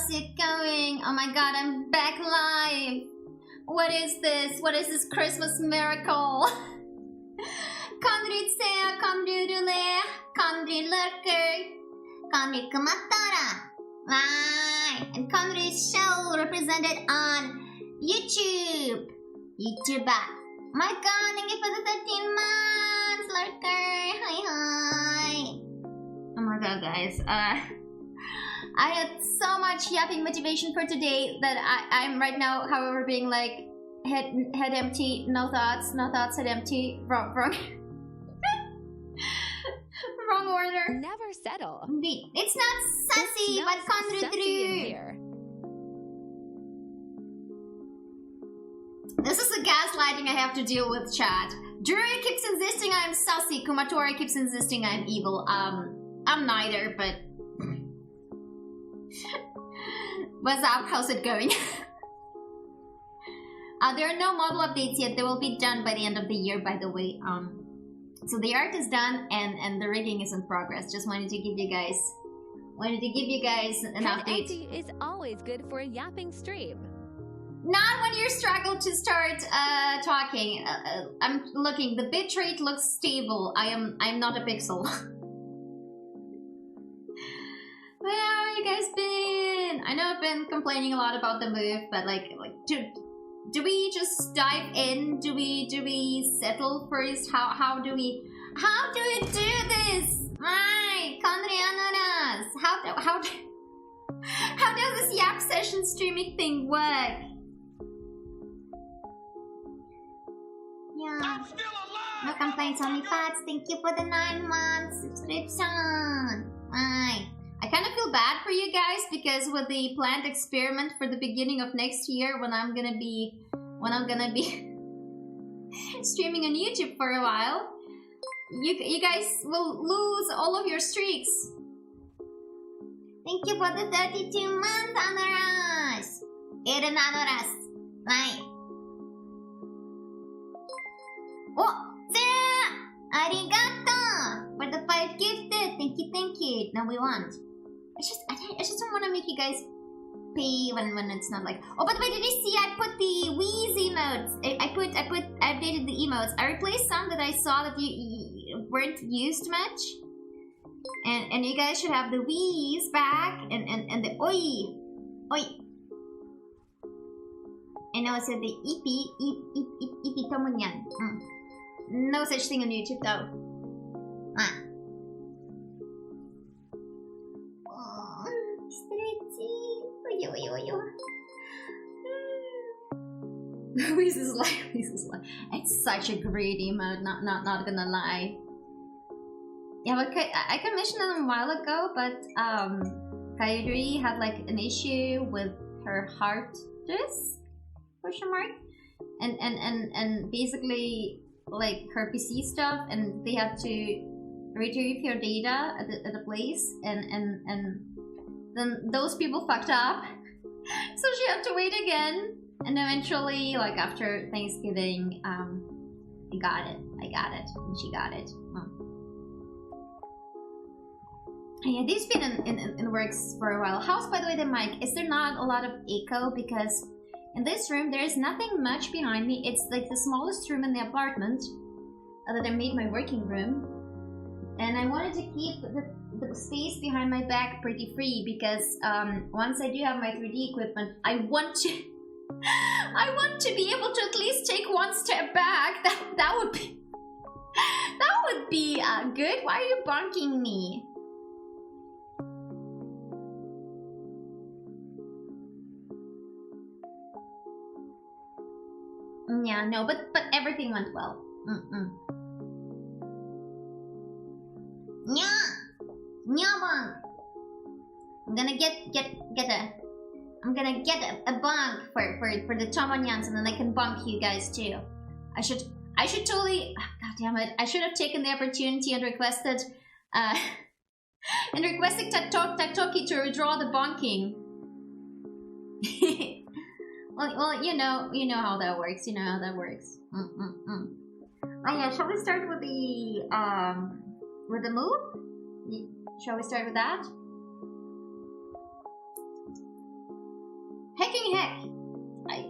how's it going? Oh my god, I'm back live. What is this? What is this Christmas miracle? Konnichiwa, konnichiwa, konnichiwa, konnichiwa. Right, and Conrad's show represented on YouTube. YouTuber. My god, thank you for the 13 months, lurker. Hi, hi. Oh my god, guys. I had so much yapping motivation for today that I'm right now, however, being like head empty, no thoughts, head empty, wrong. Wrong order. Never settle. It's not sassy, but Conrad here. This is the gaslighting I have to deal with, chat. Drury keeps insisting I'm sassy. Kumatori keeps insisting I'm evil. I'm neither, but... What's up? How's it going? There are no model updates yet. They will be done by the end of the year, by the way. So the art is done and the rigging is in progress. Just wanted to give you guys an update. Empty is always good for a yapping stream. Not when you struggle to start talking. I'm looking. The bitrate looks stable. I'm not a pixel. Where have you guys been? I know I've been complaining a lot about the move, but do we just dive in? Do we settle first? How do we do this? Right, Konrianoras. How does this yap session streaming thing work? Yeah. No complaints, only facts. Thank you for the 9 months subscription. Right. I kind of feel bad for you guys because with the planned experiment for the beginning of next year, when I'm gonna be streaming on YouTube for a while, you guys will lose all of your streaks. Thank you for the 32 months, Anoras. Eren Anoras. Right. Oh, Sarah! Arigato! For the 5 gifted. Thank you. Now we want. I just don't want to make you guys pay when it's not like. Oh, by the way, did you see I put the Wheeze emotes? I updated the emotes. I replaced some that I saw that you weren't used much, and you guys should have the Wheeze back and the oi, and also the Ipi Tomonyan. No such thing on YouTube though. This is like it's such a great emote, not gonna lie. Yeah, but I commissioned them a while ago, but Kairi had like an issue with her hard disk question mark and basically like her PC stuff, and they had to retrieve your data at the place, and then those people fucked up, so she had to wait again, and eventually, like after Thanksgiving, I got it, and she got it. Yeah, these been in the works for a while. How's, by the way, the mic? Is there not a lot of echo? Because in this room, there is nothing much behind me. It's like the smallest room in the apartment that I made my working room. And I wanted to keep the space behind my back pretty free because once I do have my 3D equipment, I want to be able to at least take one step back. That would be good. Why are you bonking me? Yeah, no, but everything went well. Nya, I'm gonna get a bonk for the Tomonyans, and then I can bonk you guys too. I should totally. Oh, God damn it! I should have taken the opportunity and requested Taktoki to withdraw the bonking. Well, you know how that works. Oh yeah, shall we start with the move? Shall we start with that?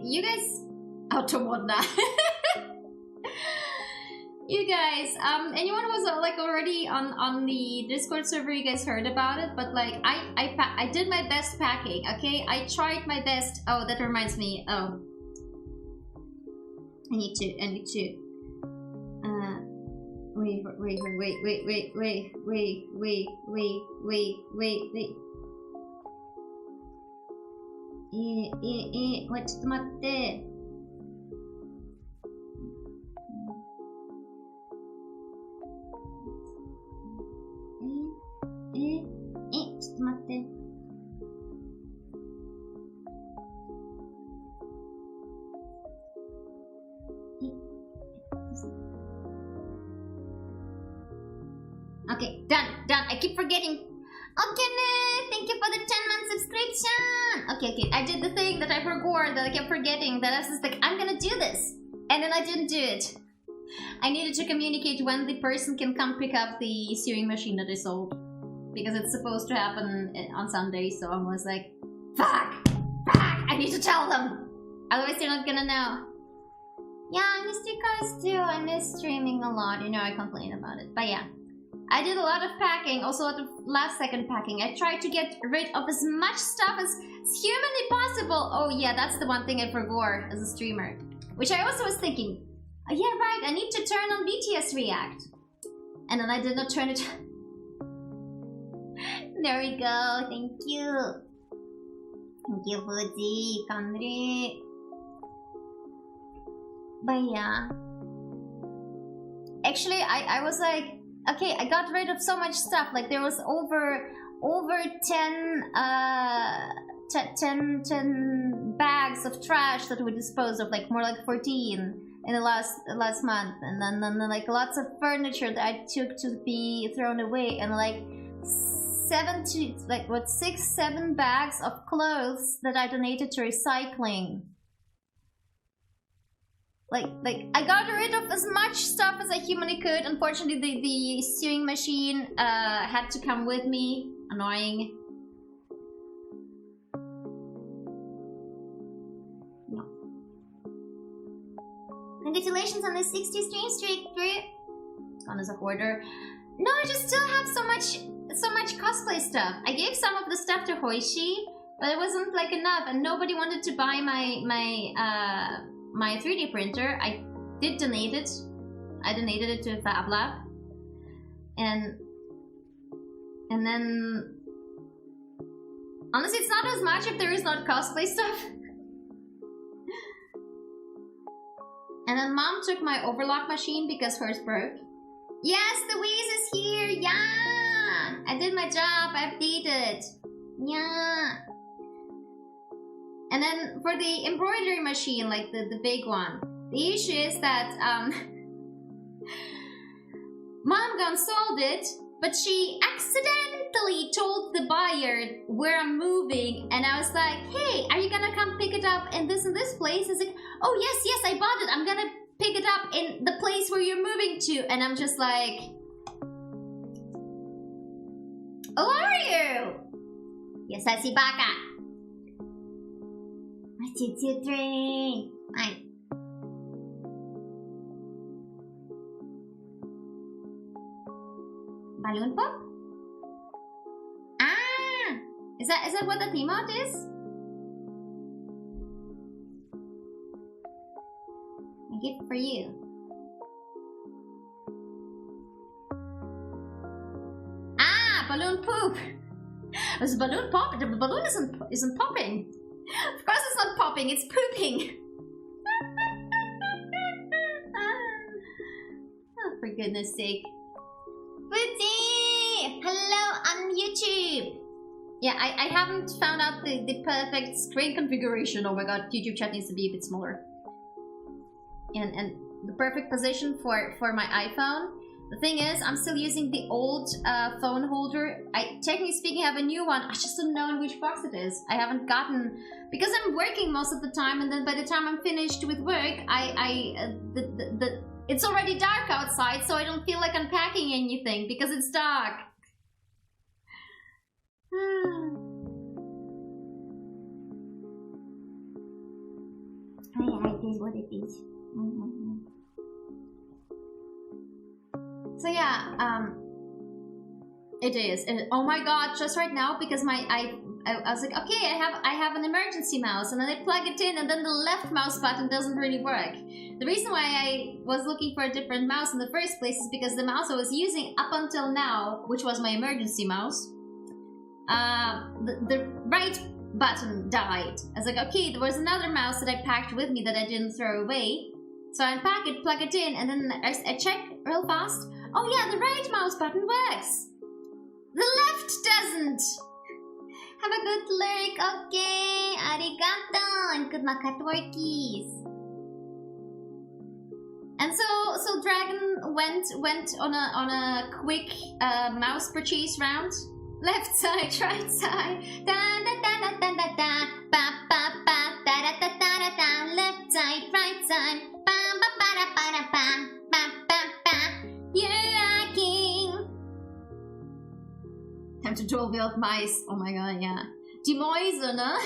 you guys, Automodna. You guys, anyone who was like already on the Discord server, you guys heard about it, but like I did my best packing, okay? I tried my best. Oh, that reminds me. Oh, I need to wait. Wait, ちょっと待って。ちょっと待って。Okay, done. I keep forgetting. Okay, thank you for the 10-month subscription. Okay, I did the thing that I forgot, that I kept forgetting, that I was just like, I'm gonna do this. And then I didn't do it. I needed to communicate when the person can come pick up the sewing machine that I sold. Because it's supposed to happen on Sunday, so I was like, fuck, I need to tell them. Otherwise they're not gonna know. Yeah, I missed you guys too. I miss streaming a lot. You know, I complain about it. But yeah, I did a lot of packing, also a lot of last-second packing. I tried to get rid of as much stuff as humanly possible. Oh yeah, that's the one thing I forgot as a streamer. Which I also was thinking, oh, yeah, right, I need to turn on BTS React. And then I did not turn it. There we go, thank you. Thank you, Fuji, Kandri. But yeah. Actually, I was like, okay, I got rid of so much stuff. Like there was over 10 bags of trash that we disposed of, like more like 14 in the last month, and then like lots of furniture that I took to be thrown away, and like 6-7 bags of clothes that I donated to recycling. Like I got rid of as much stuff as I humanly could. Unfortunately, the sewing machine had to come with me. Annoying. No. Congratulations on the 60 stream streak, Brie. It's gone as a hoarder. No, I just still have so much cosplay stuff. I gave some of the stuff to Hoishi, but it wasn't like enough, and nobody wanted to buy my 3D printer. I did donate it. I donated it to Fab Lab. And then honestly, it's not as much if there is not cosplay stuff. And then Mom took my overlock machine because hers broke. Yes, the Wiz is here. Yeah, I did my job. I updated. Yeah. And then for the embroidery machine, like the big one, the issue is that Mom gone sold it, but she accidentally told the buyer where I'm moving, and I was like, hey, are you gonna come pick it up in this place? It's like, oh yes, I bought it. I'm gonna pick it up in the place where you're moving to. And I'm just like, oh, are you? Yes, I see Baka. 1, 2, 2, 3. Right. Balloon pop? Ah! Is that what the emote is? A gift for you. Ah! Balloon poop! Was balloon pop? The balloon isn't popping. Of course it's not popping, it's pooping. Oh, for goodness sake. Booty! Hello on YouTube! Yeah, I haven't found out the perfect screen configuration. Oh my god, YouTube chat needs to be a bit smaller. And the perfect position for my iPhone. The thing is, I'm still using the old phone holder. I, technically speaking, have a new one. I just don't know in which box it is. I haven't gotten... Because I'm working most of the time, and then by the time I'm finished with work, it's already dark outside, so I don't feel like unpacking anything, because it's dark. Yeah, it is what it is. So yeah, it is. Oh my god! Just right now, because I was like, okay, I have an emergency mouse, and then I plug it in, and then the left mouse button doesn't really work. The reason why I was looking for a different mouse in the first place is because the mouse I was using up until now, which was my emergency mouse, the right button died. I was like, okay, there was another mouse that I packed with me that I didn't throw away. So I unpack it, plug it in, and then I check real fast. Oh yeah, the right mouse button works. The left doesn't. Have a good lyric, okay? Arigato, and good luck at workies. And so Dragon went on a quick mouse purchase round. Left side, right side, da da da da da da da, ba ba ba da da da da da da. Left side, right side, ba ba ba da ba da ba, ba ba ba. You're rocking. Time to dual wield mice. Oh my god, yeah. Die Mäuse, ne?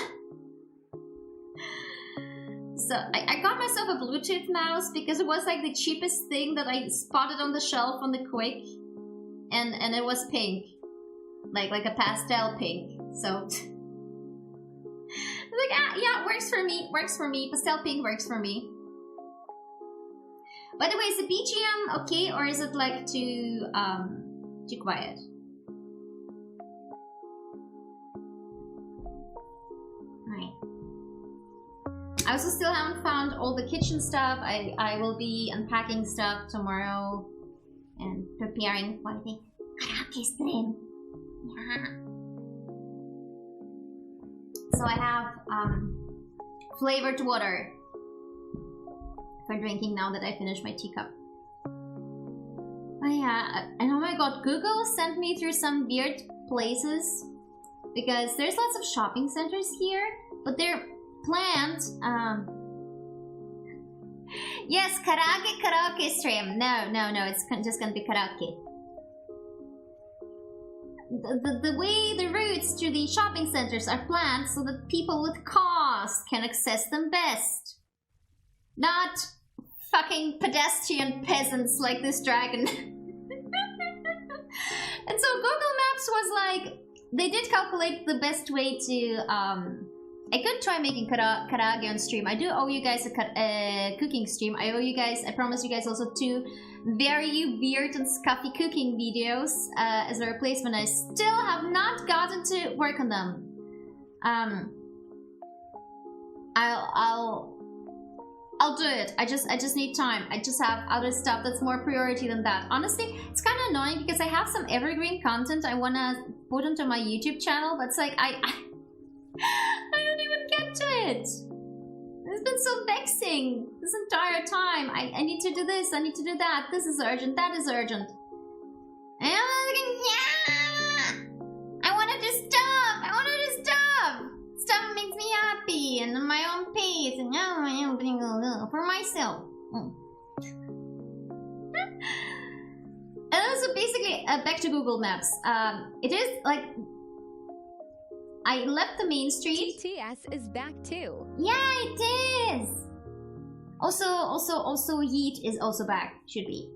So I got myself a Bluetooth mouse because it was like the cheapest thing that I spotted on the shelf on the Quick, and it was pink. Like a pastel pink, so I was like, yeah, works for me. Pastel pink works for me. By the way, is the BGM okay, or is it like too quiet? Alright. I also still haven't found all the kitchen stuff. I will be unpacking stuff tomorrow and preparing for the karaoke stream. Yeah. So I have flavored water for drinking now that I finished my teacup. Oh yeah, and oh my god, Google sent me through some weird places because there's lots of shopping centers here, but they're planned. Yes, karaoke stream. No, it's just gonna be karaoke. The way the routes to the shopping centers are planned so that people with cars can access them best. Not fucking pedestrian peasants like this dragon. And so Google Maps was like, they did calculate the best way to, I could try making karaage on stream. I do owe you guys a cooking stream. I promise you guys also 2 very weird and scuffy cooking videos as a replacement. I still have not gotten to work on them. I'll do it. I just need time. I just have other stuff that's more priority than that. Honestly, it's kind of annoying because I have some evergreen content I wanna put onto my YouTube channel, but it's like I don't even get to it. It's been so vexing this entire time. I need to do this, I need to do that. This is urgent, that is urgent. And I'm like, yeah! I want to do stuff! Stuff makes me happy and my own pace and for myself. And also basically, back to Google Maps. It is like, I left the main street. TTS is back too. Yeah, it is. Also, Yeet is also back. Should be.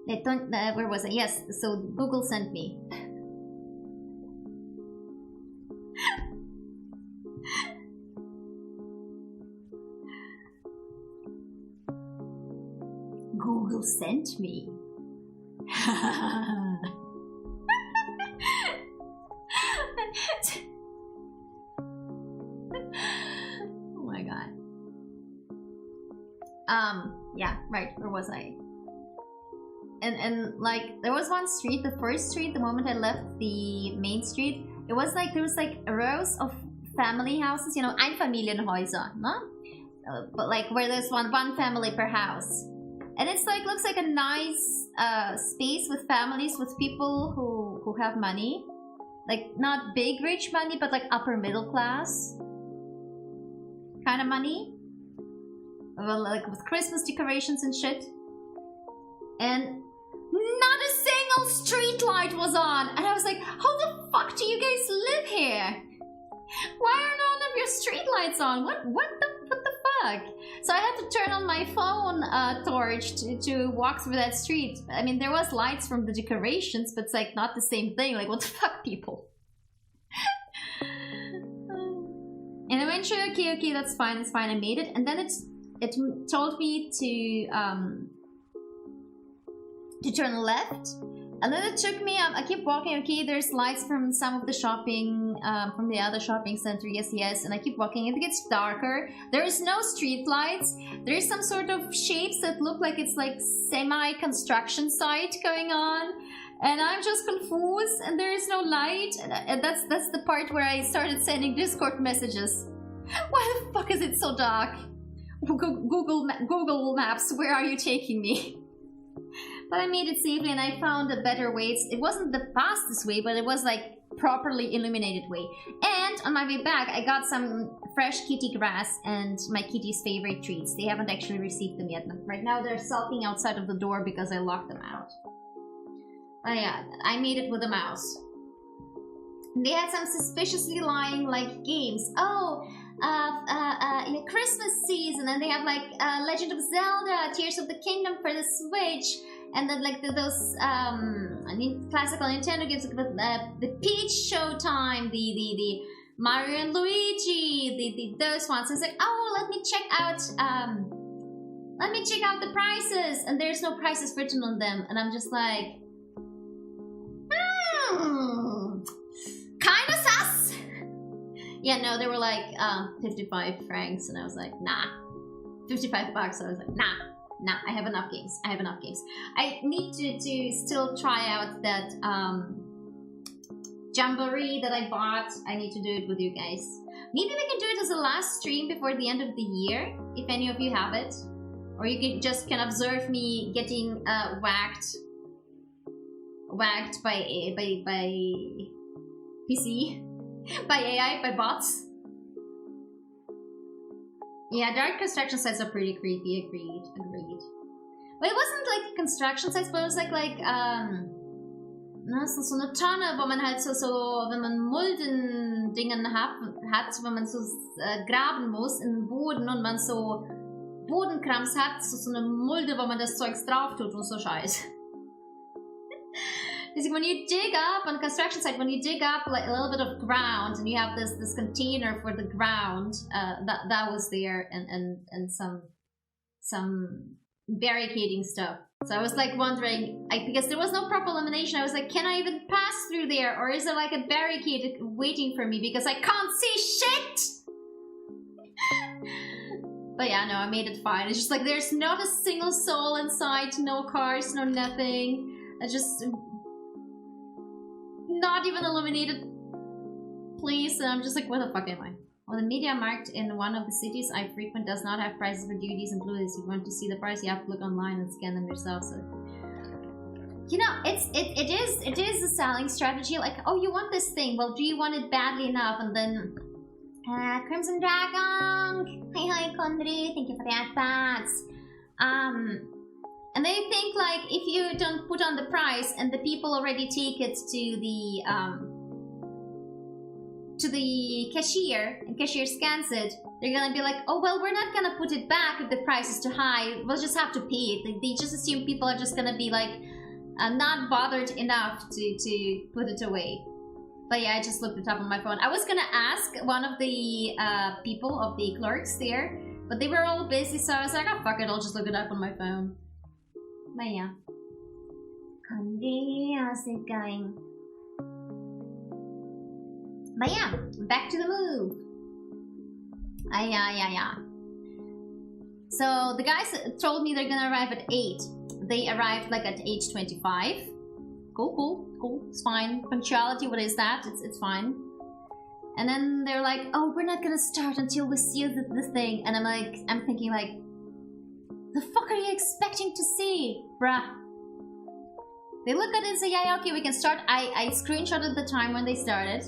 Where was it? Yes. So Google sent me. Google sent me. Oh my god. Yeah, right, where was I? And like there was one street, the first street, the moment I left the main street, it was like there was like rows of family houses, you know, Einfamilienhäuser, no? But like where there's one family per house. And it's like looks like a nice space with families, with people who have money. Like not big rich money, but like upper middle class kind of money. Well, like with Christmas decorations and shit. And not a single street light was on. And I was like, how the fuck do you guys live here? Why are none of your street lights on? What the fuck? So I had to turn on my phone torch to walk through that street. I mean, there was lights from the decorations, but it's like not the same thing. Like, what the fuck, people? And eventually, okay, that's fine, it's fine. I made it, and then it told me to turn left. And then it took me, I keep walking, okay, there's lights from some of the shopping, from the other shopping center, yes, and I keep walking, it gets darker. There is no street lights. There is some sort of shapes that look like it's like semi-construction site going on. And I'm just confused, and there is no light, and that's the part where I started sending Discord messages. Why the fuck is it so dark? Google Maps, where are you taking me? But I made it safely, and I found a better way. It wasn't the fastest way, but it was like properly illuminated way. And on my way back, I got some fresh kitty grass and my kitty's favorite treats. They haven't actually received them yet. Right now, they're sulking outside of the door because I locked them out. But yeah, I made it with a mouse. They had some suspiciously lying like games. Oh, Christmas season, and they have like Legend of Zelda, Tears of the Kingdom for the Switch, and then like those classical Nintendo games, the Peach Showtime, the Mario and Luigi, those ones. It's like, oh, let me check out the prices, and there's no prices written on them, and I'm just like, kind of sus. Yeah, no, they were like 55 francs, and I was like, nah. 55 bucks, I was like, nah, I have enough games. I need to still try out that Jamboree that I bought. I need to do it with you guys. Maybe we can do it as a last stream before the end of the year, if any of you have it. Or you can observe me getting whacked by PC, by AI, by bots. Yeah, dark construction sites are pretty creepy. Agreed. But it wasn't like construction sites, but it was like so eine Tonne, wo man halt so wenn man Mulden-Dingen hat, wenn man so graben muss in den Boden und man so Bodenkrams hat, so eine Mulde, wo man das Zeugs drauf tut und so Scheiß. When you dig up on a construction site, when you dig up like a little bit of ground and you have this container for the ground, that was there, and some barricading stuff. So I was like wondering, because there was no proper illumination, I was like, can I even pass through there, or is there like a barricade waiting for me because I can't see shit? But yeah, no, I made it fine. It's just like there's not a single soul inside, no cars, no nothing. I just not even illuminated place, and I'm just like, where the fuck am I? Well, the media market in one of the cities I frequent does not have prices for duties included. So you want to see the price, you have to look online and scan them yourself. So, you know, it is a selling strategy. Like, oh, you want this thing? Well, do you want it badly enough? And then, Crimson Dragon, hi Condri, thank you for the advance. And they think like if you don't put on the price and the people already take it to the cashier and cashier scans it, they're gonna be like, oh well, we're not gonna put it back if the price is too high. We'll just have to pay it. They just assume people are just gonna be like not bothered enough to put it away. But yeah, I just looked it up on my phone. I was gonna ask one of the people of the clerks there, but they were all busy, so I was like, oh fuck it, I'll just look it up on my phone. But yeah. How's it going? But yeah, back to the move. Yeah. So the guys told me they're gonna arrive at 8. They arrived like at 8:25. Cool. It's fine. Punctuality, what is that? It's fine. And then they're like, oh, we're not gonna start until we see the thing. And I'm thinking like, the fuck are you expecting to see, bruh? They look at it and say, yeah, okay, we can start. I screenshotted the time when they started.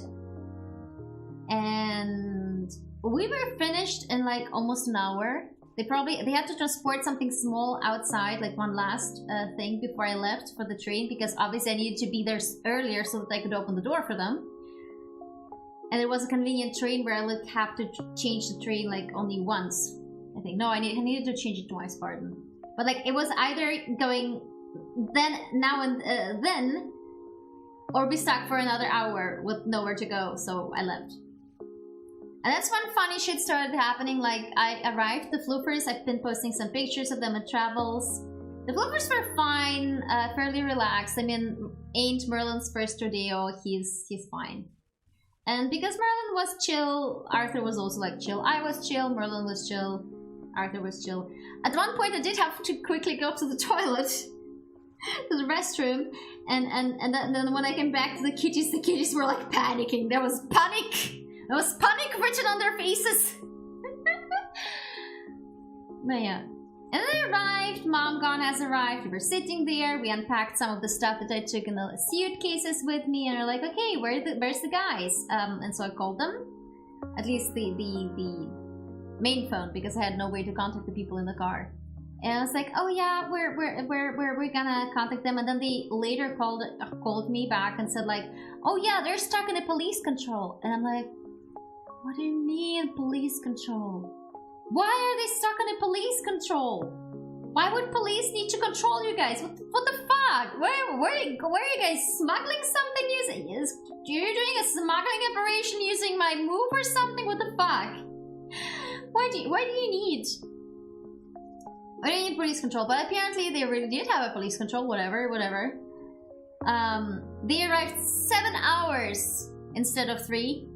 And we were finished in like almost an hour. They had to transport something small outside, like one last thing before I left for the train, because obviously I needed to be there earlier so that I could open the door for them. And it was a convenient train where I would have to change the train like only once. I think. No, I needed to change it twice, pardon. But like, it was either going now and then, or be stuck for another hour with nowhere to go, so I left. And that's when funny shit started happening. Like, I arrived, the floofers, I've been posting some pictures of them at travels. The floofers were fine, fairly relaxed. I mean, ain't Merlin's first rodeo, he's fine. And because Merlin was chill, Arthur was also like chill. I was chill, Merlin was chill, Arthur was chill. At one point I did have to quickly go to the toilet, to the restroom, and then when I came back to the kitties were like panicking. There was panic! There was panic written on their faces! But yeah. And then I arrived, Mom Gone has arrived, we were sitting there, we unpacked some of the stuff that I took in the suitcases with me, and we're like, okay, where's the guys? And so I called them, at least the main phone, because I had no way to contact the people in the car. And I was like, oh yeah, we're gonna contact them. And then they later called me back and said like, oh yeah, they're stuck in a police control. And I'm like, what do you mean police control? Why are they stuck in a police control? Why would police need to control you guys? What the fuck? Where are you guys smuggling something? You're doing a smuggling operation using my move or something? What the fuck? Why do you need police control? But apparently they really did have a police control. Whatever. They arrived 7 hours instead of 3.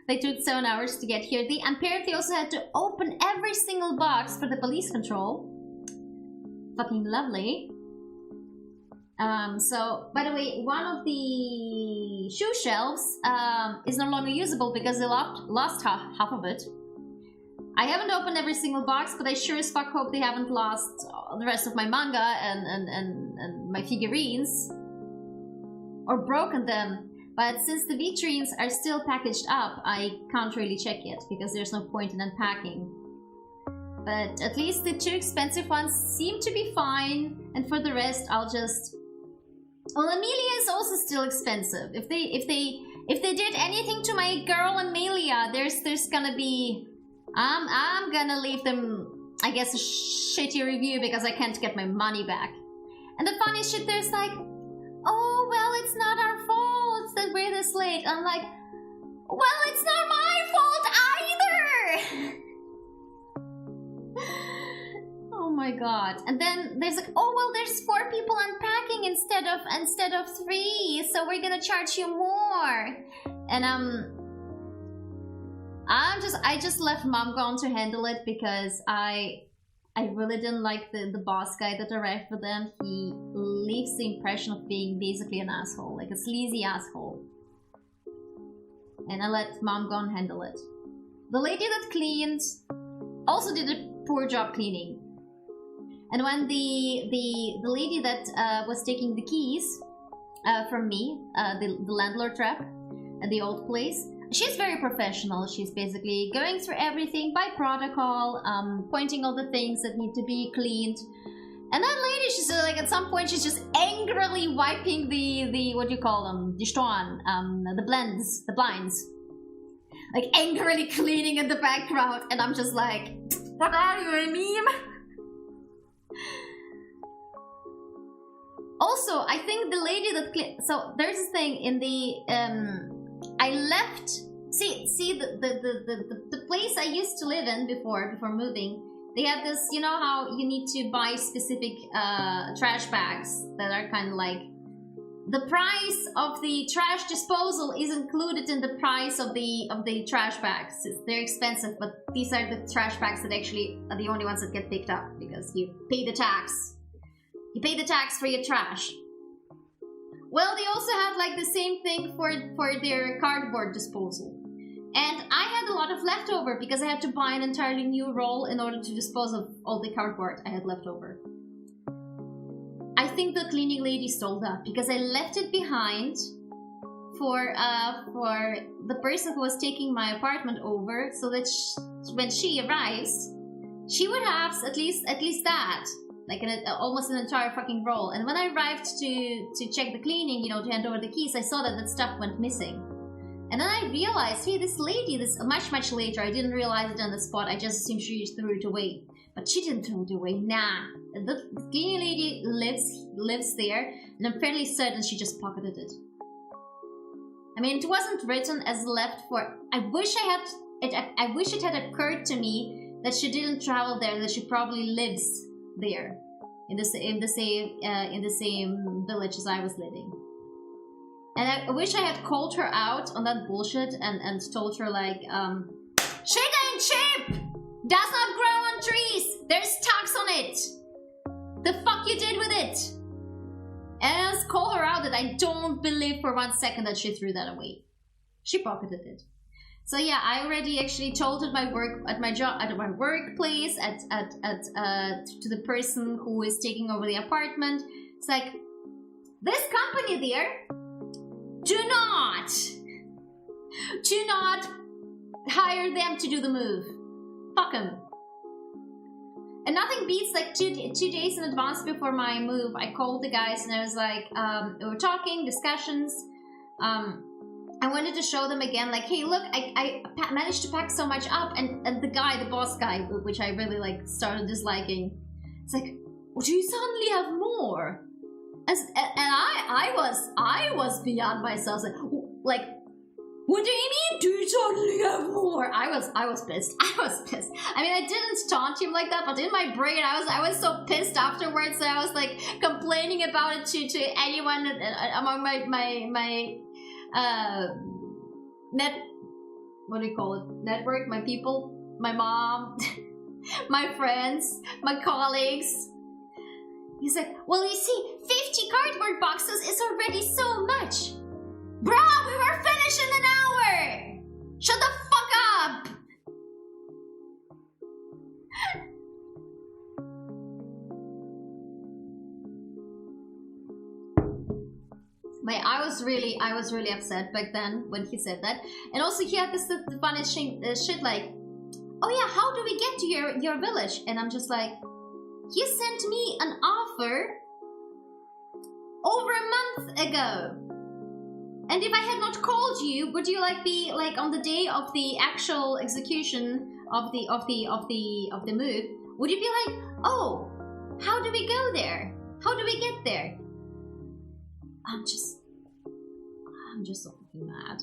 They took 7 hours to get here. They apparently also had to open every single box for the police control. Fucking lovely. So, by the way, one of the shoe shelves is no longer usable because they lost half of it. I haven't opened every single box, but I sure as fuck hope they haven't lost the rest of my manga and my figurines. Or broken them. But since the vitrines are still packaged up, I can't really check it because there's no point in unpacking. But at least the 2 expensive ones seem to be fine, and for the rest, I'll just... Well, Amelia is also still expensive. If they did anything to my girl Amelia, there's gonna be... I'm gonna leave them, I guess, a shitty review because I can't get my money back. And the funny shit, there's like, oh well, it's not our fault that we're this late. I'm like, well, it's not my fault either! Oh my god. And then there's like, oh well, there's 4 people unpacking instead of 3, so we're gonna charge you more. And I just left Mom Gone to handle it because I really didn't like the boss guy that arrived with them. He leaves the impression of being basically an asshole, like a sleazy asshole. And I let Mom Gone handle it. The lady that cleaned also did a poor job cleaning. And when the lady that was taking the keys from me, the landlord rep at the old place, she's very professional. She's basically going through everything by protocol, pointing all the things that need to be cleaned. And that lady, she's like, at some point, she's just angrily wiping the what do you call them? The blinds. Like, angrily cleaning in the background. And I'm just like, what are you, a meme? Also, I think the lady that so there's this thing in the I left. See the place I used to live in before moving. They had this, you know how you need to buy specific trash bags that are kind of like the price of the trash disposal is included in the price of the trash bags. They're expensive, but these are the trash bags that actually are the only ones that get picked up because you pay the tax. You pay the tax for your trash. Well, they also had like the same thing for their cardboard disposal. And I had a lot of leftover because I had to buy an entirely new roll in order to dispose of all the cardboard I had left over. I think the cleaning lady stole that because I left it behind for the person who was taking my apartment over, so that when she arrives, she would have at least that, like almost an entire fucking roll. And when I arrived to check the cleaning, you know, to hand over the keys, I saw that stuff went missing. And then I realized, hey, this lady, this much later, I didn't realize it on the spot, I just assumed she threw it away. But she didn't throw it away, nah. The skinny lady lives there, and I'm fairly certain she just pocketed it. I mean, it wasn't written as left for... I wish it had occurred to me that she didn't travel there, that she probably lives there. In the same village as I was living. And I wish I had called her out on that bullshit and told her like, shit ain't cheap! Does not grow on trees! There's tax on it! The fuck you did with it? And let's call her out that I don't believe for 1 second that she threw that away. She pocketed it. So yeah, I already actually told at my workplace, to the person who is taking over the apartment. It's like, this company there, do not hire them to do the move. Fuck them. And nothing beats like two days in advance before my move, I called the guys and I was like, we were talking, discussions, I wanted to show them again, like, hey, look, I managed to pack so much up, and the guy, the boss guy, which I really like started disliking, it's like, well, do you suddenly have more? And I was beyond myself, like, what do you mean? Do you suddenly have more? I was pissed. I mean, I didn't taunt him like that, but in my brain, I was so pissed afterwards that I was like complaining about it to anyone among my what do you call it? Network, my people, my mom, my friends, my colleagues. He's like, well, you see, 50 cardboard boxes is already so much. Bruh, we were finished in an hour! Shut the fuck up! I was really upset back then when he said that. And also he had this the funniest shit like, oh yeah, how do we get to your village? And I'm just like, you sent me an offer over a month ago. And if I had not called you, would you like be like on the day of the actual execution of the move? Would you be like, oh, how do we go there? How do we get there? I'm just so fucking mad.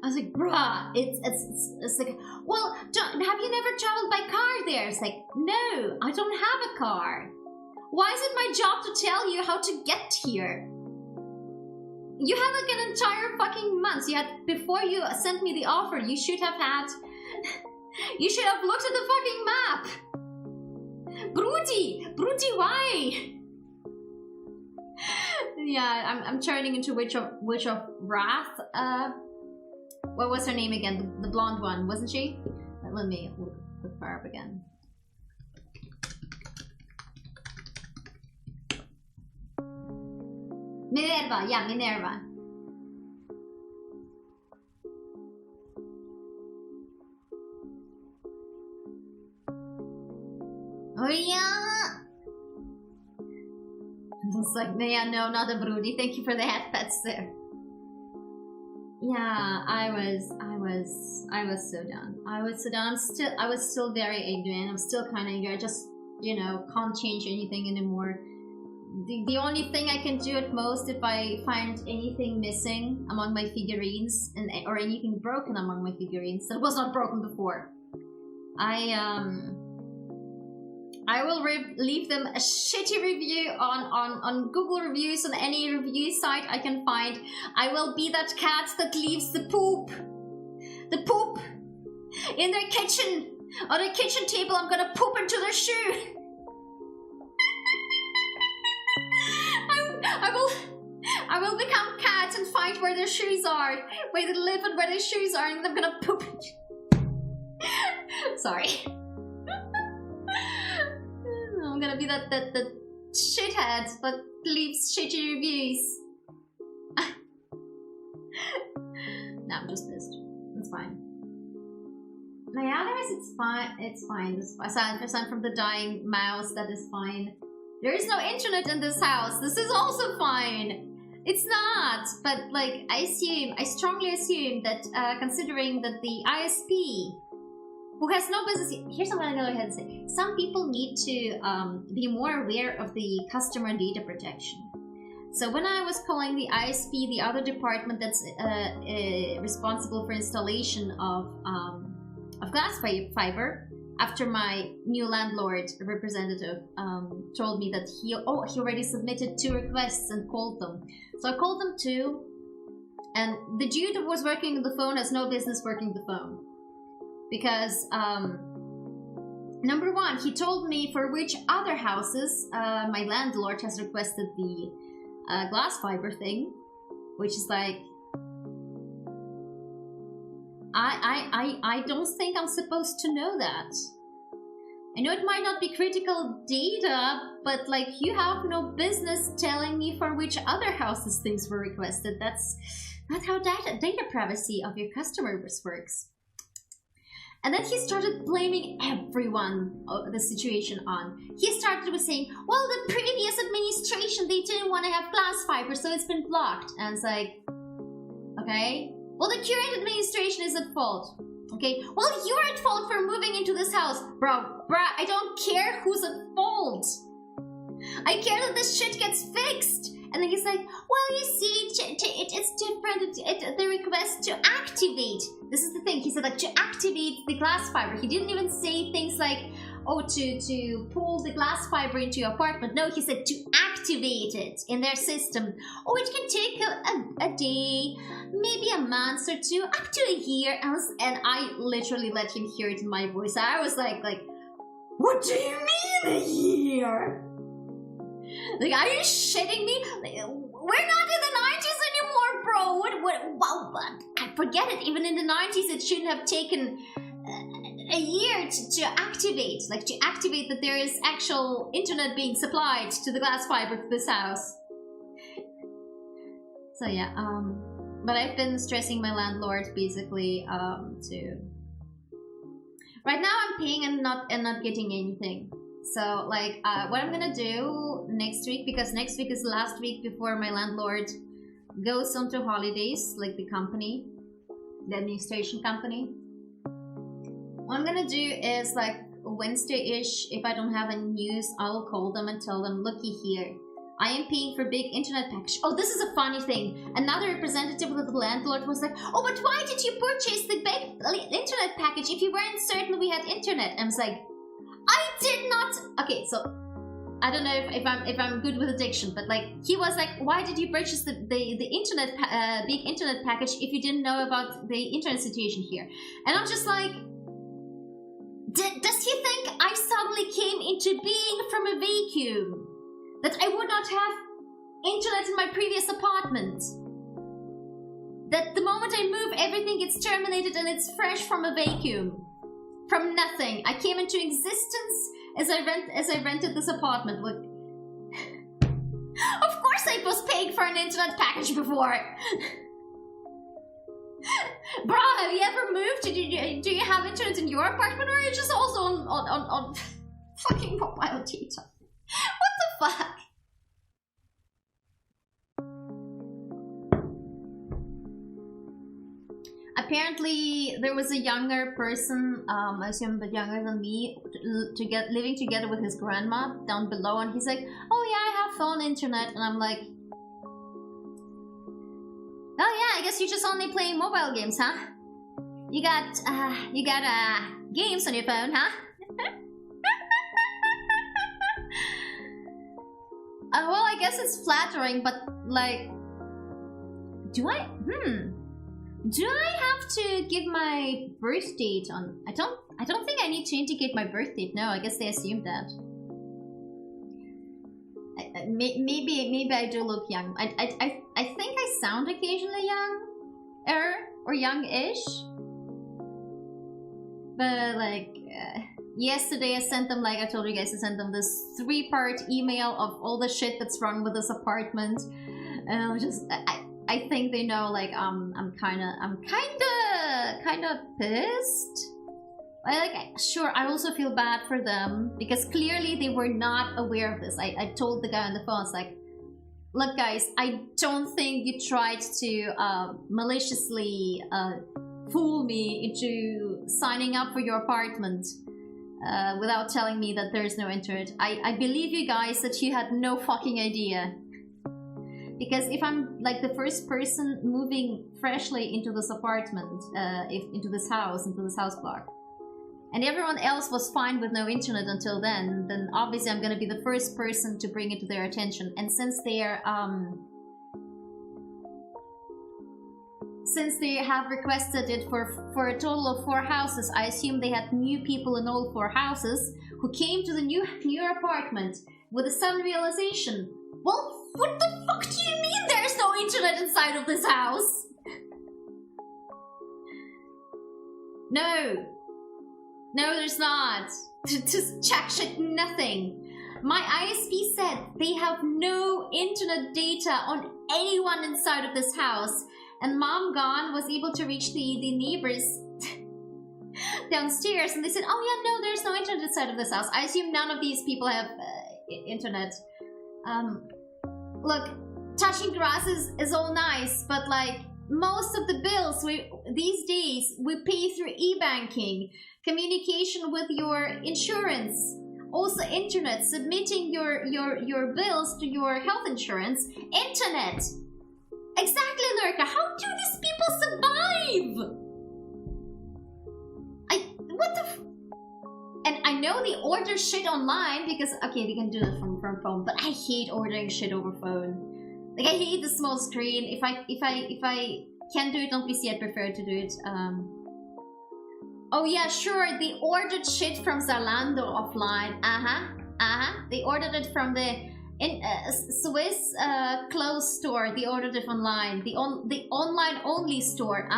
I was like, bruh, it's like, well, have you never traveled by car there? It's like, no, I don't have a car. Why is it my job to tell you how to get here? You had like an entire fucking month. You had, before you sent me the offer, you should have looked at the fucking map. Broody, why? Yeah, I'm turning into Witch of Wrath. What was her name again? The blonde one, wasn't she? Let me look her up again. Minerva, yeah, Minerva. Oh yeah! It's like, yeah, no, not a broody. Thank you for the hat pets there. Yeah, I was so done. I was still very angry, and I'm still kind of angry. I just, can't change anything anymore. The only thing I can do at most, if I find anything missing among my figurines or anything broken among my figurines that was not broken before, I will leave them a shitty review on Google reviews, on any review site I can find. I will be that cat that leaves the poop in their kitchen, on their kitchen table. I'm gonna poop into their shoe. I will become cat and find where their shoes are, where they live and where their shoes are, and I'm gonna poop. Sorry. I'm gonna be that shithead that leaves shitty reviews. No, I'm just pissed. It's fine. Yeah, otherwise it's fine. Aside from the dying mouse, that is fine. There is no internet in this house. This is also fine. It's not, but like I strongly assume that considering that the ISP who has no business, here's what I'm gonna go ahead and say. Some people need to be more aware of the customer data protection. So when I was calling the ISP, the other department that's responsible for installation of glass fiber, after my new landlord representative told me that he already submitted 2 requests and called them. So I called them too, and the dude who was working on the phone has no business working the phone. Because, number one, he told me for which other houses my landlord has requested the glass fiber thing, which is like, I don't think I'm supposed to know that. I know it might not be critical data, but like you have no business telling me for which other houses things were requested. That's not how data privacy of your customers works. And then he started blaming everyone the situation on. He started with saying, well, the previous administration, they didn't want to have glass fiber, so it's been blocked. And it's like, okay. Well, the current administration is at fault. Okay, well, you're at fault for moving into this house. Bruh, I don't care who's at fault. I care that this shit gets fixed. And then he's like, well, you see, it's different. The request to activate. This is the thing. He said, like, to activate the glass fiber. He didn't even say things like, oh, to pull the glass fiber into your apartment. No, he said to activate it in their system. Oh, it can take a day, maybe a month or 2, up to a year. And I literally let him hear it in my voice. I was like, what do you mean a year? Like, are you shitting me? Like, we're not in the 90s anymore, bro. What? I forget it. Even in the 90s, it shouldn't have taken a year to activate. Like, to activate that there is actual internet being supplied to the glass fiber to this house. So yeah, but I've been stressing my landlord basically to. Right now, I'm paying and not getting anything. So, like, what I'm gonna do next week, because next week is the last week before my landlord goes on to holidays, like the company, the administration company. What I'm gonna do is, like, Wednesday-ish, if I don't have any news, I'll call them and tell them, looky here, I am paying for big internet package. Oh, this is a funny thing. Another representative of the landlord was like, oh, but why did you purchase the big internet package if you weren't certain we had internet? And I was like, I did not. Okay, so I don't know if I'm good with addiction, but like he was like, why did you purchase the internet big internet package if you didn't know about the internet situation here? And I'm just like, does he think I suddenly came into being from a vacuum? That I would not have internet in my previous apartment? That the moment I move, everything gets terminated and it's fresh from a vacuum? From nothing. I came into existence as I rented this apartment. Look, of course I was paying for an internet package before. Bro, have you ever moved? Do you have internet in your apartment, or are you just also on fucking mobile data? What the fuck? Apparently, there was a younger person, I assume a bit younger than me, living together with his grandma down below, and he's like, oh yeah, I have phone internet, and I'm like, oh yeah, I guess you're just only playing mobile games, huh? You got games on your phone, huh? Well, I guess it's flattering, but like, do I have to give my birth date on? I don't think I need to indicate my birth date. No, I guess they assumed that. Maybe I do look young. I think I sound occasionally or young-ish. But like yesterday I sent them, like I told you guys, I sent them this 3-part email of all the shit that's wrong with this apartment, and I'm just I think they know, like, I'm kinda pissed. Sure, I also feel bad for them, because clearly they were not aware of this. I told the guy on the phone, it's like, look guys, I don't think you tried to maliciously fool me into signing up for your apartment without telling me that there's no internet. I believe you guys that you had no fucking idea. Because if I'm like the first person moving freshly into this apartment, into this house block, and everyone else was fine with no internet until then obviously I'm gonna be the first person to bring it to their attention. And since they have requested it for a total of 4 houses, I assume they had new people in all 4 houses who came to the newer apartment with a sudden realization. Well, what the fuck do you mean there's no internet inside of this house? No, there's not. Just check shit, nothing. My ISP said they have no internet data on anyone inside of this house. And Mom Gone was able to reach the neighbors downstairs, and they said, oh yeah, no, there's no internet inside of this house. I assume none of these people have internet. Look, touching grass is all nice, but like most of the bills these days we pay through e-banking, communication with your insurance, also internet, submitting your bills to your health insurance, internet. Exactly, Lurka. How do these people survive? And I know they order shit online because, okay, they can do it from phone, but I hate ordering shit over phone. Like, I hate the small screen. If I can do it on PC, I prefer to do it. Oh yeah, sure. They ordered shit from Zalando offline. They ordered it from the Swiss clothes store. They ordered it online. The online only store.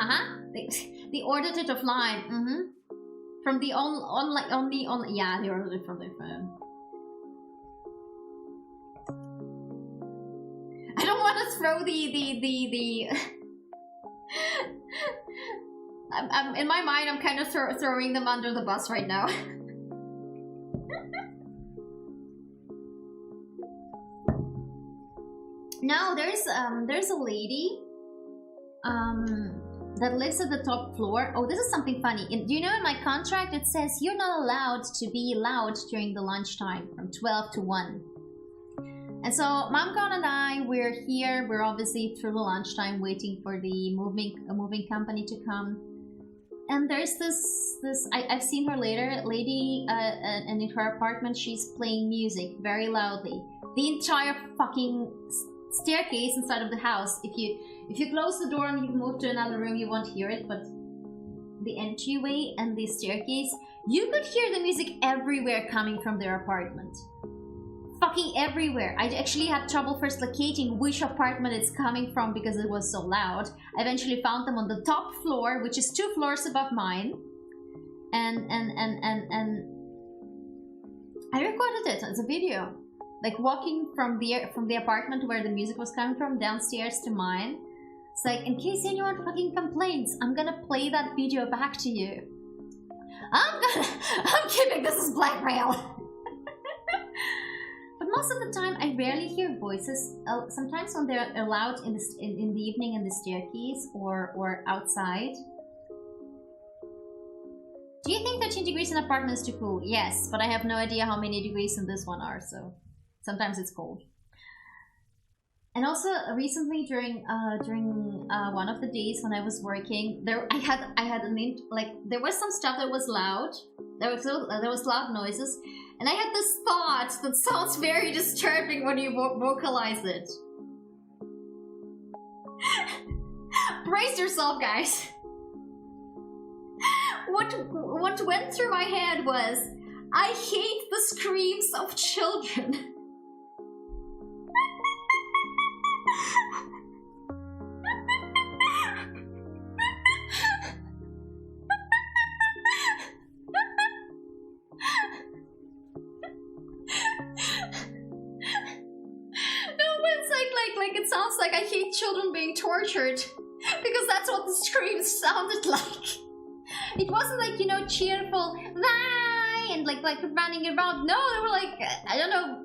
They ordered it offline. From the online yeah, they ordered it from their phone. I don't want to throw the I'm in my mind I'm kind of throwing them under the bus right now. No, there's a lady that lives at the top floor. Oh, this is something funny. Do you know in my contract it says you're not allowed to be loud during the lunchtime from 12 to 1. And so Momgod and I, we're here. We're obviously through the lunchtime waiting for the moving company to come. And there's this I've seen her later, lady, and in her apartment she's playing music very loudly. The entire fucking staircase inside of the house. If you close the door and you move to another room, you won't hear it, but the entryway and the staircase, you could hear the music everywhere coming from their apartment. Fucking everywhere. I actually had trouble first locating which apartment it's coming from because it was so loud. I eventually found them on the top floor, which is 2 floors above mine. And I recorded it as a video. Like walking from the apartment where the music was coming from downstairs to mine. It's like, in case anyone fucking complains, I'm gonna play that video back to you. I'm kidding, this is blackmail. But most of the time, I rarely hear voices. Sometimes when they're loud in the evening in the staircase or outside. Do you think 13 degrees in an apartment is too cool? Yes, but I have no idea how many degrees in this one are, so sometimes it's cold. And also recently during one of the days when I was working, I had there was some stuff that was loud. There was loud noises, and I had this thought that sounds very disturbing when you vocalize it. Brace yourself, guys. What went through my head was, I hate the screams of children. It sounds like I hate children being tortured, because that's what the screams sounded like. It wasn't like, you know, cheerful and like running around. No, they were like, I don't know.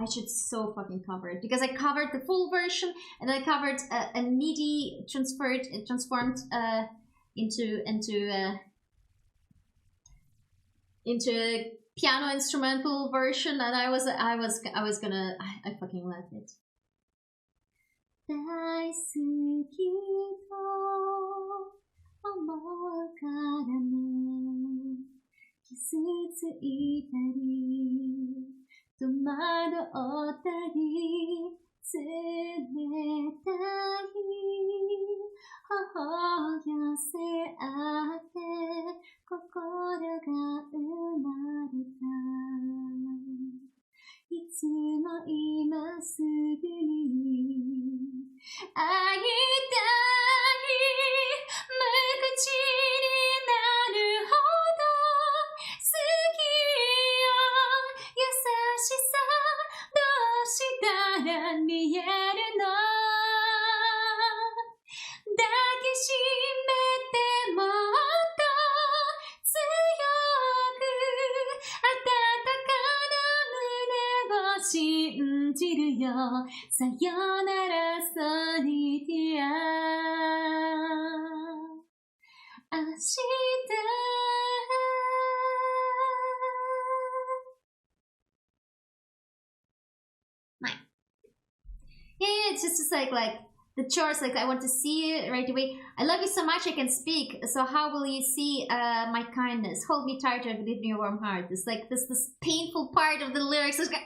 I should so fucking cover it because I covered the full version and I covered a MIDI transformed into a piano instrumental version, and I fucking loved it. 大好きと思うからね傷ついたり戸惑ったり冷たい頬寄せ合って心が生まれたいつも今すぐに会いたい無口になるほど好きよ優しさどうしたら見えるの抱きしめてもっと強く温かな胸を信じるよさよならソリティア明日Yeah, it's just like the chores, like I want to see it right away. I love you so much I can speak, so how will you see my kindness? Hold me tighter and give me a warm heart. It's like this painful part of the lyrics is going,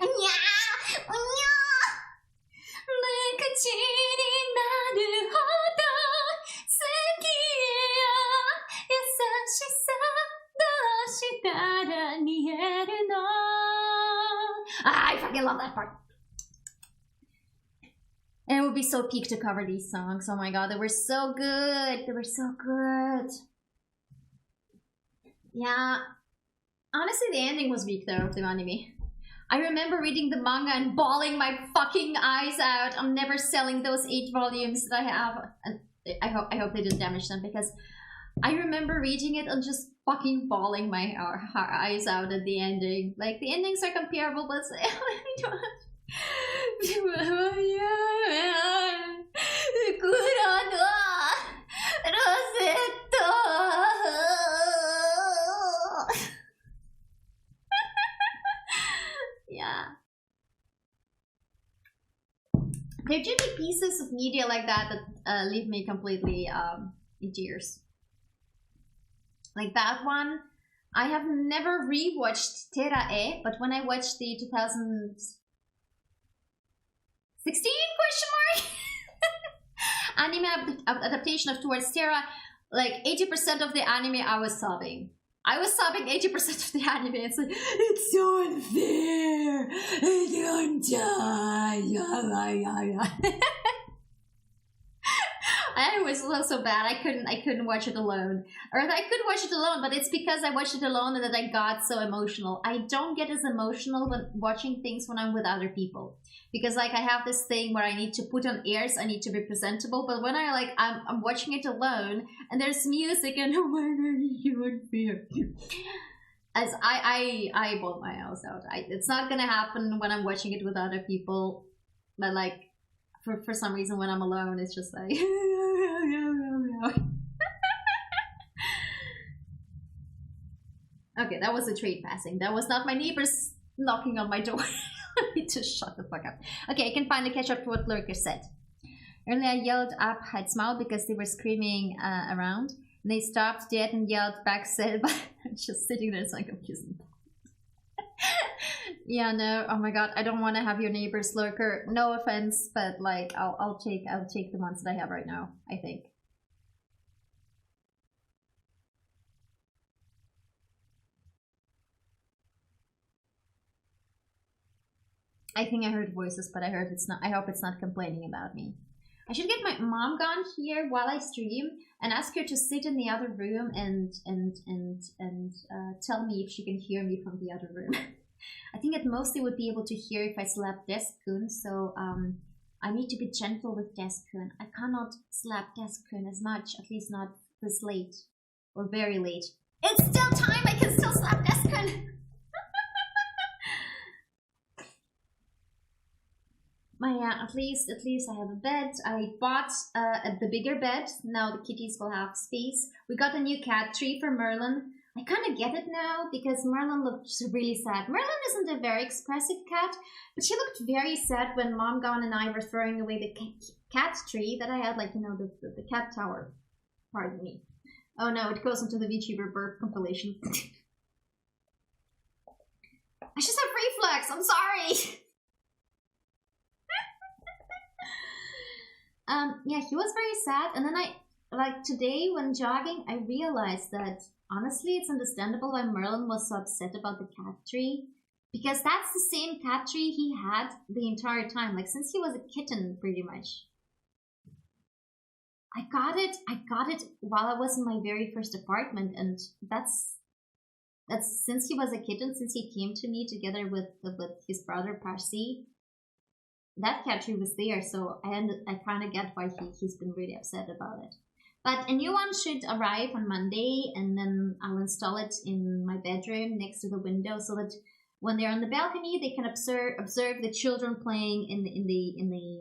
I fucking love that part. And it would be so peak to cover these songs. Oh my god, they were so good. They were so good. Yeah. Honestly, the ending was weak though of the anime. I remember reading the manga and bawling my fucking eyes out. I'm never selling those 8 volumes that I have. And I hope they didn't damage them because I remember reading it and just fucking bawling my eyes out at the ending. Like, the endings are comparable, but yeah. There do be pieces of media like that leave me completely in tears. Like that one, I have never rewatched Terae, but when I watched the 2016 question mark anime adaptation of Towards Terra, like 80% of the anime I was sobbing. I was sobbing 80% of the anime. It's like, it's so unfair. I don't die. I was so bad. I couldn't watch it alone. Or I could watch it alone, but it's because I watched it alone and that I got so emotional. I don't get as emotional when watching things when I'm with other people. Because like I have this thing where I need to put on airs, I need to be presentable, but when I'm watching it alone and there's music and oh my god, you unfair. As I bawled my eyes out. It's not gonna happen when I'm watching it with other people, but like for some reason when I'm alone it's just like Okay, that was a trade passing. That was not my neighbors knocking on my door. I need to shut the fuck up. Okay, I can finally catch up to what Lurker said. Earlier I yelled up, I'd smiled because they were screaming around. And they stopped dead and yelled back, said, but I'm just sitting there, it's like I'm kissing. Yeah, no, oh my god, I don't want to have your neighbors, Lurker. No offense, but like I'll take the ones that I have right now, I think. I think I heard voices, but I hope it's not complaining about me. I should get my mom gone here while I stream and ask her to sit in the other room and tell me if she can hear me from the other room. I think at most they would be able to hear if I slap Desk-kun, so I need to be gentle with Desk-kun. I cannot slap Desk-kun as much, at least not this late or very late. It's still time, I can still slap Desk-kun! But yeah, at least I have a bed. I bought the bigger bed. Now the kitties will have space. We got a new cat tree for Merlin. I kind of get it now because Merlin looked really sad. Merlin isn't a very expressive cat, but she looked very sad when Mom, Gone, and I were throwing away the cat tree that I had, like, you know, the cat tower. Pardon me. Oh no, it goes into the Vtuber birth compilation. I just have reflex, I'm sorry! Yeah, he was very sad, and then today when jogging, I realized that honestly, it's understandable why Merlin was so upset about the cat tree, because that's the same cat tree he had the entire time, like since he was a kitten, pretty much. I got it while I was in my very first apartment, and that's since he was a kitten, since he came to me together with his brother Parsi. That cat tree was there, so I kind of get why he's been really upset about it. But a new one should arrive on Monday, and then I'll install it in my bedroom next to the window, so that when they're on the balcony, they can observe the children playing in the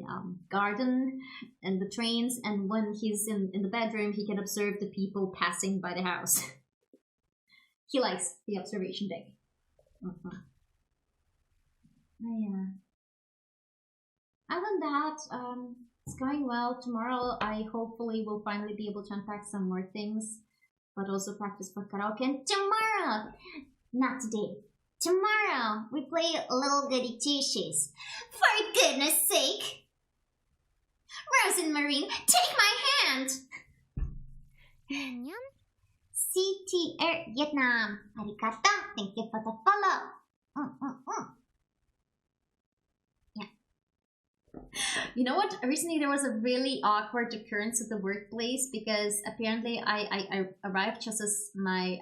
garden and the trains, and when he's in the bedroom, he can observe the people passing by the house. He likes the observation deck. Yeah. Other than that, it's going well. Tomorrow, I hopefully will finally be able to unpack some more things, but also practice for karaoke. And tomorrow, not today, tomorrow, we play Little Goody Two-Shoes. For goodness sake! Rose and Marine, take my hand! CTR Vietnam. Arigato. Thank you for the follow. You know what? Recently there was a really awkward occurrence at the workplace because apparently I arrived just as my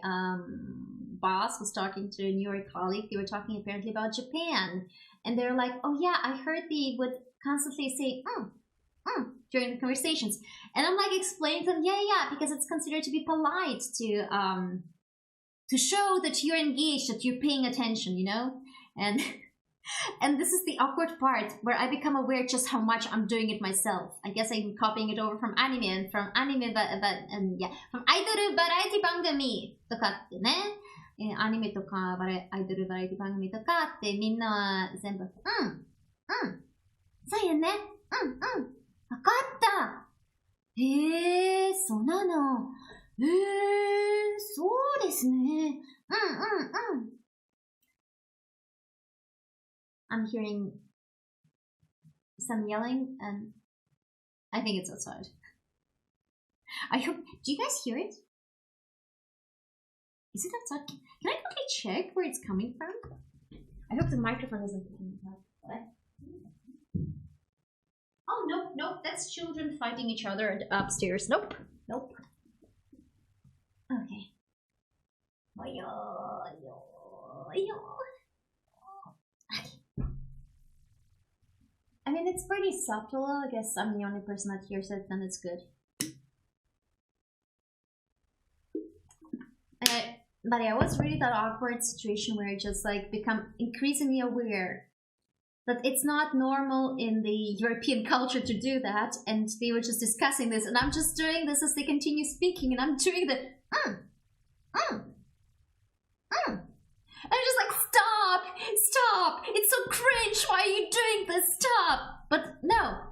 boss was talking to a newer colleague. They were talking apparently about Japan. And they're like, oh yeah, I heard they would constantly say, during the conversations. And I'm like explaining to them, yeah, because it's considered to be polite to show that you're engaged, that you're paying attention, you know? And this is the awkward part where I become aware just how much I'm doing it myself. I guess I'm copying it over from anime and from anime, from idol variety bangami とかってね、アニメとかアイドルバラエティ番組とかってみんな全部そうよね、わかった。へえ、そうなの。へえ、そうですね。I'm hearing some yelling, and I think it's outside. I hope. Do you guys hear it? Is it outside? Can I quickly check where it's coming from? I hope the microphone isn't picking it up. Oh, nope. That's children fighting each other upstairs. Nope. Okay. I mean, it's pretty subtle. I guess I'm the only person that hears it, then it's good. But yeah, it was really that awkward situation where I just like become increasingly aware that it's not normal in the European culture to do that, and they were just discussing this, and I'm just doing this as they continue speaking, and I'm doing the And I'm just like, stop, it's so cringe, why are you doing this, stop, but no,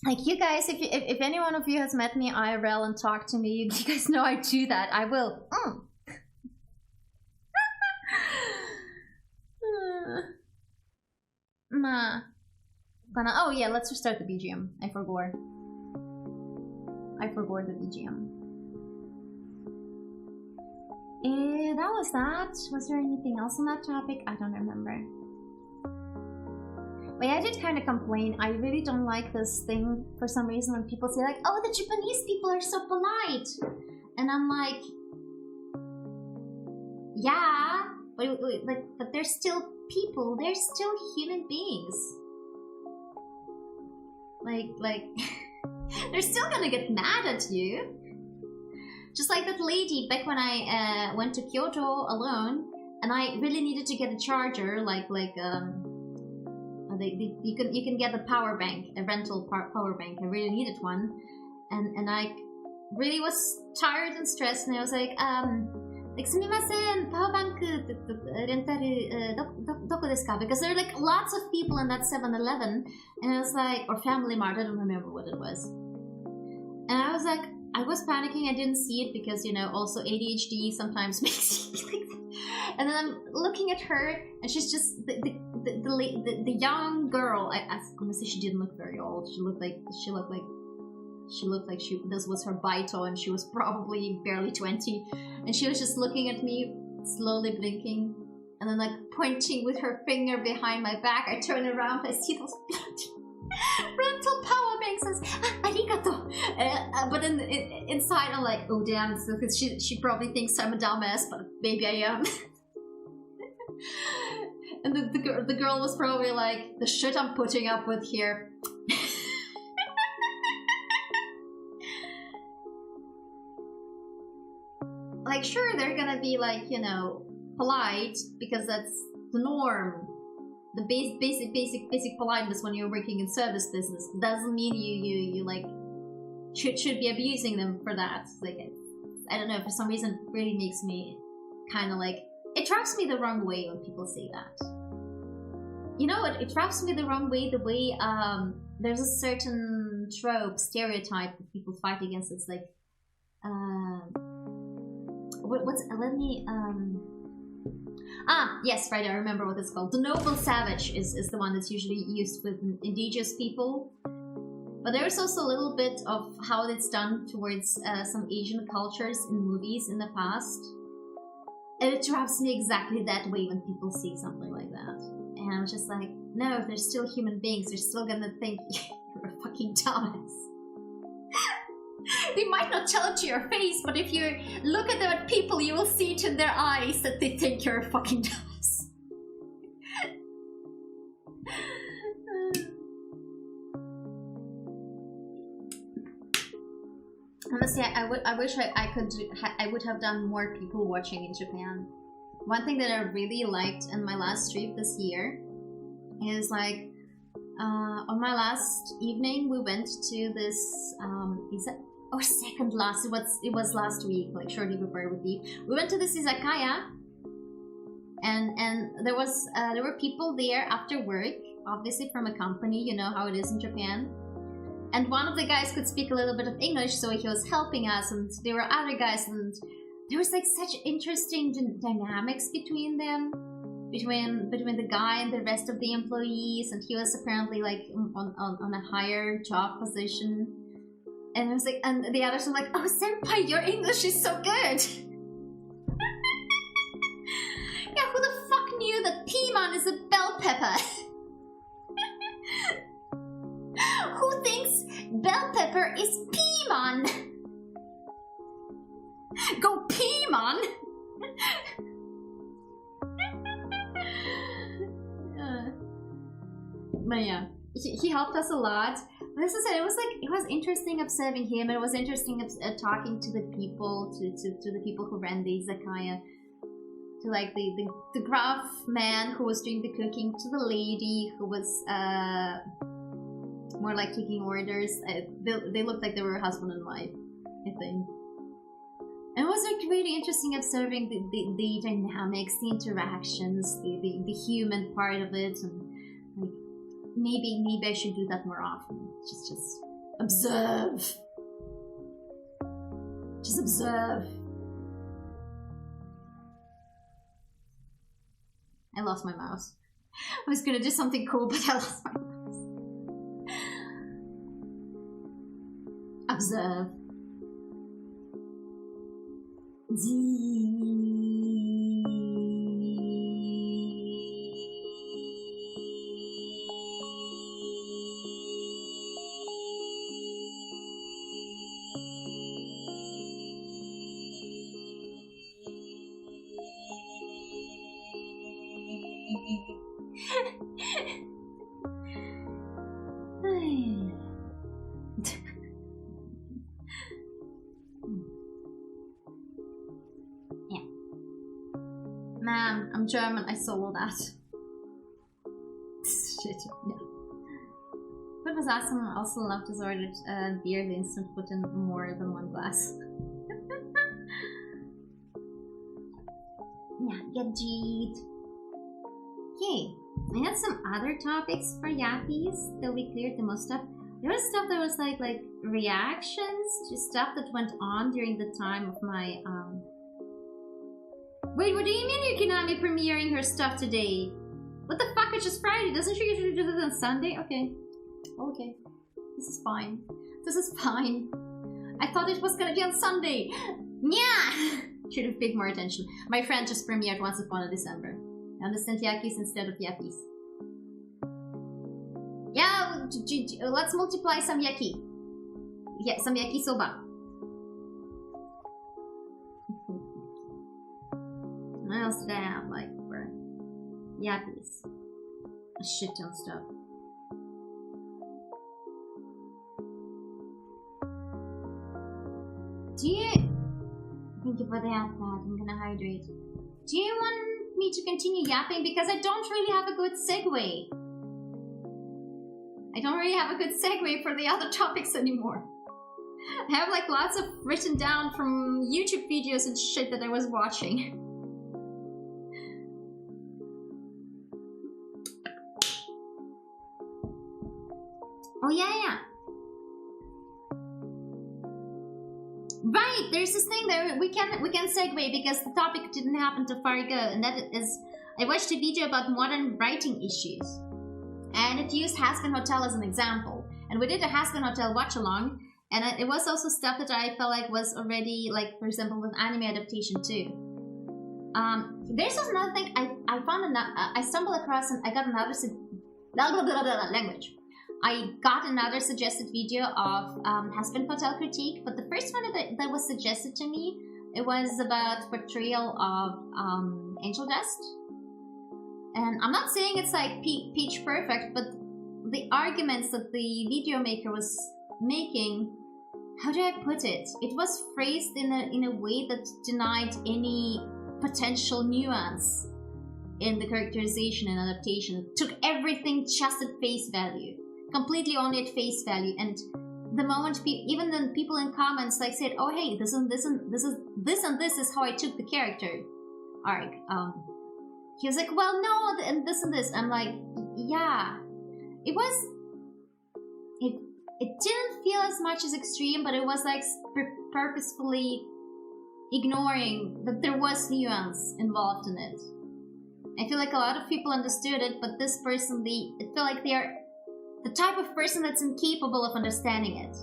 Like you guys, if any one of you has met me IRL and talked to me, you guys know I do that, I will, Oh yeah, let's restart the BGM, I forgot the BGM. That was that. Was there anything else on that topic? I don't remember. But yeah, I did kind of complain. I really don't like this thing for some reason when people say like, oh, the Japanese people are so polite. And I'm like, yeah, but they're still people. They're still human beings. Like, they're still gonna get mad at you. Just like that lady back when I went to Kyoto alone, and I really needed to get a charger, like you can get a power bank, a rental power bank. I really needed one, and I really was tired and stressed, and I was like, すみません、パワーバンクレンタルどこですか? Because there were like lots of people in that 7-Eleven, and I was like, or Family Mart, I don't remember what it was. And I was like, I was panicking. I didn't see it because, you know, also ADHD sometimes makes you like that. And then I'm looking at her, and she's just the young girl. I was gonna say she didn't look very old. She looked like this was her Baito, and she was probably barely 20. And she was just looking at me, slowly blinking, and then like pointing with her finger behind my back. I turn around, I see those rental power banks. I was, arigato. But then inside I'm like, oh damn, because she probably thinks I'm a dumbass, but maybe I am. And the girl was probably like, the shit I'm putting up with here. Like, sure, they're gonna be like, you know, polite because that's the norm. The basic politeness when you're working in service business doesn't mean you like should be abusing them for that. Like, I don't know, for some reason, it really makes me kind of like, it rubs me the wrong way when people say that. You know what? It rubs me the wrong way. The way there's a certain trope, stereotype that people fight against. It's like, yes, right, I remember what it's called. The noble savage is the one that's usually used with indigenous people. But there's also a little bit of how it's done towards some Asian cultures in movies in the past. And it rubs me exactly that way when people see something like that. And I'm just like, no, they're still human beings. They're still gonna think you're a fucking dumbass. They might not tell it to your face, but if you look at them at people, you will see it in their eyes that they think you're a fucking dumbass. Honestly, I wish I would have done more people watching in Japan. One thing that I really liked in my last trip this year is like, on my last evening we went to this or second last, it was last week, like shortly before I would leave. We went to this izakaya, and there were people there after work, obviously from a company, you know how it is in Japan. And one of the guys could speak a little bit of English, so he was helping us, and there were other guys, and there was like such interesting dynamics between them, between the guy and the rest of the employees, and he was apparently like on a higher job position. And I was like, and the others were like, oh senpai, your English is so good. Yeah, who the fuck knew that piman is a bell pepper? Who thinks bell pepper is piman? Go piman! But yeah, he helped us a lot. But as I said, it was interesting observing him. It was interesting talking to the people, to the people who ran the izakaya, to like the gruff man who was doing the cooking, to the lady who was more like taking orders. They looked like they were husband and wife, I think. And it was like really interesting observing the dynamics, the interactions, the human part of it, and like maybe I should do that more often. Just observe. Just observe. I lost my mouse. I was gonna do something cool, but I lost my mouse. Observe. Ma'am, I'm German, I saw that. Shit, yeah. What was awesome, also loved his ordered beer, the instant put in more than one glass. Yeah, get G'd. Okay, I had some other topics for Yappies that we cleared the most of. There was stuff that was like reactions to stuff that went on during the time of my Wait, what do you mean you cannot be premiering her stuff today? What the fuck? It's just Friday. Doesn't she usually do this on Sunday? Okay. Okay. This is fine. This is fine. I thought it was gonna be on Sunday. Yeah! Should have paid more attention. My friend just premiered Once Upon a December. I understand Yakis instead of Yappies. Yeah, let's multiply some Yaki. Yeah, some Yaki soba. What else did I have, like, for Yappies? A shit ton of stuff. Do you... Thank you for the help, Dad. I'm gonna hydrate. Do you want me to continue yapping? Because I don't really have a good segue. I don't really have a good segue for the other topics anymore. I have like lots of written down from YouTube videos and shit that I was watching. Oh yeah. Right, there's this thing that we can segue because the topic didn't happen too far ago, and that is I watched a video about modern writing issues, and it used Has-Been Hotel as an example, and we did a Has-Been Hotel watch along, and it was also stuff that I felt like was already like, for example, with anime adaptation too. There's also another thing I found I stumbled across, and I got another language. I got another suggested video of Has-Been Hotel critique, but the first one that was suggested to me, it was about portrayal of Angel Dust. And I'm not saying it's like peach perfect, but the arguments that the video maker was making, how do I put it? It was phrased in a way that denied any potential nuance in the characterization and adaptation. It took everything just at face value. Completely only at face value, and the moment even the people in comments like said, "Oh hey, this is how I took the character arc." He was like, "Well, no, and this." I'm like, "Yeah, it didn't feel as much as extreme, but it was like purposefully ignoring that there was nuance involved in it." I feel like a lot of people understood it, but this person, it felt like they're the type of person that's incapable of understanding it.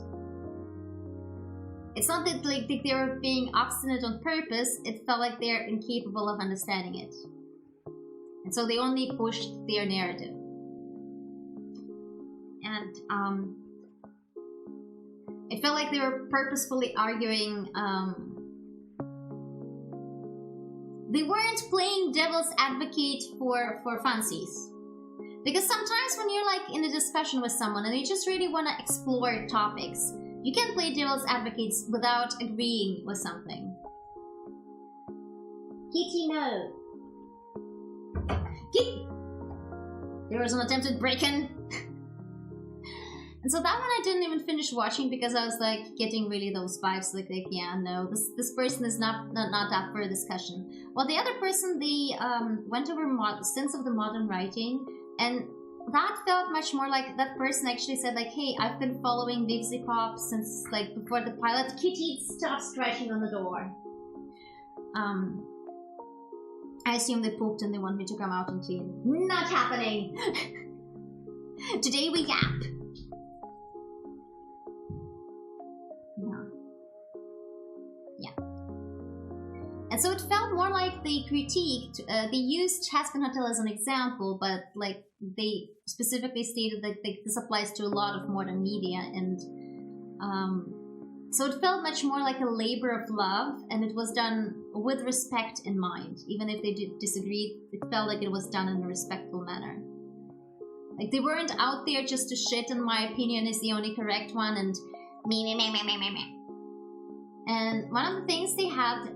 It's not that like they were being obstinate on purpose, it felt like they're incapable of understanding it. And so they only pushed their narrative. And it felt like they were purposefully arguing, they weren't playing devil's advocate for fancies. Because sometimes when you're like in a discussion with someone and you just really want to explore topics, you can play devil's advocates without agreeing with something. Kitty, no. Kitty! There was an attempted break-in. And so that one I didn't even finish watching because I was like getting really those vibes like yeah, no, this person is not up for a discussion. Well, the other person, they went over sense of the modern writing. And that felt much more like that person actually said like, "Hey, I've been following Vixie Pop since like before the pilot." Kitty, stop scratching on the door. I assume they pooped and they want me to come out and clean. Not happening. Today we yap. Yeah. And so it felt more like they critiqued, they used Has-Been Hotel as an example, but like they specifically stated that this applies to a lot of modern media, and so it felt much more like a labor of love, and it was done with respect in mind. Even if they disagreed, it felt like it was done in a respectful manner. Like they weren't out there just to shit, and my opinion is the only correct one, and me. And one of the things they had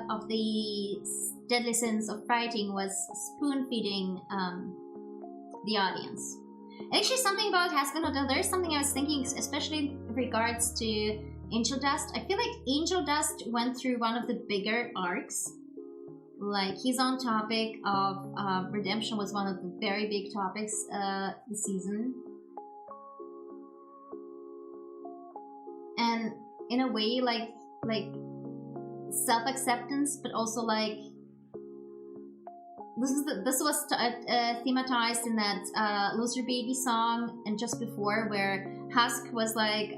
of the deadly sins of writing was spoon-feeding the audience. Actually, something about Husband Hotel, there's something I was thinking, especially in regards to Angel Dust. I feel like Angel Dust went through one of the bigger arcs. Like, he's on topic of redemption was one of the very big topics this season. And in a way, like self-acceptance, but also like this was thematized in that Loser Baby song and just before, where Husk was like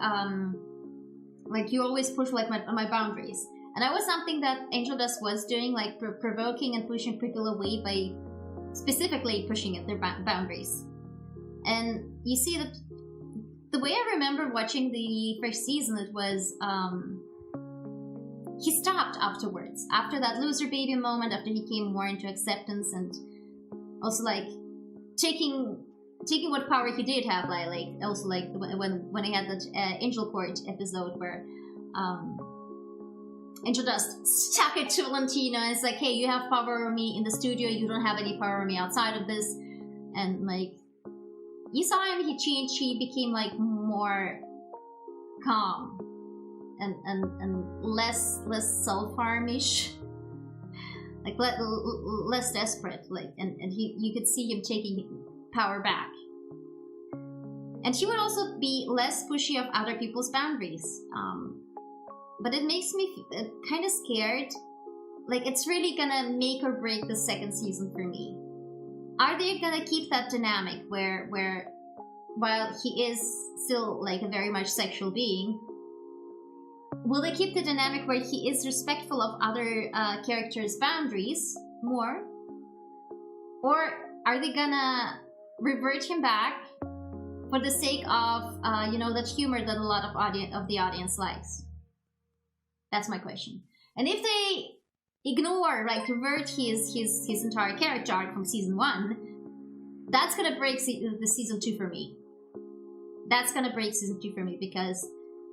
you always push like my boundaries, and that was something that Angel Dust was doing, like provoking and pushing people away by specifically pushing at their boundaries. And you see that the way I remember watching the first season, it was he stopped afterwards. After that Loser Baby moment, after he came more into acceptance and also like taking what power he did have, like also like when he had that Angel Court episode where Angel Dust stuck it to Valentino and it's like, hey, you have power over me in the studio, you don't have any power over me outside of this. And like you saw him, he changed, he became like more calm and less self-harmish, like less desperate, like and you could see him taking power back. And he would also be less pushy of other people's boundaries. But it makes me kind of scared. Like, it's really gonna make or break the second season for me. Are they gonna keep that dynamic where while he is still like a very much sexual being, will they keep the dynamic where he is respectful of other characters' boundaries more? Or are they gonna revert him back for the sake of, that humor that a lot of the audience likes? That's my question. And if they ignore, like, revert his entire character arc from season 1, that's gonna break the season 2 for me. That's gonna break season 2 for me, because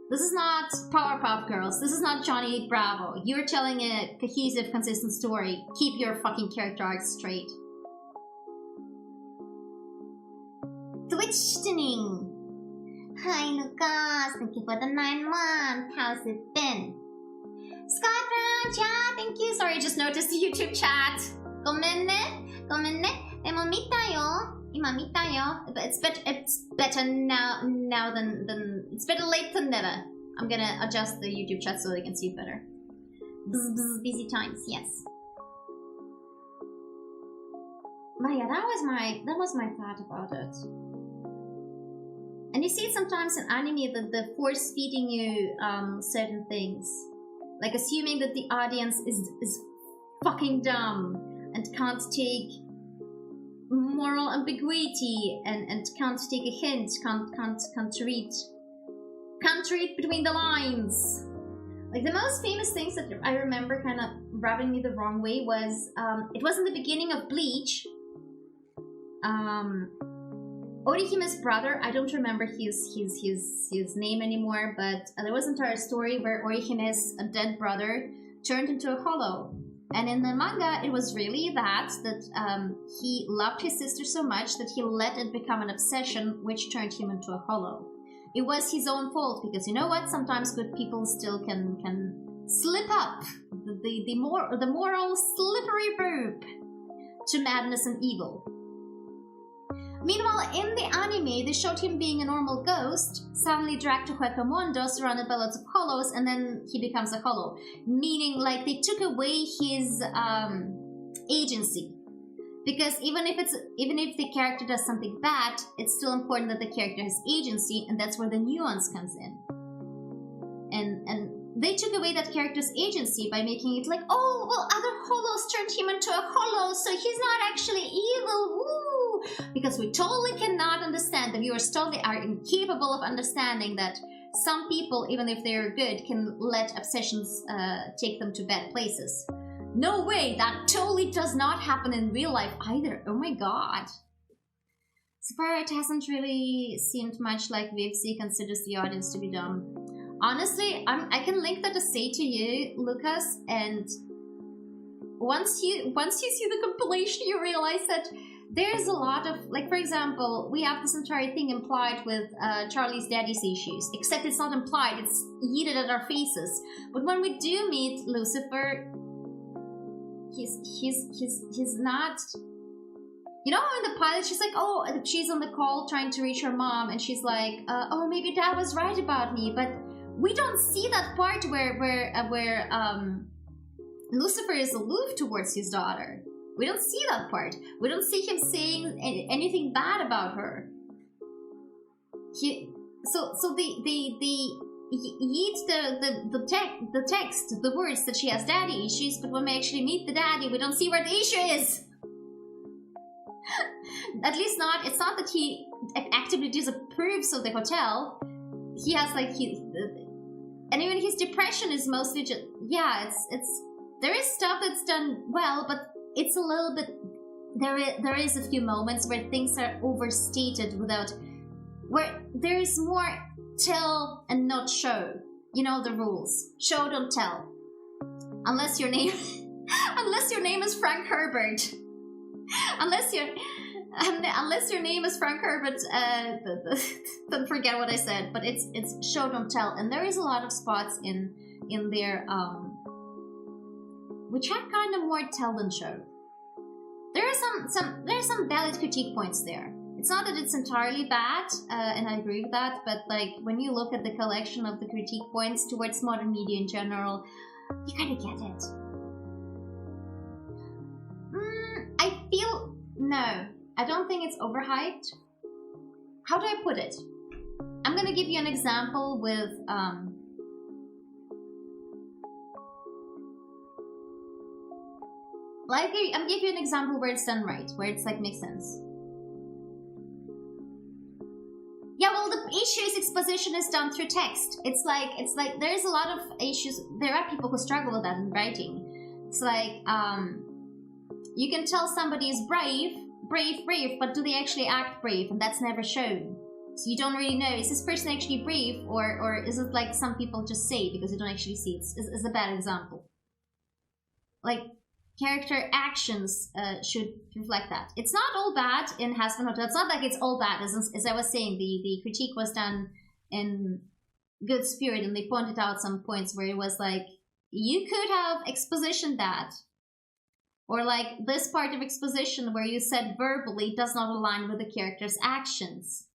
this is not Powerpuff Girls. This is not Johnny Bravo. You're telling a cohesive, consistent story. Keep your fucking character arc straight. Twitching. Hi, Lucas. Thank you for the 9 months. How's it been? Scott Brown, chat. Thank you. Sorry, I just noticed the YouTube chat. Gomenne. Demo mitayo. Ima mitayo. But it's better now than it's better late than never. I'm gonna adjust the YouTube chat so they can see it better. Busy times, yes. But yeah, that was my thought about it. And you see it sometimes in anime that the force feeding you certain things, like assuming that the audience is fucking dumb and can't take moral ambiguity and can't take a hint, can't read between the lines. Like, the most famous things that I remember kind of rubbing me the wrong way was it was in the beginning of Bleach. Orihime's brother, I don't remember his name anymore, but there was an entire story where Orihime's dead brother turned into a hollow. And in the manga, it was really that he loved his sister so much that he let it become an obsession, which turned him into a hollow. It was his own fault, because you know what? Sometimes good people still can slip up the moral slippery rope to madness and evil. Meanwhile, in the anime, they showed him being a normal ghost, suddenly dragged to Huecamundo, surrounded by lots of hollows, and then he becomes a hollow. Meaning, like, they took away his agency. Because even if the character does something bad, it's still important that the character has agency, and that's where the nuance comes in. And they took away that character's agency by making it like, oh, well, other hollows turned him into a hollow, so he's not actually evil, woo! Because we totally cannot understand, the viewers totally are incapable of understanding that some people, even if they're good, can let obsessions take them to bad places. No way, that totally does not happen in real life either. Oh my god. So far, it hasn't really seemed much like VFC considers the audience to be dumb. Honestly, I can link that essay to you, Lucas, and once you see the compilation, you realize that there's a lot of, like, for example, we have this entire thing implied with Charlie's daddy's issues, except it's not implied, it's yeeted at our faces. But when we do meet Lucifer, he's not, you know, in the pilot she's like, oh, she's on the call trying to reach her mom, and she's like, oh, maybe dad was right about me, but we don't see that part where Lucifer is aloof towards his daughter. We don't see that part. We don't see him saying anything bad about her. So he eats the text, the words that she has daddy issues, but when we actually meet the daddy, we don't see where the issue is. At least not. It's not that he actively disapproves of the hotel. He has like and even his depression is mostly just, yeah, it's there is stuff that's done well, but it's a little bit, there is a few moments where things are overstated without, where there is more tell and not show. You know the rules. Show, don't tell. Unless your name is Frank Herbert. Unless your name is Frank Herbert, don't forget what I said, but it's show, don't tell. And there is a lot of spots in there which have kind of more tell than show. There are some valid critique points there. It's not that it's entirely bad, and I agree with that, but like when you look at the collection of the critique points towards modern media in general, you kind of get it. I feel, no, I don't think it's overhyped. How do I put it? I'm gonna give you an example with like, I'm giving you an example where it's done right, where it's like makes sense. Yeah, well, the issue is exposition is done through text. It's like there's a lot of issues. There are people who struggle with that in writing. It's like you can tell somebody is brave, but do they actually act brave? And that's never shown. So you don't really know, is this person actually brave, or is it like some people just say because you don't actually see it? It's a bad example. Like, character actions should reflect that. It's not all bad in Harassment Hotel. It's not like it's all bad. As I was saying, the critique was done in good spirit, and they pointed out some points where it was like, you could have expositioned that. Or like, this part of exposition where you said verbally does not align with the character's actions.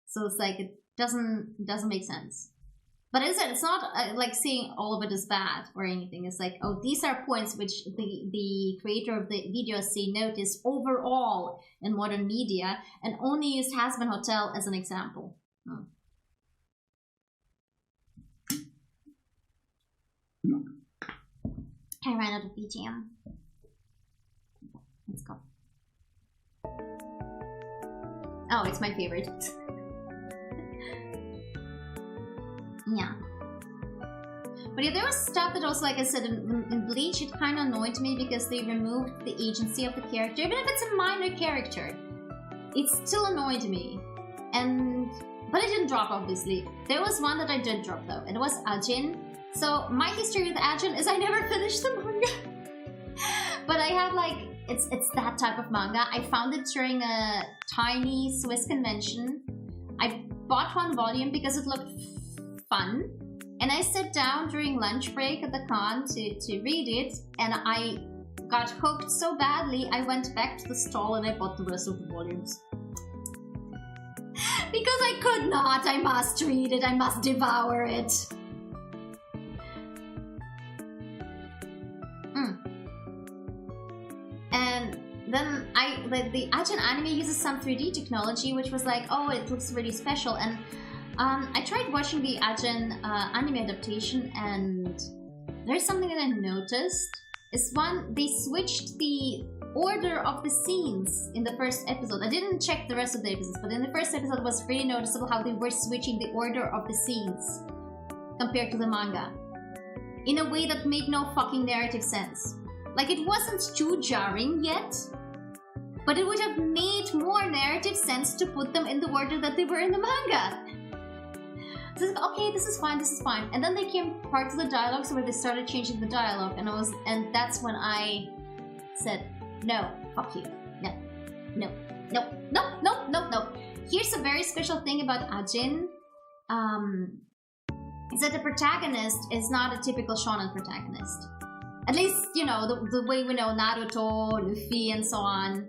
So it's like, it doesn't make sense. But as I said, it's not like saying all of it is bad or anything. It's like, oh, these are points which the creator of the video say notice overall in modern media, and only used Harassment Hotel as an example. I ran out of BGM. Let's go. Oh, it's my favorite. Yeah. But yeah, there was stuff that also, like I said, in Bleach, it kind of annoyed me because they removed the agency of the character. Even if it's a minor character, it still annoyed me. But it didn't drop, obviously. There was one that I did drop, though, and it was Ajin. So my history with Ajin is I never finished the manga. But I have, like, it's that type of manga. I found it during a tiny Swiss convention. I bought one volume because it looked fun, and I sat down during lunch break at the con to read it, and I got hooked so badly I went back to the stall and I bought the rest of the volumes. Because I could not, I must read it, I must devour it. And then the Ajin anime uses some 3D technology, which was like, oh, it looks really special, and I tried watching the Ajin anime adaptation, and there's something that I noticed. Is one, they switched the order of the scenes in the first episode. I didn't check the rest of the episodes, but in the first episode it was really noticeable how they were switching the order of the scenes compared to the manga. In a way that made no fucking narrative sense. Like, it wasn't too jarring yet, but it would have made more narrative sense to put them in the order that they were in the manga. So, okay, this is fine. And then they came parts of the dialogues where they started changing the dialogue, and that's when I said, no, fuck you. No, no, no, no, no, no, no. Here's a very special thing about Ajin. Is that the protagonist is not a typical shonen protagonist. At least, you know, the way we know Naruto, Luffy, and so on.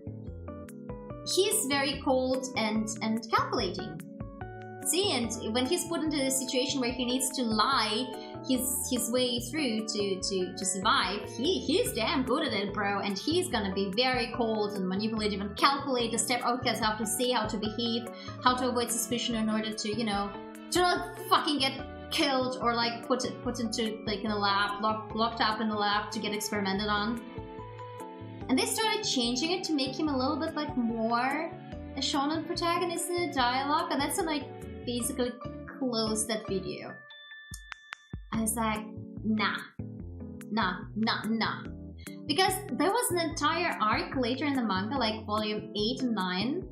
He's very cold and calculating. See, and when he's put into a situation where he needs to lie his way through to survive, he's damn good at it, bro. And he's gonna be very cold and manipulative and calculate the step. Okay, so how to say, how to behave, how to avoid suspicion in order to, you know, to not fucking get killed or like put into like in a lab, locked up in the lab to get experimented on. And they started changing it to make him a little bit like more a shonen protagonist in the dialogue, and that's when I basically closed that video. I was like, nah. Because there was an entire arc later in the manga, like volume 8 and 9,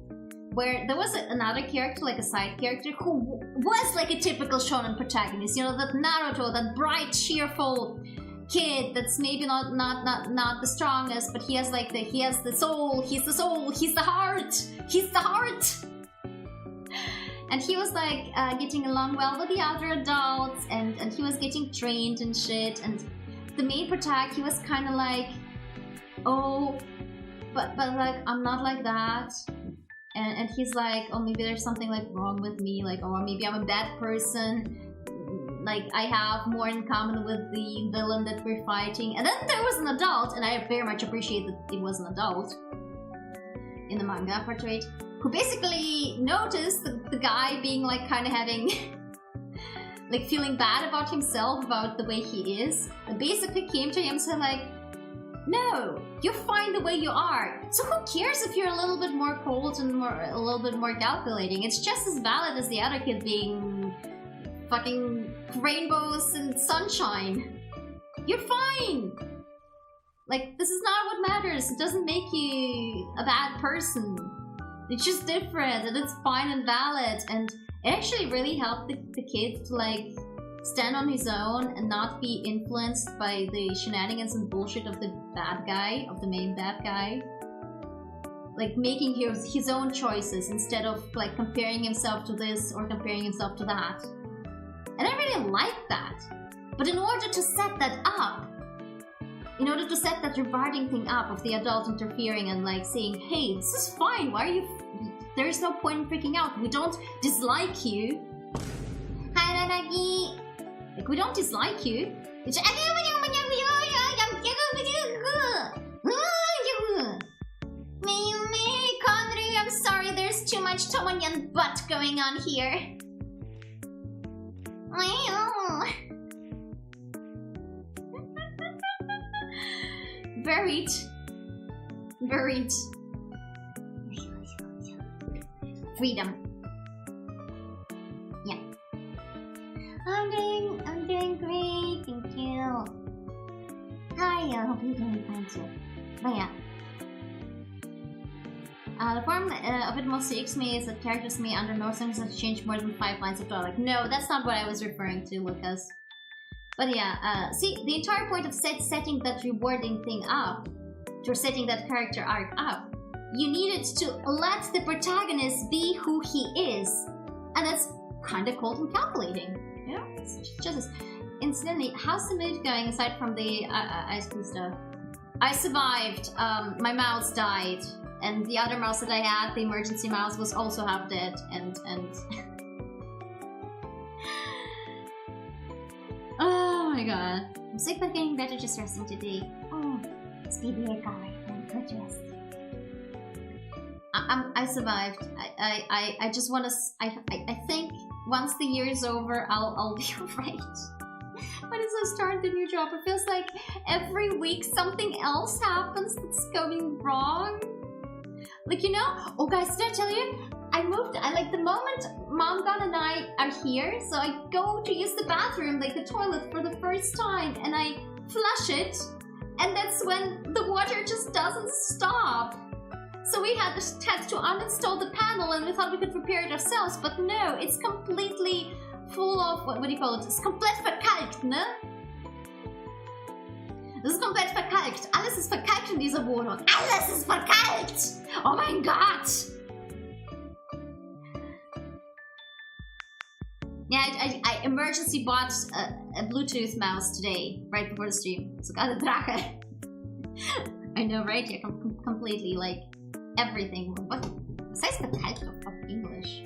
where there was another character, like a side character, who was like a typical shonen protagonist. You know, that Naruto, that bright, cheerful kid that's maybe not the strongest, but he has like he has the soul, he's the soul, he's the heart. And he was like getting along well with the other adults, and he was getting trained and shit. And the main protagonist, he was kind of like, oh, but like I'm not like that. And he's like, oh, maybe there's something like wrong with me, like, or maybe I'm a bad person. Like I have more in common with the villain that we're fighting. And then there was an adult, and I very much appreciate that it was an adult in the manga portrait, who basically noticed the guy being like kind of having like feeling bad about himself, about the way he is, and basically came to him and said like, no, you're fine the way you are. So who cares if you're a little bit more cold and a little bit more calculating? It's just as valid as the other kid being fucking rainbows and sunshine. You're fine. Like, this is not what matters. It doesn't make you a bad person. It's just different, and it's fine and valid. And it actually really helped the kid to like stand on his own and not be influenced by the shenanigans and bullshit of the bad guy, of the main bad guy. Like making his own choices instead of like comparing himself to this or comparing himself to that. And I really like that. But in order to set that up, in order to set that rewarding thing up of the adult interfering and like saying, hey, this is fine, why are you... There's no point in freaking out. We don't dislike you. Like, we don't dislike you. It's... I'm sorry, there's too much Tomonyan butt going on here. Buried. Freedom. Yeah. I'm doing great, thank you. Hi, I hope you're doing fine too. But yeah. The form of it most intrigues me is that characters may under no circumstances change more than 5 lines of dialogue. No, that's not what I was referring to, Lucas. But yeah, see, the entire point of setting that rewarding thing up, or setting that character arc up, you needed to let the protagonist be who he is. And that's kind of cold and calculating. You know? It's just... Incidentally, how's the mood going aside from the ice cream stuff? I survived. My mouse died. And the other mouse that I had, the emergency mouse, was also half dead. And... Oh my god. I'm sick but getting better, just resting today. Oh, speedy recovery and good rest. I survived. I just want to... I think once the year is over, I'll be alright. But as I start the new job, it feels like every week something else happens that's going wrong. Like, you know, oh guys, did I tell you? I moved, like the moment Mom, God and I are here, so I go to use the bathroom, like the toilet for the first time, and I flush it, and that's when the water just doesn't stop. So we had to uninstall the panel, and we thought we could repair it ourselves, but no, it's completely full of, what do you call it? It's komplett verkalkt, ne? Das ist komplett verkalkt. Alles ist verkalkt in dieser Wohnung. Alles ist verkalkt! Oh mein Gott! Yeah, I emergency bought a Bluetooth mouse today, right before the stream. Sogar der Drache. I know, right? Yeah, completely, like, everything. What? Was heißt verkalkt auf English?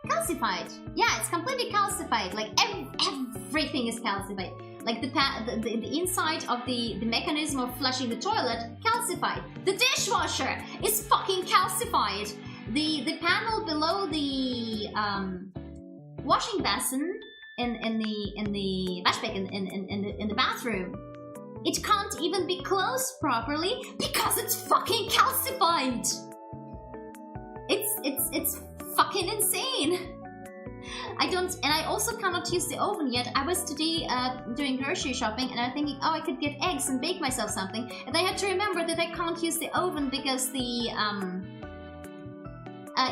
Calcified. Yeah, it's completely calcified. Like, everything is calcified. Like the inside of the mechanism of flushing the toilet, calcified. The dishwasher is fucking calcified. The panel below the washing basin in the waschbecken in the bathroom, it can't even be closed properly because it's fucking calcified. It's fucking insane. I also cannot use the oven yet. I was today doing grocery shopping and I'm thinking, oh, I could get eggs and bake myself something. And I had to remember that I can't use the oven because the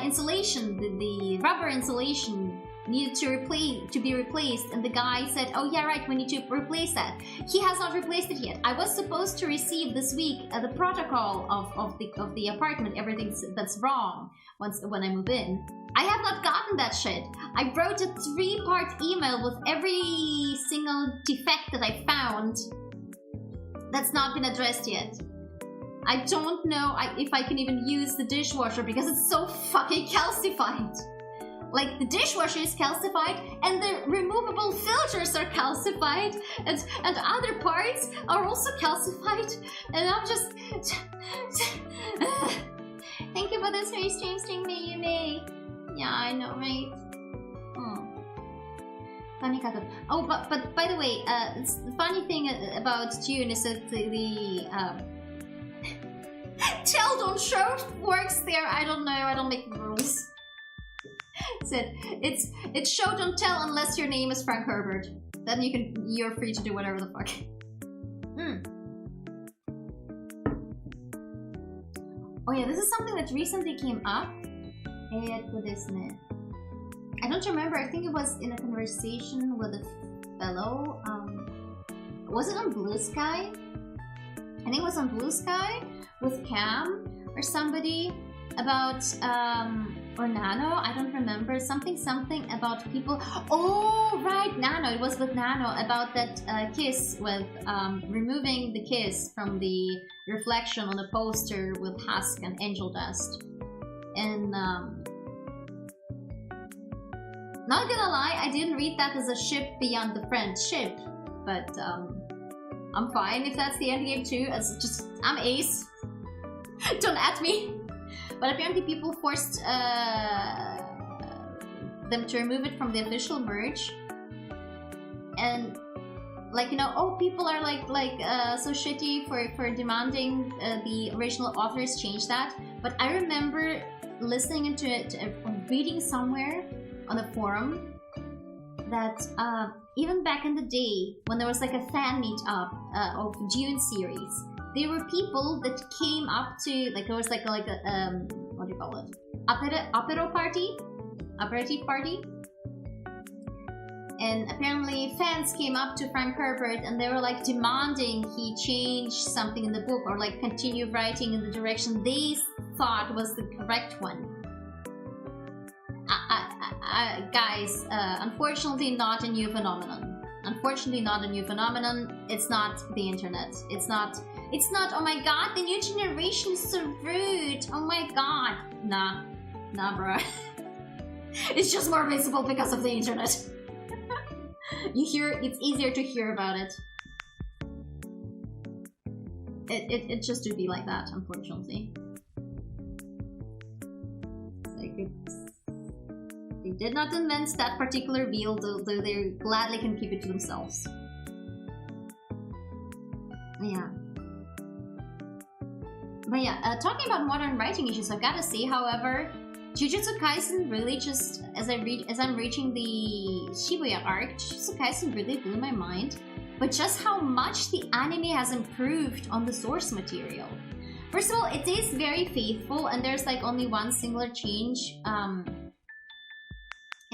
insulation, the rubber insulation needed to be replaced. And the guy said, oh yeah, right, we need to replace that. He has not replaced it yet. I was supposed to receive this week the protocol of the apartment, everything that's wrong when I move in. I have not gotten that shit. I wrote a 3-part email with every single defect that I found that's not been addressed yet. I don't know if I can even use the dishwasher because it's so fucking calcified. Like, the dishwasher is calcified and the removable filters are calcified and other parts are also calcified, and I'm just... Thank you for this free stream, May. Yeah, I know, right? Funny cut. Oh, but by the way, the funny thing about June is that the tell don't show works there. I don't know. I don't make the rules. It's show don't tell unless your name is Frank Herbert. Then you're free to do whatever the fuck. Oh yeah, this is something that recently came up. What isn't it? I don't remember. I think it was in a conversation with a fellow. Was it on Blue Sky? I think it was on Blue Sky with Cam or somebody about or Nano. I don't remember. Something about people. Oh right, Nano. It was with Nano about that kiss with removing the kiss from the reflection on the poster with husk and angel dust. And not gonna lie, I didn't read that as a ship beyond the friendship, but I'm fine if that's the endgame too. It's just, I'm ace. Don't at me. But apparently people forced them to remove it from the official merge, and like, you know, oh, people are like so shitty for demanding the original authors change that. But I remember listening into it, reading somewhere on a forum that even back in the day when there was like a fan meetup of Dune series, there were people that came up to, like, there was like a what do you call it, aperitif party, and apparently fans came up to Frank Herbert and they were like demanding he change something in the book or like continue writing in the direction they thought was the correct one. Guys, unfortunately not a new phenomenon. Unfortunately not a new phenomenon. It's not the internet. It's not, oh my god, the new generation is so rude. Oh my god. Nah bro. It's just more visible because of the internet. You hear, it's easier to hear about it. It just do be like that, unfortunately. It's like they did not invent that particular wheel, though they gladly can keep it to themselves. Yeah. But yeah, talking about modern writing issues, I've gotta say, however, Jujutsu Kaisen really just, as I'm reaching the Shibuya arc, Jujutsu Kaisen really blew my mind. But just how much the anime has improved on the source material. First of all, it is very faithful, and there's like only one singular change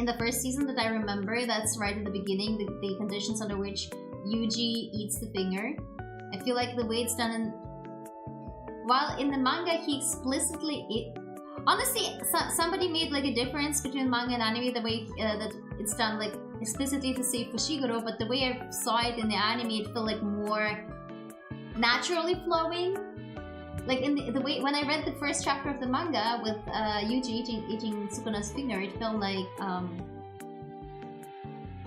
in the first season that I remember, that's right at the beginning, the conditions under which Yuji eats the finger. I feel like the way it's done in... While in the manga he explicitly... Honestly, somebody made like a difference between manga and anime, the way that it's done like explicitly to say Fushiguro, but the way I saw it in the anime, it felt like more naturally flowing. Like in the way when I read the first chapter of the manga with Yuji eating Sukuna's finger, it felt like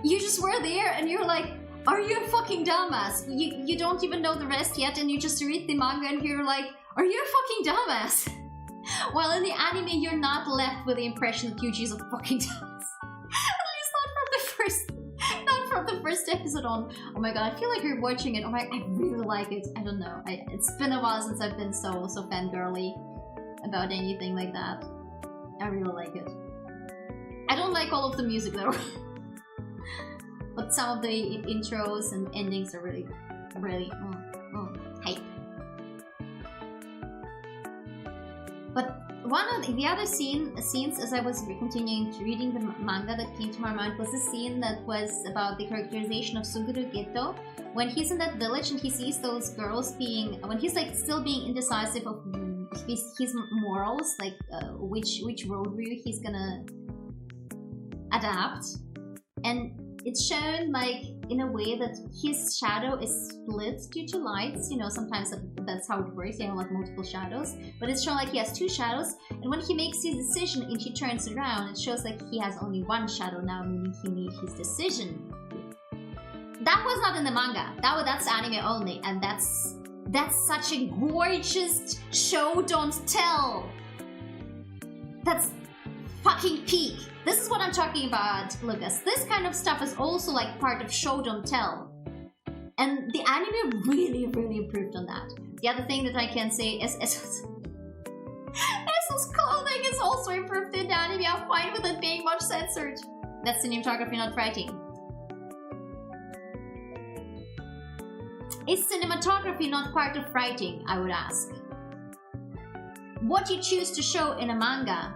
you just were there and you're like, are you a fucking dumbass? You don't even know the rest yet, and you just read the manga and you're like, are you a fucking dumbass? While in the anime, you're not left with the impression that Yuji is a fucking dumbass. At least not from the first episode on. Oh my god, I feel like you're watching it. Oh my, I really like it. I don't know. It's been a while since I've been so fangirly about anything like that. I really like it. I don't like all of the music though. But some of the intros and endings are really hype. But one of the other scenes, as I was continuing to reading the manga, that came to my mind was a scene that was about the characterization of Suguru Geto when he's in that village and he sees those girls being, when he's like still being indecisive of his morals, like which worldview he's gonna adapt, and it's shown like in a way that his shadow is split due to lights. You know, sometimes that's how it works. You have like multiple shadows, but it's shown like he has two shadows. And when he makes his decision and he turns around, it shows like he has only one shadow now, meaning he made his decision. That was not in the manga. That's anime only, and that's such a gorgeous show don't tell. That's fucking peak. This is what I'm talking about, Lucas. This kind of stuff is also like part of show don't tell. And the anime really improved on that. The other thing that I can say is Esso's clothing is also improved in the anime. I'm fine with it being much censored. That's cinematography, not writing. Is cinematography not part of writing, I would ask? What you choose to show in a manga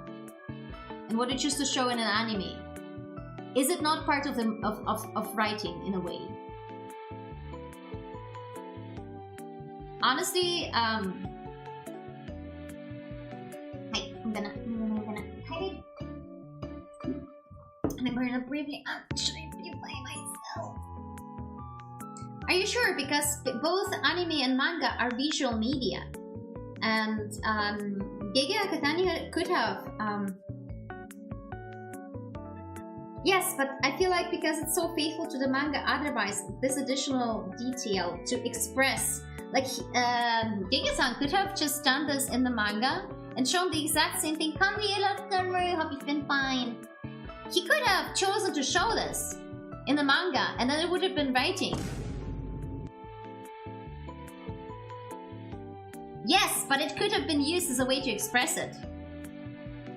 and what you choose to show in an anime, is it not part of writing in a way? Honestly, I'm gonna hide it, and I'm gonna briefly actually replay myself. Are you sure? Because both anime and manga are visual media, and Gege Akatani could have. Yes, but I feel like because it's so faithful to the manga, otherwise this additional detail to express, like Gege-san could have just done this in the manga and shown the exact same thing. Hope you've been fine. He could have chosen to show this in the manga, and then it would have been writing. Yes, but it could have been used as a way to express it.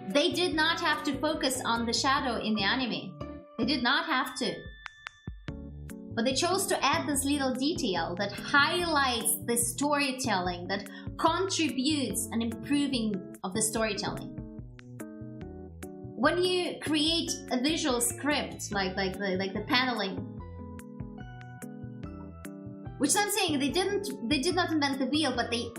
They did not have to focus on the shadow in the anime. They did not have to. But they chose to add this little detail that highlights the storytelling, that contributes an improving of the storytelling. When you create a visual script, like the paneling, which I'm saying they did not invent the wheel, but they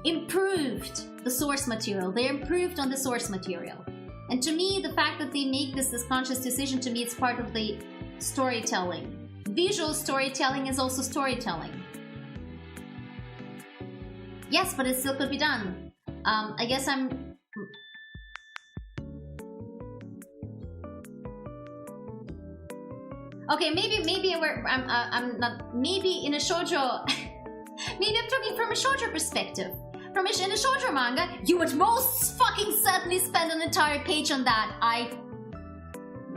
improved the source material. They improved on the source material. And to me, the fact that they make this conscious decision, to me, it's part of the storytelling. Visual storytelling is also storytelling. Yes, but it still could be done. I guess I'm... Okay, maybe I'm not... Maybe in a shoujo... maybe I'm talking from a shoujo perspective. In a shoujo manga, you would most fucking certainly spend an entire page on that.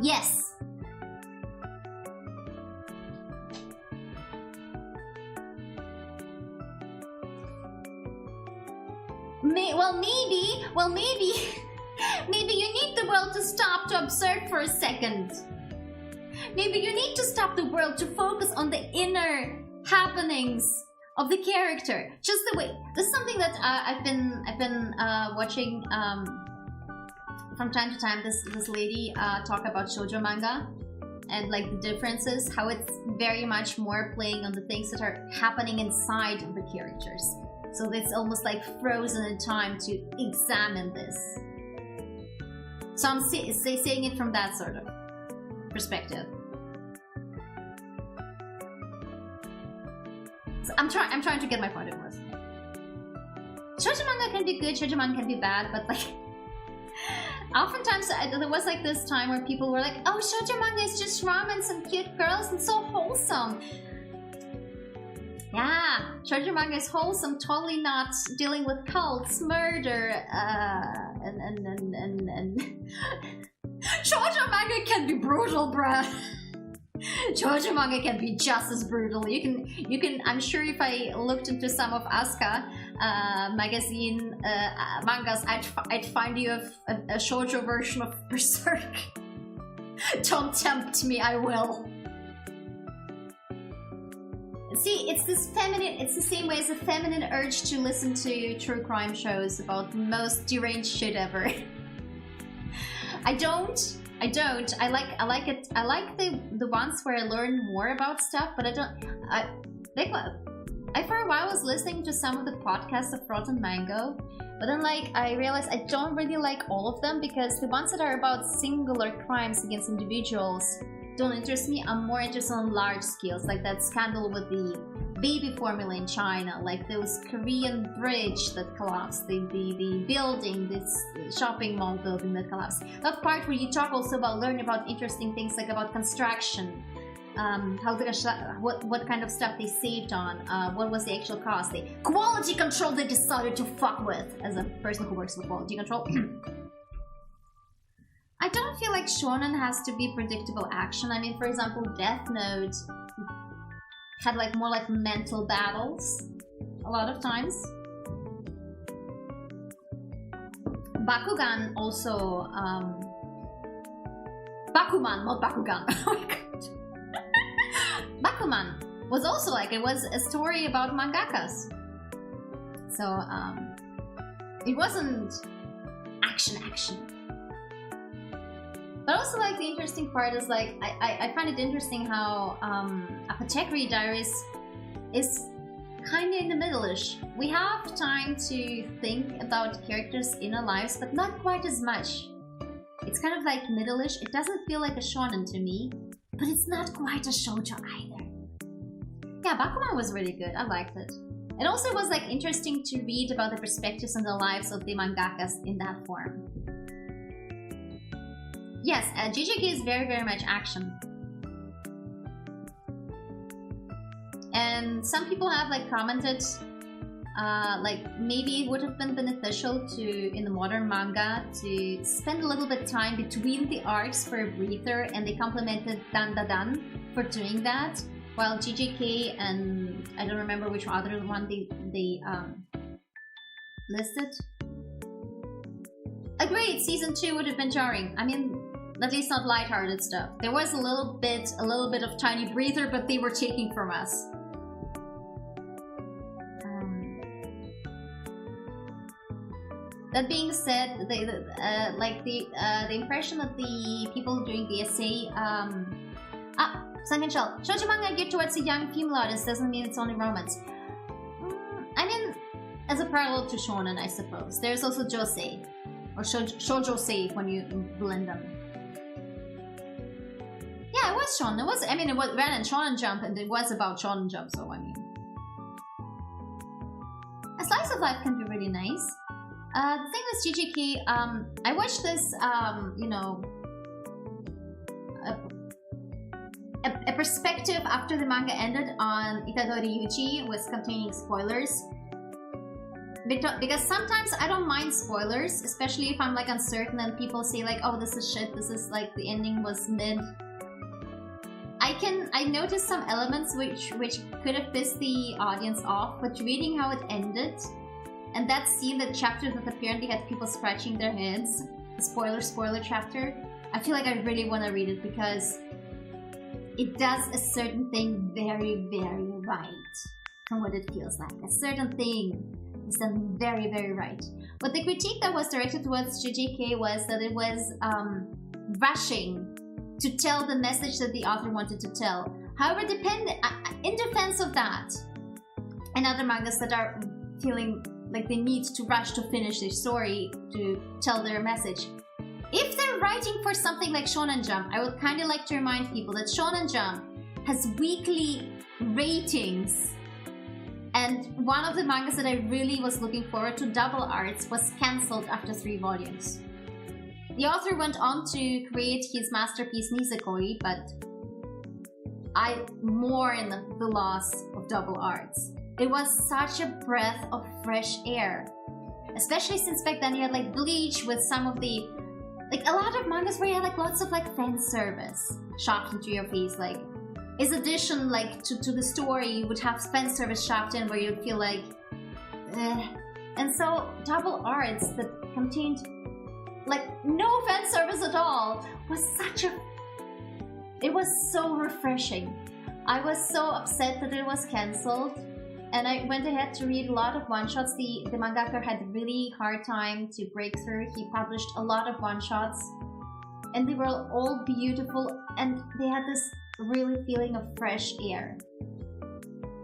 Yes. Maybe you need the world to stop to observe for a second. Maybe you need to stop the world to focus on the inner happenings of the character. Just the way. This is something that I've been watching from time to time this lady talk about shoujo manga and like the differences, how it's very much more playing on the things that are happening inside of the characters. So it's almost like frozen in time to examine this. So I'm saying it from that sort of perspective. So I'm trying to get my point across. Shoujo manga can be good, shoujo manga can be bad, but like oftentimes there was like this time where people were like, oh, shoujo manga is just romance and cute girls and so wholesome. Yeah, shoujo manga is wholesome, totally not dealing with cults, murder, and shoujo manga can be brutal, bruh. Shoujo manga can be just as brutal. You can. I'm sure if I looked into some of Asuka magazine mangas, I'd find you a shoujo version of Berserk. Don't tempt me, I will. See, it's this feminine. It's the same way as a feminine urge to listen to true crime shows about the most deranged shit ever. I don't. I like it. I like the ones where I learn more about stuff, but I for a while was listening to some of the podcasts of Rotten Mango, but then like I realized I don't really like all of them because the ones that are about singular crimes against individuals don't interest me. I'm more interested in large scales, like that scandal with the baby formula in China, like those Korean bridge that collapsed, the building, this shopping mall building that collapsed. That part where you talk also about learning about interesting things like about construction, what kind of stuff they saved on, what was the actual cost, the quality control they decided to fuck with, as a person who works with quality control. I don't feel like shonen has to be predictable action. I mean, for example, Death Note had like more like mental battles a lot of times. Bakugan also Bakuman, not Bakugan. Oh my god. Bakuman was also like, it was a story about mangakas. So it wasn't action. But also like the interesting part is like I find it interesting how Apothecary Diaries is kind of in the middle-ish. We have time to think about characters' inner lives, but not quite as much. It's kind of like middle-ish. It doesn't feel like a shonen to me, but it's not quite a shoujo either. Yeah, Bakuman was really good. I liked it. It also was like interesting to read about the perspectives and the lives of the mangakas in that form. Yes, JJK is very, very much action. And some people have like commented like maybe it would have been beneficial to, in the modern manga, to spend a little bit time between the arcs for a breather, and they complimented Dan for doing that, while JJK and I don't remember which other one they listed. Agreed, season 2 would have been jarring. I mean, at least not lighthearted stuff. There was a little bit of tiny breather, but they were taking from us. That being said, the impression that the people doing the essay, Sunken Shell, shoujo manga geared towards a young female audience doesn't mean it's only romance. I mean, as a parallel to shonen, I suppose. There's also josei, or shoujosei when you blend them. Yeah, it was shonen. It was ran in Shonen Jump, and it was about Shonen Jump. So I mean, a slice of life can be really nice. The thing with JJK, I watched this, a perspective after the manga ended on Itadori Yuji was containing spoilers. Because sometimes I don't mind spoilers, especially if I'm like uncertain and people say like, oh, this is shit, this is like the ending was mid. I noticed some elements which could have pissed the audience off, but reading how it ended, and that scene, that chapter that apparently had people scratching their heads, the spoiler chapter, I feel like I really want to read it because it does a certain thing very, very right from what it feels like. A certain thing It's done very, very right. But the critique that was directed towards JJK was that it was rushing to tell the message that the author wanted to tell. However, in defense of that, and other mangas that are feeling like they need to rush to finish their story to tell their message, if they're writing for something like Shonen Jump, I would kind of like to remind people that Shonen Jump has weekly ratings. And one of the mangas that I really was looking forward to, Double Arts, was cancelled after 3 volumes. The author went on to create his masterpiece Nisekoi, but I mourn the loss of Double Arts. It was such a breath of fresh air. Especially since back then you had like Bleach with some of the... like a lot of mangas where you had like lots of like fan service shoved into your face, like is addition like to the story you would have fan service shoved in where you'd feel like and so Double Arts that contained like no fan service at all was it was so refreshing. I was so upset that it was cancelled, and I went ahead to read a lot of one-shots. The mangaka had a really hard time to break through. He published a lot of one-shots, and they were all beautiful, and they had this really feeling of fresh air.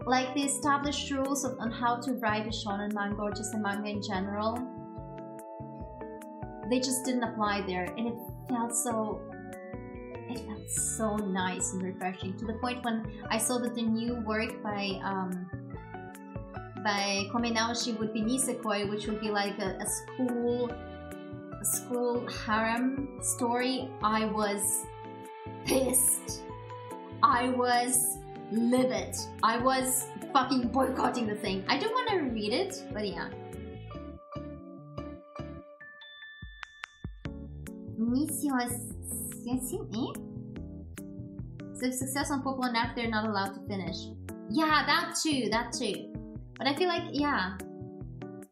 Like the established rules on how to write a shonen manga or just a manga in general, they just didn't apply there, and it felt so nice and refreshing, to the point when I saw that the new work by Komenaoshi would be Nisekoi, which would be like a school harem story. I was pissed. I was livid. I was fucking boycotting the thing. I don't want to read it, but yeah. So if success on popular enough, they're not allowed to finish. Yeah, that too. But I feel like, yeah,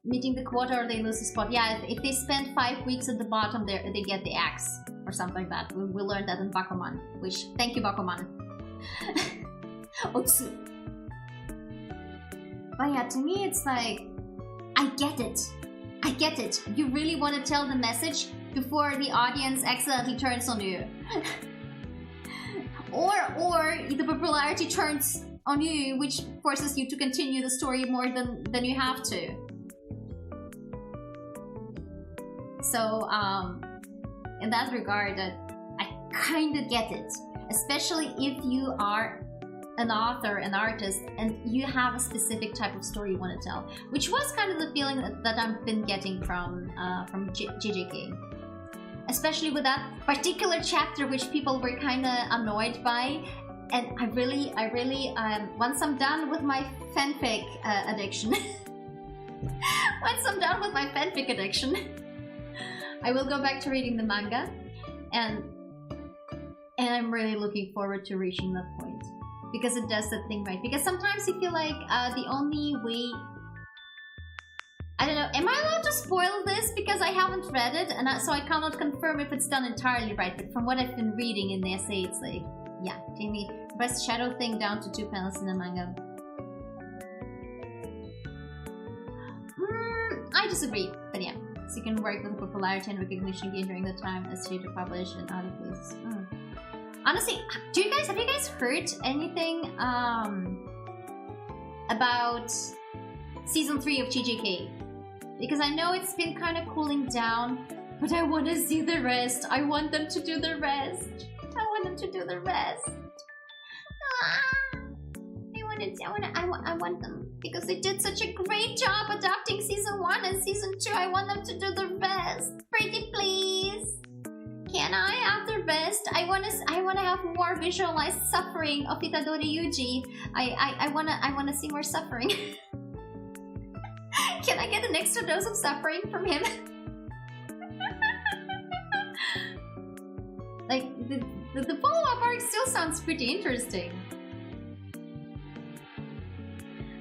meeting the quota or they lose the spot. Yeah, if they spend 5 weeks at the bottom, they get the axe or something like that. We learned that in Bakuman, which, thank you, Bakuman. Otsu. But yeah, to me, it's like, I get it. You really want to tell the message before the audience accidentally turns on you. or the popularity turns on you, which forces you to continue the story more than you have to. So, in that regard, I kind of get it. Especially if you are an author, an artist, and you have a specific type of story you want to tell. Which was kind of the feeling that I've been getting from JJK. Especially with that particular chapter which people were kind of annoyed by. And I really, once I'm done with my fanfic addiction, I will go back to reading the manga, and I'm really looking forward to reaching that point, because it does that thing right. Because sometimes you feel like the only way, I don't know, am I allowed to spoil this because I haven't read it, and so I cannot confirm if it's done entirely right, but from what I've been reading in the essay, it's like, yeah, Jamie, press shadow thing down to 2 panels in the manga. I disagree, but yeah. So you can work with the popularity and recognition gained during the time as you to publish in other places. Honestly, have you guys heard anything about season 3 of JJK? Because I know it's been kind of cooling down, but I want to see the rest. I want them to do the rest. I want them, because they did such a great job adapting season 1 and season 2. I want them to do the rest. Pretty please. Can I have the rest? I wanna have more visualized suffering of Itadori Yuji. I wanna see more suffering. Can I get an extra dose of suffering from him? Like the follow-up arc still sounds pretty interesting.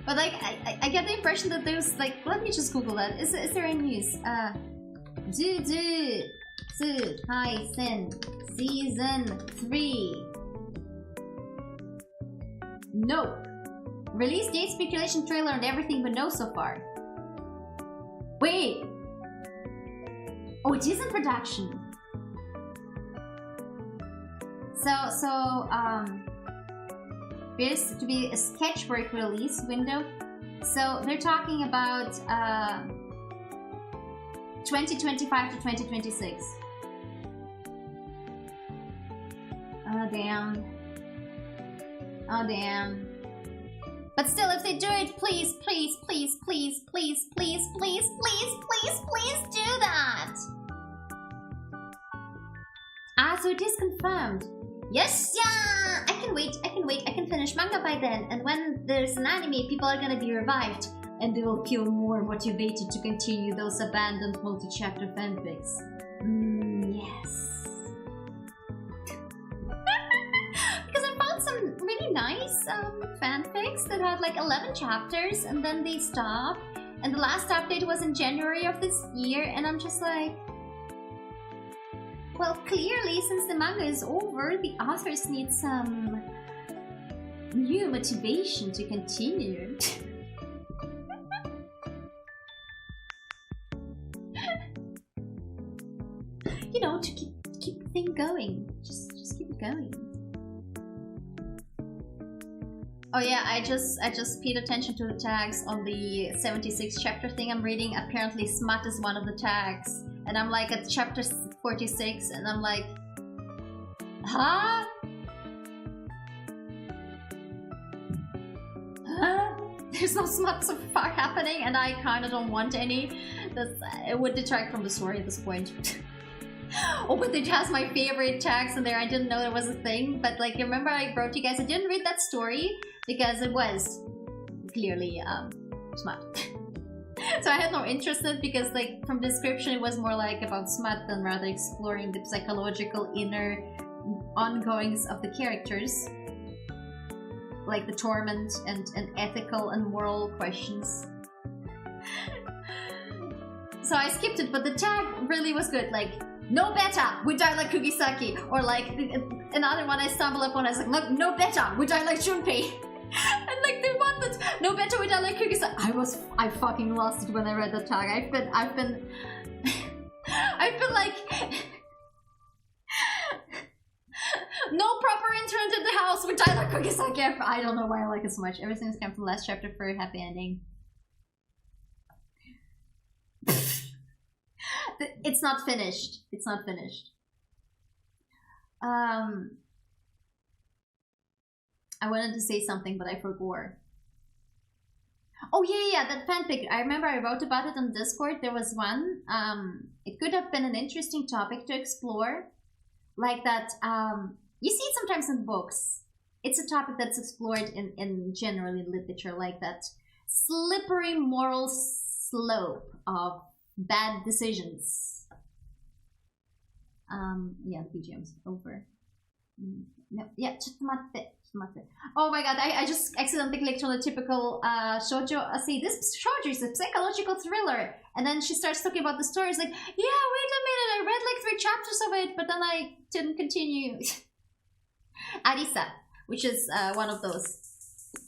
But like I get the impression that there's like, let me just Google that. Is there any news? Jujutsu Kaisen Season 3. Nope. Release date, speculation, trailer, and everything but no so far. Wait! Oh, it is in production. Appears to be a sketchwork release window. So they're talking about 2025 to 2026. Oh damn. Oh damn. But still, if they do it, please, please, please, please, please, please, please, please, please, please do that! Ah, so it is confirmed. Yes, yeah! I can wait, I can wait, I can finish manga by then. And when there's an anime, people are gonna be revived. And they will feel more motivated to continue those abandoned multi-chapter fanfics. Yes. Because I found some really nice fanfics that had like 11 chapters and then they stopped. And the last update was in January of this year, and I'm just like... Well, clearly, since the manga is over, the authors need some new motivation to continue. You know, to keep the thing going. Just keep it going. Oh yeah, I just paid attention to the tags on the 76 chapter thing I'm reading. Apparently, smut is one of the tags, and I'm like at chapter 46, and I'm like, huh? Huh? There's no smut so far happening, and I kind of don't want any. It would detract from the story at this point. Oh, but it has my favorite tags in there. I didn't know there was a thing, but like, remember I wrote to you guys, I didn't read that story because it was clearly smut. So I had no interest in it because, like, from the description it was more like about smut than rather exploring the psychological inner ongoings of the characters, like the torment and ethical and moral questions. So I skipped it, but the tag really was good, like, no beta, we die like Kugisaki, or like another one I stumbled upon, I was like, look, no beta, we die like Junpei. And like the one that no better we die like Kugisaki. I fucking lost it when I read the tag. I've been like no proper internet in the house, we die like Kugisaki. I don't know why I like it so much. Everything's come from the last chapter for a happy ending. It's not finished. It's not finished. I wanted to say something, but I forgot. Oh yeah, that fanfic. I remember I wrote about it on Discord. There was one. It could have been an interesting topic to explore, like that. You see it sometimes in books. It's a topic that's explored in general in literature, like that slippery moral slope of bad decisions. Yeah, the BGM's over. No, yeah, just oh my god, I just accidentally clicked on the typical shoujo. See, this shoujo is a psychological thriller. And then she starts talking about the story. It's like, yeah, wait a minute, I read like 3 chapters of it, but then I didn't continue. Arisa, which is one of those.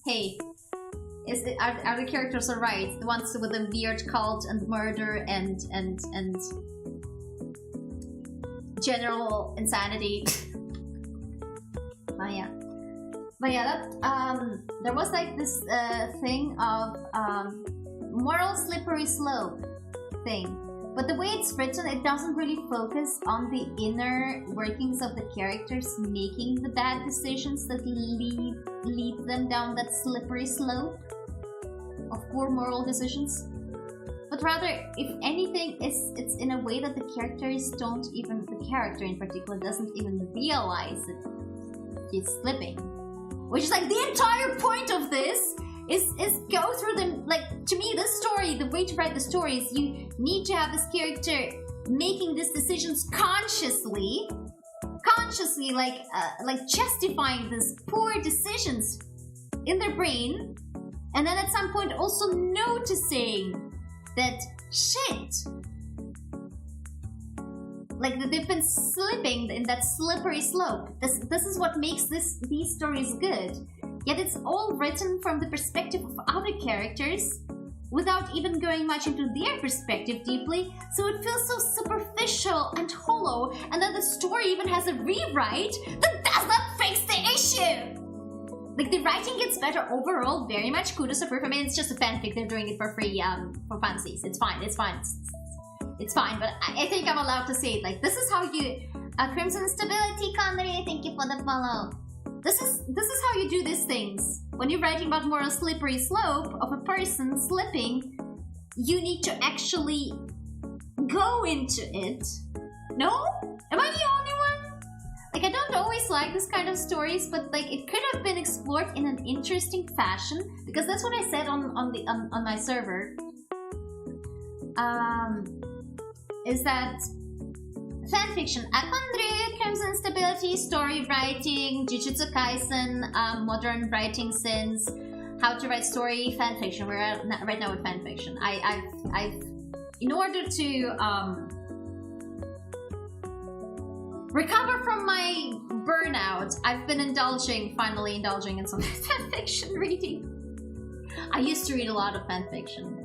Hey, are the characters alright? The ones with the weird cult and murder and general insanity. But yeah, that there was like this thing of moral slippery slope thing. But the way it's written, it doesn't really focus on the inner workings of the characters making the bad decisions that lead them down that slippery slope of poor moral decisions. But rather, if anything, it's in a way that the characters don't even, the character in particular doesn't even realize that he's slipping. Which is like the entire point of this is go through them. Like, to me, this story, the way to write the story is you need to have this character making these decisions consciously, like justifying these poor decisions in their brain, and then at some point also noticing that shit, like that they've been slipping in that slippery slope. This is what makes these stories good. Yet it's all written from the perspective of other characters without even going much into their perspective deeply, so it feels so superficial and hollow, and then the story even has a rewrite that does not fix the issue! Like, the writing gets better overall, very much kudos to proof. I mean, it's just a fanfic, they're doing it for free, for fancies. It's fine, it's fine. It's fine, but I think I'm allowed to say it. Like, this is how you... Crimson Stability, Connery, thank you for the follow. This is how you do these things. When you're writing about moral slippery slope of a person slipping, you need to actually go into it. No? Am I the only one? Like, I don't always like this kind of stories, but like, it could have been explored in an interesting fashion, because that's what I said on my server. Is that fanfiction, Akondre, Crimson Stability, story writing, Jujutsu Kaisen, modern writing since, how to write story, fanfiction. We're right now with fanfiction. I've in order to recover from my burnout, I've been finally indulging in some fanfiction reading. I used to read a lot of fanfiction.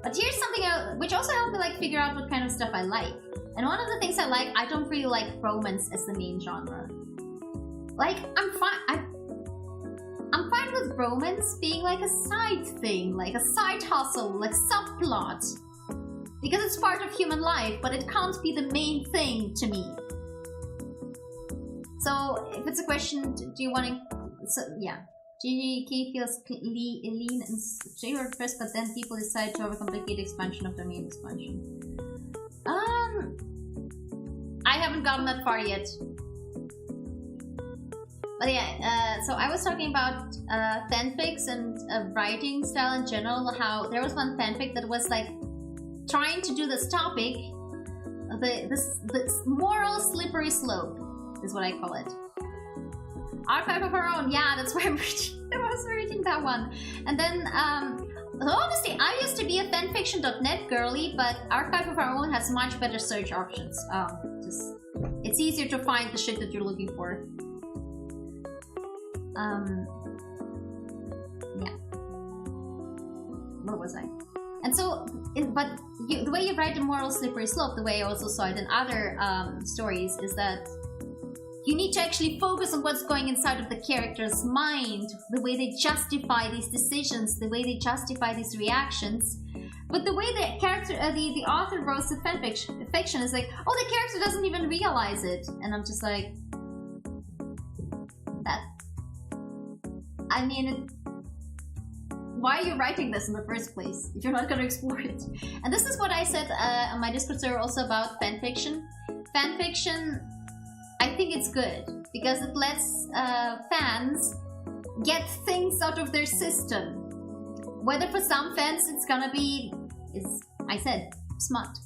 But here's something which also helped me like figure out what kind of stuff I like. And one of the things I like, I don't really like romance as the main genre. Like, I'm fine with romance being like a side thing, like a side hustle, like subplot. Because it's part of human life, but it can't be the main thing to me. So, if it's a question, do you want to... So, yeah. GGK feels lean and straightforward first, but then people decide to overcomplicate expansion of their main expansion. I haven't gotten that far yet. But yeah, so I was talking about fanfics and writing style in general, how there was one fanfic that was like trying to do this topic, this moral slippery slope is what I call it. Archive of Our Own, yeah, that's why I'm reading. I was reading that one. And then, honestly, I used to be a fanfiction.net girly, but Archive of Our Own has much better search options. It's easier to find the shit that you're looking for. Yeah. Where was I? And so, the way you write the moral slippery slope, the way I also saw it in other stories, is that you need to actually focus on what's going inside of the character's mind, the way they justify these decisions, the way they justify these reactions. But the way the character, the author wrote the fiction is like, oh, the character doesn't even realize it. And I'm just like, I mean, why are you writing this in the first place if you're not going to explore it? And this is what I said on my Discord server also about fanfiction. Fanfiction, I think it's good because it lets fans get things out of their system. Whether for some fans it's gonna be, I said, smart.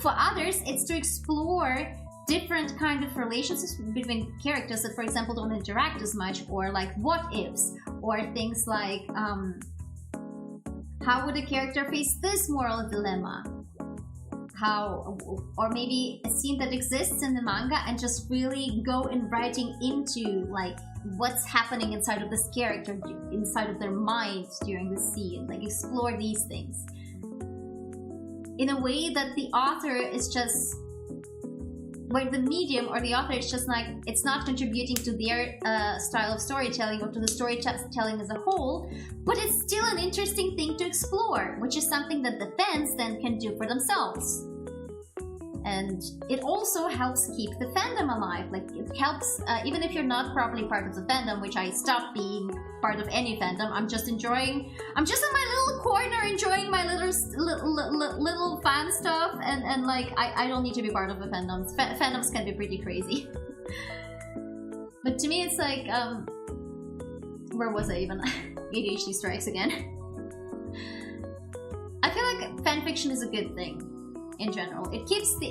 For others, it's to explore different kind of relationships between characters that, for example, don't interact as much, or like what ifs, or things like how would a character face this moral dilemma? How, or maybe a scene that exists in the manga and just really go in writing into like what's happening inside of this character, inside of their mind during the scene, like explore these things in a way that the author is just, where the medium or the author is just like, it's not contributing to their style of storytelling or to the storytelling as a whole, but it's still an interesting thing to explore, which is something that the fans then can do for themselves. And it also helps keep the fandom alive. Like, it helps, even if you're not properly part of the fandom, which I stopped being part of any fandom, I'm just in my little corner enjoying my little fan stuff, and like, I don't need to be part of the fandoms. Fandoms can be pretty crazy. But to me, it's like, where was I even? ADHD strikes again. I feel like fanfiction is a good thing. In general, it keeps the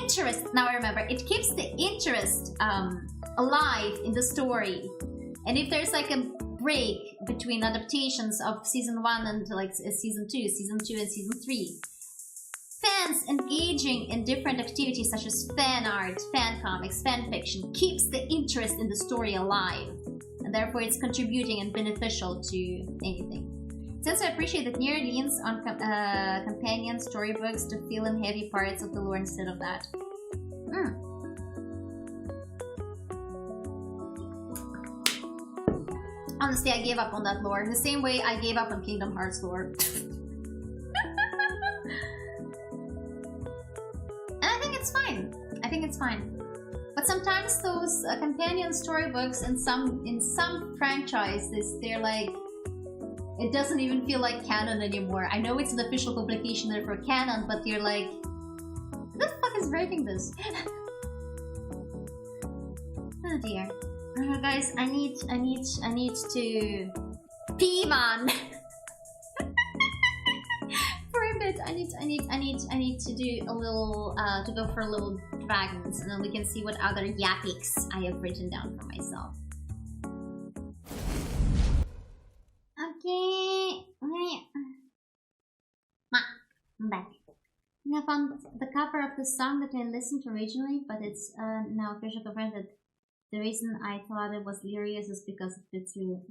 interest. Now I remember, it keeps the interest alive in the story. And if there's like a break between adaptations of season 1 and like season 2 and season 3, fans engaging in different activities such as fan art, fan comics, fan fiction keeps the interest in the story alive, and therefore it's contributing and beneficial to anything. Since I appreciate that Nier leans on companion storybooks to fill in heavy parts of the lore instead of that. Honestly, I gave up on that lore. The same way I gave up on Kingdom Hearts lore. And I think it's fine. I think it's fine. But sometimes those companion storybooks in some franchises, they're like, it doesn't even feel like canon anymore. I know it's an official publication, therefore canon, but you're like, who the fuck is writing this? Oh dear. Guys, I need to pee, man. For a bit, I need to do a little to go for a little dragons, and then we can see what other yapics I have written down for myself. Okay, I'm back. I found the cover of the song that I listened to originally, but it's now officially confirmed that the reason I thought it was Lyria's is because it fits really.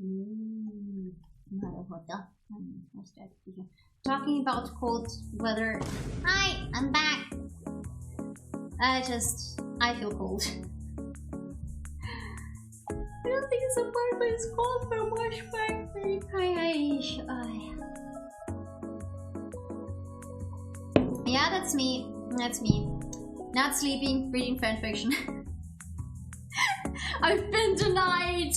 Talking about cold weather. Hi, I'm back. I feel cold. I don't think it's a fire, but it's cold for much fire. Yeah, that's me. That's me. Not sleeping, reading fanfiction. I've been denied.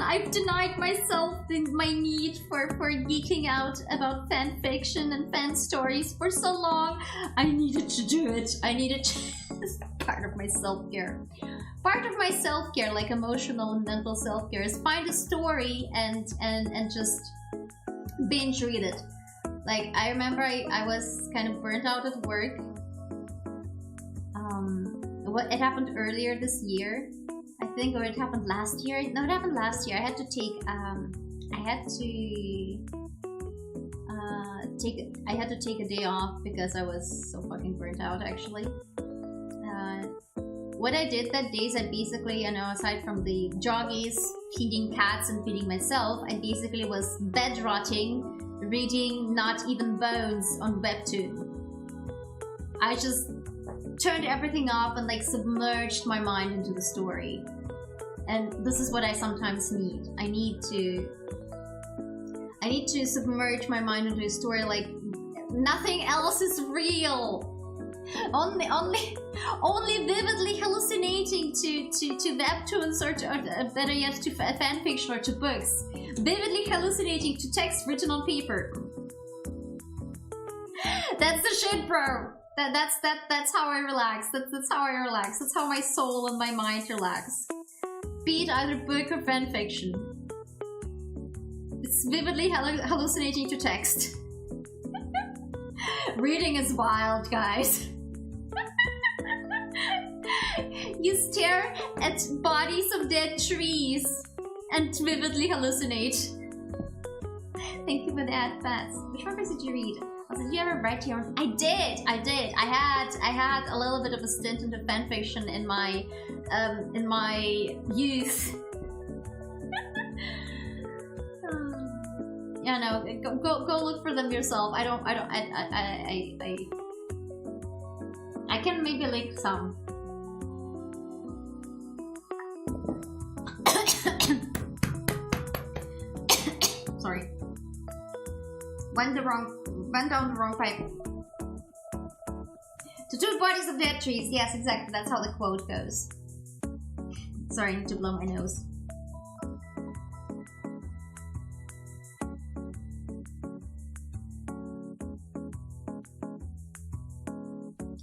I've denied myself my need for geeking out about fanfiction and fan stories for so long. I needed to do it. I needed to. It's part of my self-care. Part of my self-care, like emotional and mental self-care, is find a story and just binge read it. Like, I remember I was kind of burnt out at work. It happened earlier this year, I think, or it happened last year. No, it happened last year. I had to take a day off because I was so fucking burnt out, actually. What I did that day is I basically, aside from the joggies, feeding cats and feeding myself, I basically was bed rotting, reading Not Even Bones on Webtoon. I just turned everything off and like submerged my mind into the story. And this is what I sometimes need. I need to submerge my mind into a story like nothing else is real. Only vividly hallucinating to webtoons or better yet to fanfiction or to books. Vividly hallucinating to text written on paper. That's the shit, bro. That's how I relax. That's how I relax. That's how my soul and my mind relax. Be it either book or fanfiction. It's vividly hallucinating to text. Reading is wild, guys. You stare at bodies of dead trees and vividly hallucinate. Thank you for that, Bats. Which one did you read? Did you ever write your own? I did. I had a little bit of a stint into fanfiction in my youth. Yeah, no, go look for them yourself. I can maybe link some. Sorry. Went down the wrong pipe. To two bodies of dead trees. Yes, exactly. That's how the quote goes. Sorry, I need to blow my nose.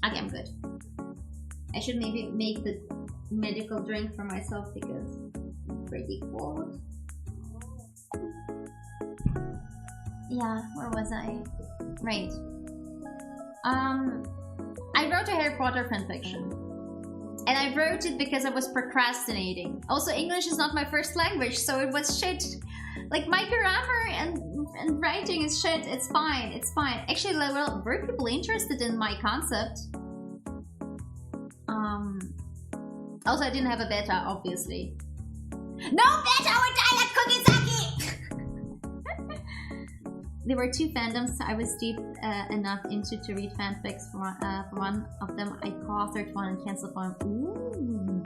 Okay, I'm good. I should maybe make the medical drink for myself because I'm pretty cold. Yeah, where was I? Right. I wrote a Harry Potter fanfiction. And I wrote it because I was procrastinating. Also, English is not my first language, so it was shit. Like, my grammar and writing is shit. It's fine, it's fine. Actually, well, were people interested in my concept? Also, I didn't have a beta, obviously. No beta would die at Cookie Saki! there were two fandoms I was deep enough into to read fanfics. For one of them, I co-authored one and canceled one. Ooh.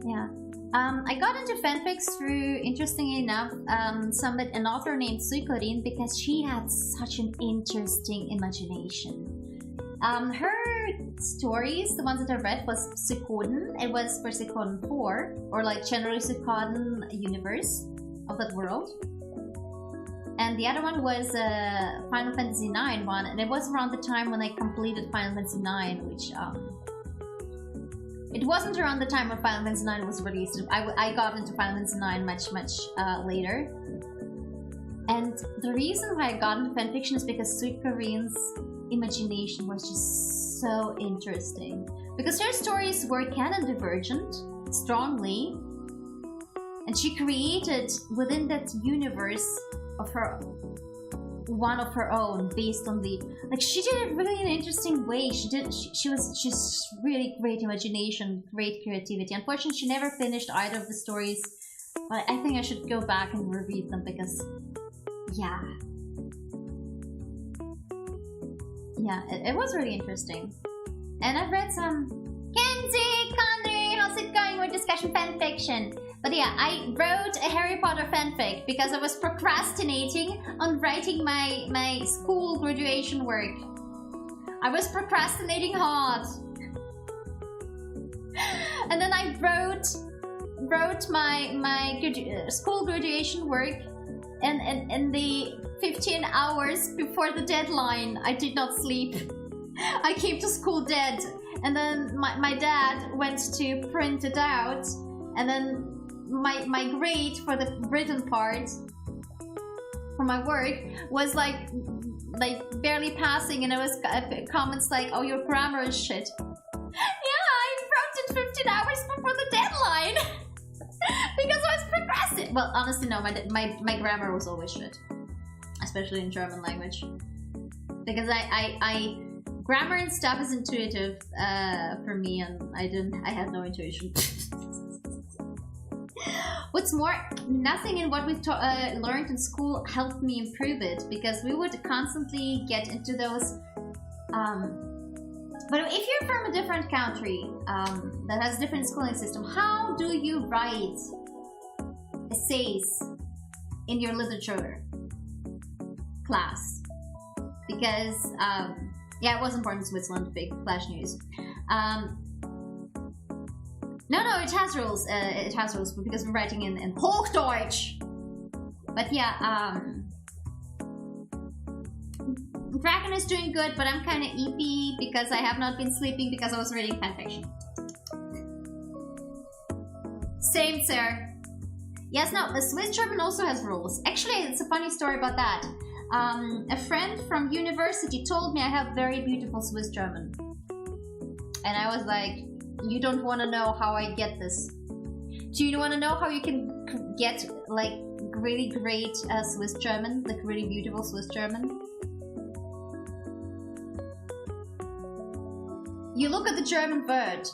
Yeah. I got into fanfics through, interestingly enough, an author named Sukorin, because she had such an interesting imagination. Her stories, the ones that I read, was Suikoden. It was for Suikoden 4, or like generally Suikoden universe of that world. And the other one was Final Fantasy IX one, and it was around the time when I completed Final Fantasy IX, which it wasn't around the time when Final Fantasy IX was released. I got into Final Fantasy IX much later. And the reason why I got into fanfiction is because Suikorin's imagination was just so interesting. Because her stories were canon divergent, strongly, and she created within that universe of her one of her own, based on the, like, she did it really in an interesting way. She was just really great imagination, great creativity. Unfortunately, she never finished either of the stories, but I think I should go back and reread them because yeah, it was really interesting. And I've read some Kenzie, Connery, how's it going with discussion fanfiction? But yeah, I wrote a Harry Potter fanfic because I was procrastinating on writing my school graduation work. I was procrastinating hard. And then I wrote my school graduation work, and in the 15 hours before the deadline, I did not sleep. I came to school dead. And then my dad went to print it out, and then my grade for the written part for my work was like barely passing, and it was comments like, "Oh, your grammar is shit." Yeah, I wrote it 15 hours before the deadline because I was procrastinating. Well, honestly, no, my grammar was always shit, especially in German language, because I grammar and stuff is intuitive for me, and I had no intuition. What's more, nothing in what we learned in school helped me improve it, because we would constantly get into those. But if you're from a different country that has a different schooling system, how do you write essays in your literature class? Because yeah, it wasn't born in Switzerland. Big flash news. No, it has rules. It has rules because we're writing in Hochdeutsch. But yeah, Dragon is doing good, but I'm kind of eepy because I have not been sleeping because I was reading fanfiction. Same, sir. Yes, no, the Swiss German also has rules. Actually, it's a funny story about that. A friend from university told me I have very beautiful Swiss German. And I was like, you don't want to know how I get this. Do you want to know how you can get like really great Swiss German, like really beautiful Swiss German? You look at the German word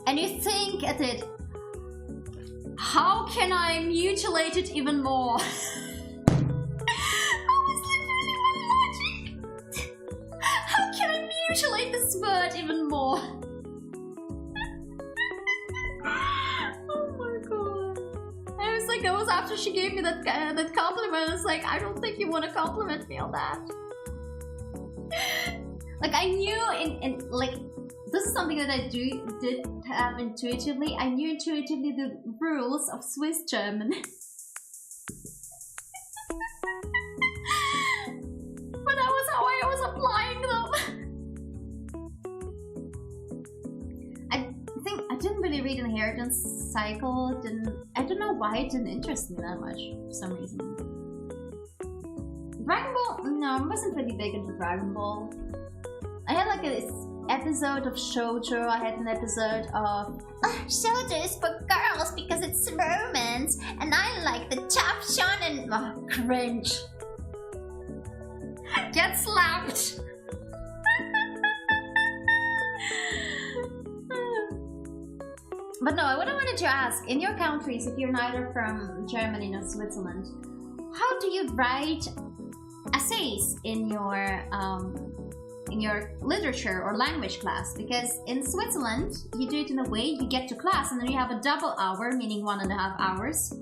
and you think at it, how can I mutilate it even more? That was literally my logic. How can I mutilate this word even more? That was after she gave me that compliment. I was like, I don't think you want to compliment me on that. Like, I knew in like, this is something that I did have intuitively. I knew intuitively the rules of Swiss German. But that was how I was applying them. I didn't really read Inheritance Cycle. I don't know why it didn't interest me that much for some reason. Dragon Ball? No, I wasn't really big into Dragon Ball. I had like an episode of Shoujo. I had an episode of Shoujo is for girls because it's romance, and I like the tough shonen. Oh, cringe. Get slapped. But no, what I wanted to ask, in your countries, if you're neither from Germany nor Switzerland, how do you write essays in your literature or language class? Because in Switzerland, you do it in a way you get to class and then you have a double hour, meaning 1.5 hours,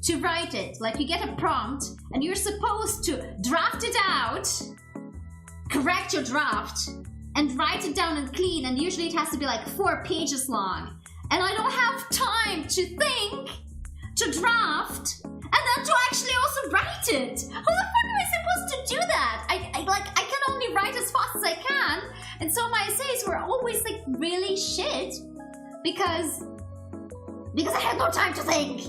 to write it. Like you get a prompt and you're supposed to draft it out, correct your draft, and write it down and clean, and usually it has to be like 4 pages long. And I don't have time to think, to draft, and then to actually also write it. How the fuck am I supposed to do that? I can only write as fast as I can, and so my essays were always like really shit because I had no time to think.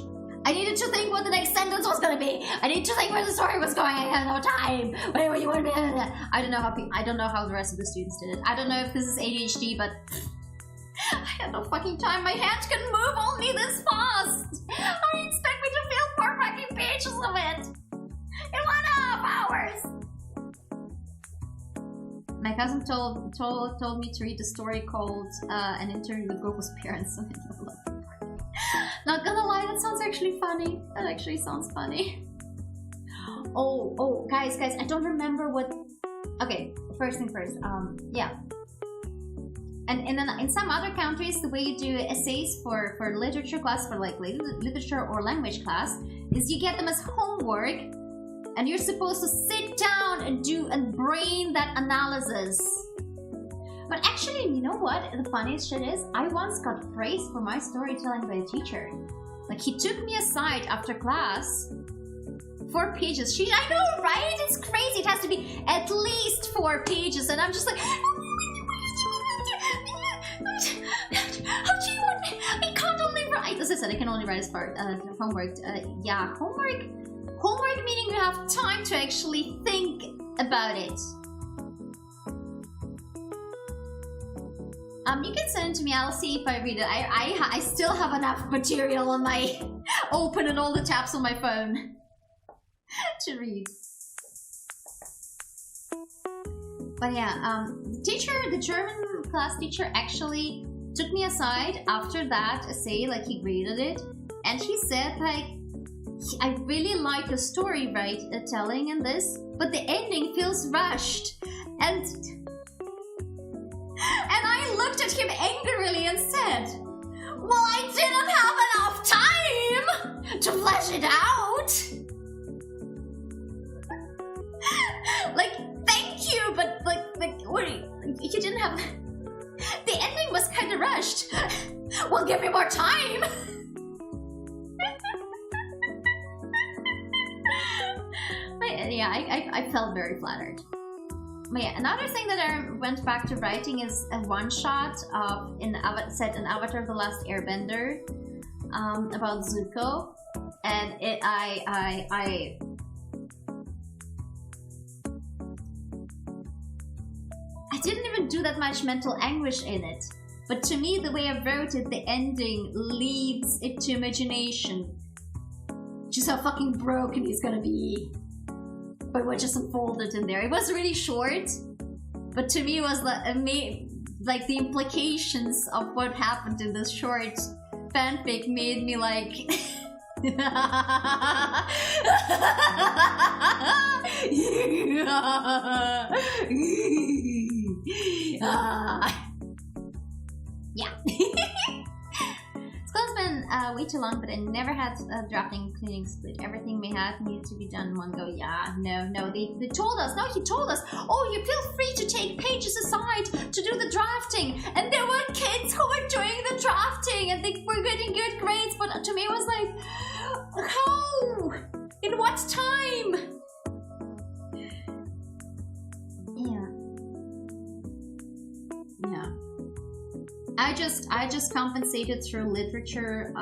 I needed to think what the next sentence was gonna be. I needed to think where the story was going. I had no time. Whatever you want me. I don't know how the rest of the students did it. I don't know if this is ADHD, but I had no fucking time. My hands can move only this fast. How do you expect me to fill 4 fucking pages of it in 1.5 hours? My cousin told me to read a story called An Interview with Goku's Parents. Not gonna lie, that sounds actually funny. That actually sounds funny. Oh, guys, I don't remember what. Okay, first thing first. Yeah. And in some other countries, the way you do essays for literature class, for like literature or language class, is you get them as homework, and you're supposed to sit down and brain that analysis. But actually, you know what? The funniest shit is, I once got praised for my storytelling by a teacher. Like, he took me aside after class. 4 pages. I know, right? It's crazy. It has to be at least 4 pages. And I'm just like, how do you want me? I can't only write. As I said, I can only write as far homework. Yeah, homework. Homework meaning you have time to actually think about it. You can send it to me. I'll see if I read it. I still have enough material on my open and all the tabs on my phone to read. But yeah, the German class teacher actually took me aside after that essay, like he graded it, and he said like, I really like the story telling in this, but the ending feels rushed. And I looked at him angrily and said, well, I didn't have enough time to flesh it out. Like, thank you, but like, what? You didn't have. The ending was kind of rushed. Well, give me more time. But yeah, I felt very flattered. But yeah, another thing that I went back to writing is a one-shot of set in Avatar: The Last Airbender about Zuko, and I didn't even do that much mental anguish in it, but to me, the way I wrote it, the ending leads it to imagination. Just how fucking broken he's gonna be by what just unfolded in there. It was really short, but to me it was like the implications of what happened in this short fanfic made me like yeah. School's been way too long, but I never had drafting cleaning split. Everything we had needed to be done in one go. Yeah, no, they told us. No, he told us, oh, you feel free to take pages aside to do the drafting. And there were kids who were doing the drafting and they were getting good grades, but to me it was like, how? In what time? Yeah. I just compensated through literature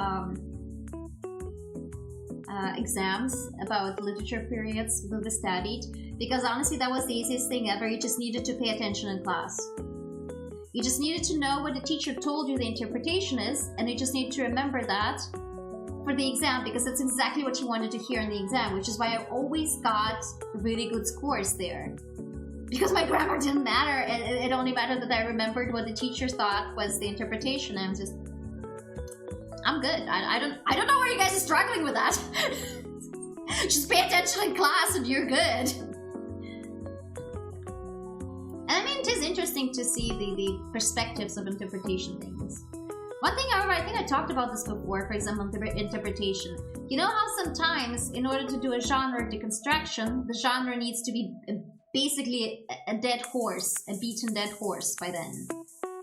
exams about literature periods that we studied, because honestly that was the easiest thing ever. You just needed to pay attention in class. You just needed to know what the teacher told you the interpretation is, and you just need to remember that for the exam, because that's exactly what you wanted to hear in the exam, which is why I always got really good scores there. Because my grammar didn't matter, it only mattered that I remembered what the teacher thought was the interpretation. I'm good. I don't know where you guys are struggling with that. Just pay attention in class and you're good. And I mean, it is interesting to see the perspectives of interpretation things. One thing, however, I think I talked about this before, for example, interpretation. You know how sometimes, in order to do a genre deconstruction, the genre needs to be basically a dead horse, a beaten dead horse by then.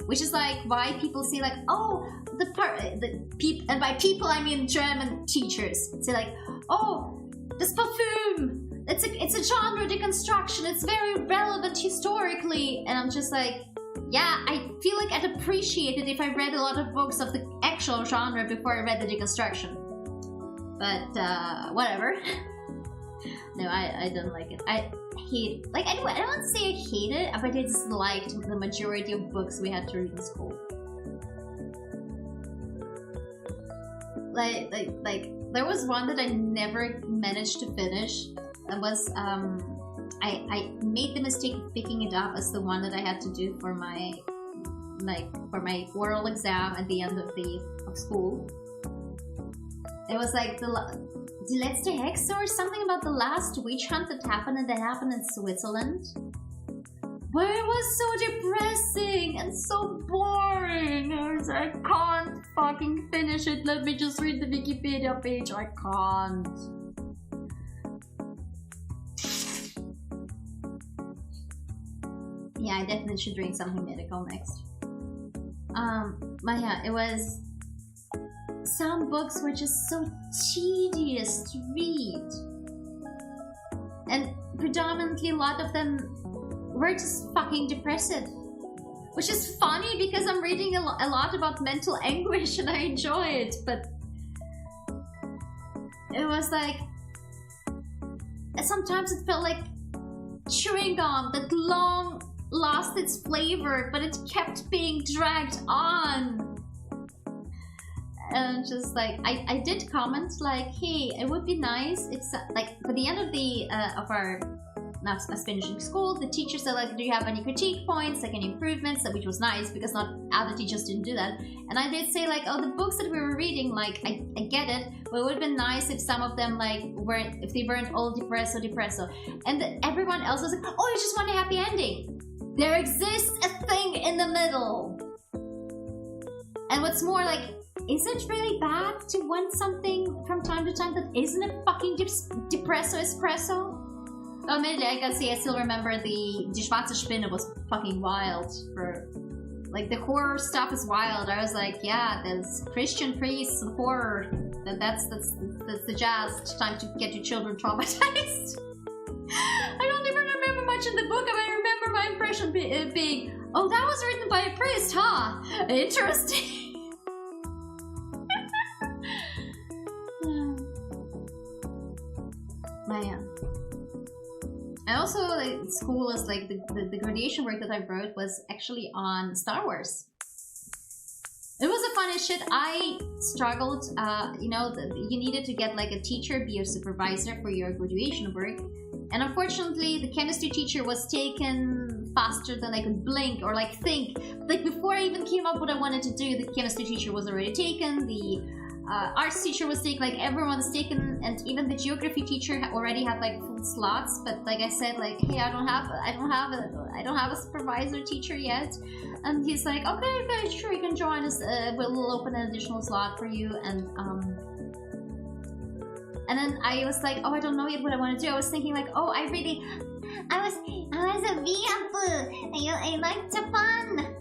Which is like why people say like, oh, and by people I mean German teachers. Say like, oh, this perfume, it's a genre deconstruction, it's very relevant historically. And I'm just like, yeah, I feel like I'd appreciate it if I read a lot of books of the actual genre before I read the deconstruction. But, whatever. No, I don't like it. I hate, like, anyway, I don't want to say I hate it, but I disliked the majority of books we had to read in school. Like, there was one that I never managed to finish. That was, I made the mistake of picking it up as the one that I had to do for my oral exam at the end of school. It was like the letzte Hexe or something about the last witch hunt that happened in Switzerland. Where it was so depressing and so boring. I was like, I can't fucking finish it. Let me just read the Wikipedia page. I can't. Yeah, I definitely should drink something medical next. But yeah, it was... Some books were just so tedious to read. And predominantly a lot of them were just fucking depressive. Which is funny because I'm reading a lot about mental anguish and I enjoy it, but... It was like... Sometimes it felt like chewing gum that long lost its flavor, but it kept being dragged on. And just like I did comment like, hey, it would be nice if like by the end of our not us finishing school, the teacher said like, do you have any critique points, like any improvements, which was nice because not other teachers didn't do that. And I did say like, oh, the books that we were reading, like I get it, but it would have been nice if some of them like weren't, if they weren't all depresso. And everyone else was like, oh, you just want a happy ending. There exists a thing in the middle. And what's more, like, is it really bad to want something from time to time that isn't a fucking depresso espresso? Oh, admittedly, I gotta say, I still remember the Schwarze Spinne was fucking wild. For like, the horror stuff is wild. I was like, yeah, there's Christian priests and horror. That's the jazz. Time to get your children traumatized. I don't even remember much in the book, but I remember my impression being, oh, that was written by a priest, huh? Interesting. Man. And also, like, school is like the graduation work that I wrote was actually on Star Wars. It was a funny shit. I struggled, you know, you needed to get like a teacher, be a supervisor for your graduation work. And unfortunately, the chemistry teacher was taken faster than I could blink or like think. Like before I even came up with what I wanted to do, the chemistry teacher was already taken. The arts teacher was taken, like everyone was taken, and even the geography teacher already had like full slots. But like I said, like, hey, I don't have a supervisor teacher yet. And he's like, okay, sure, you can join us. We'll open an additional slot for you. And then I was like, oh, I don't know yet what I want to do. I was thinking like, oh, I was a Vtuber. I like Japan.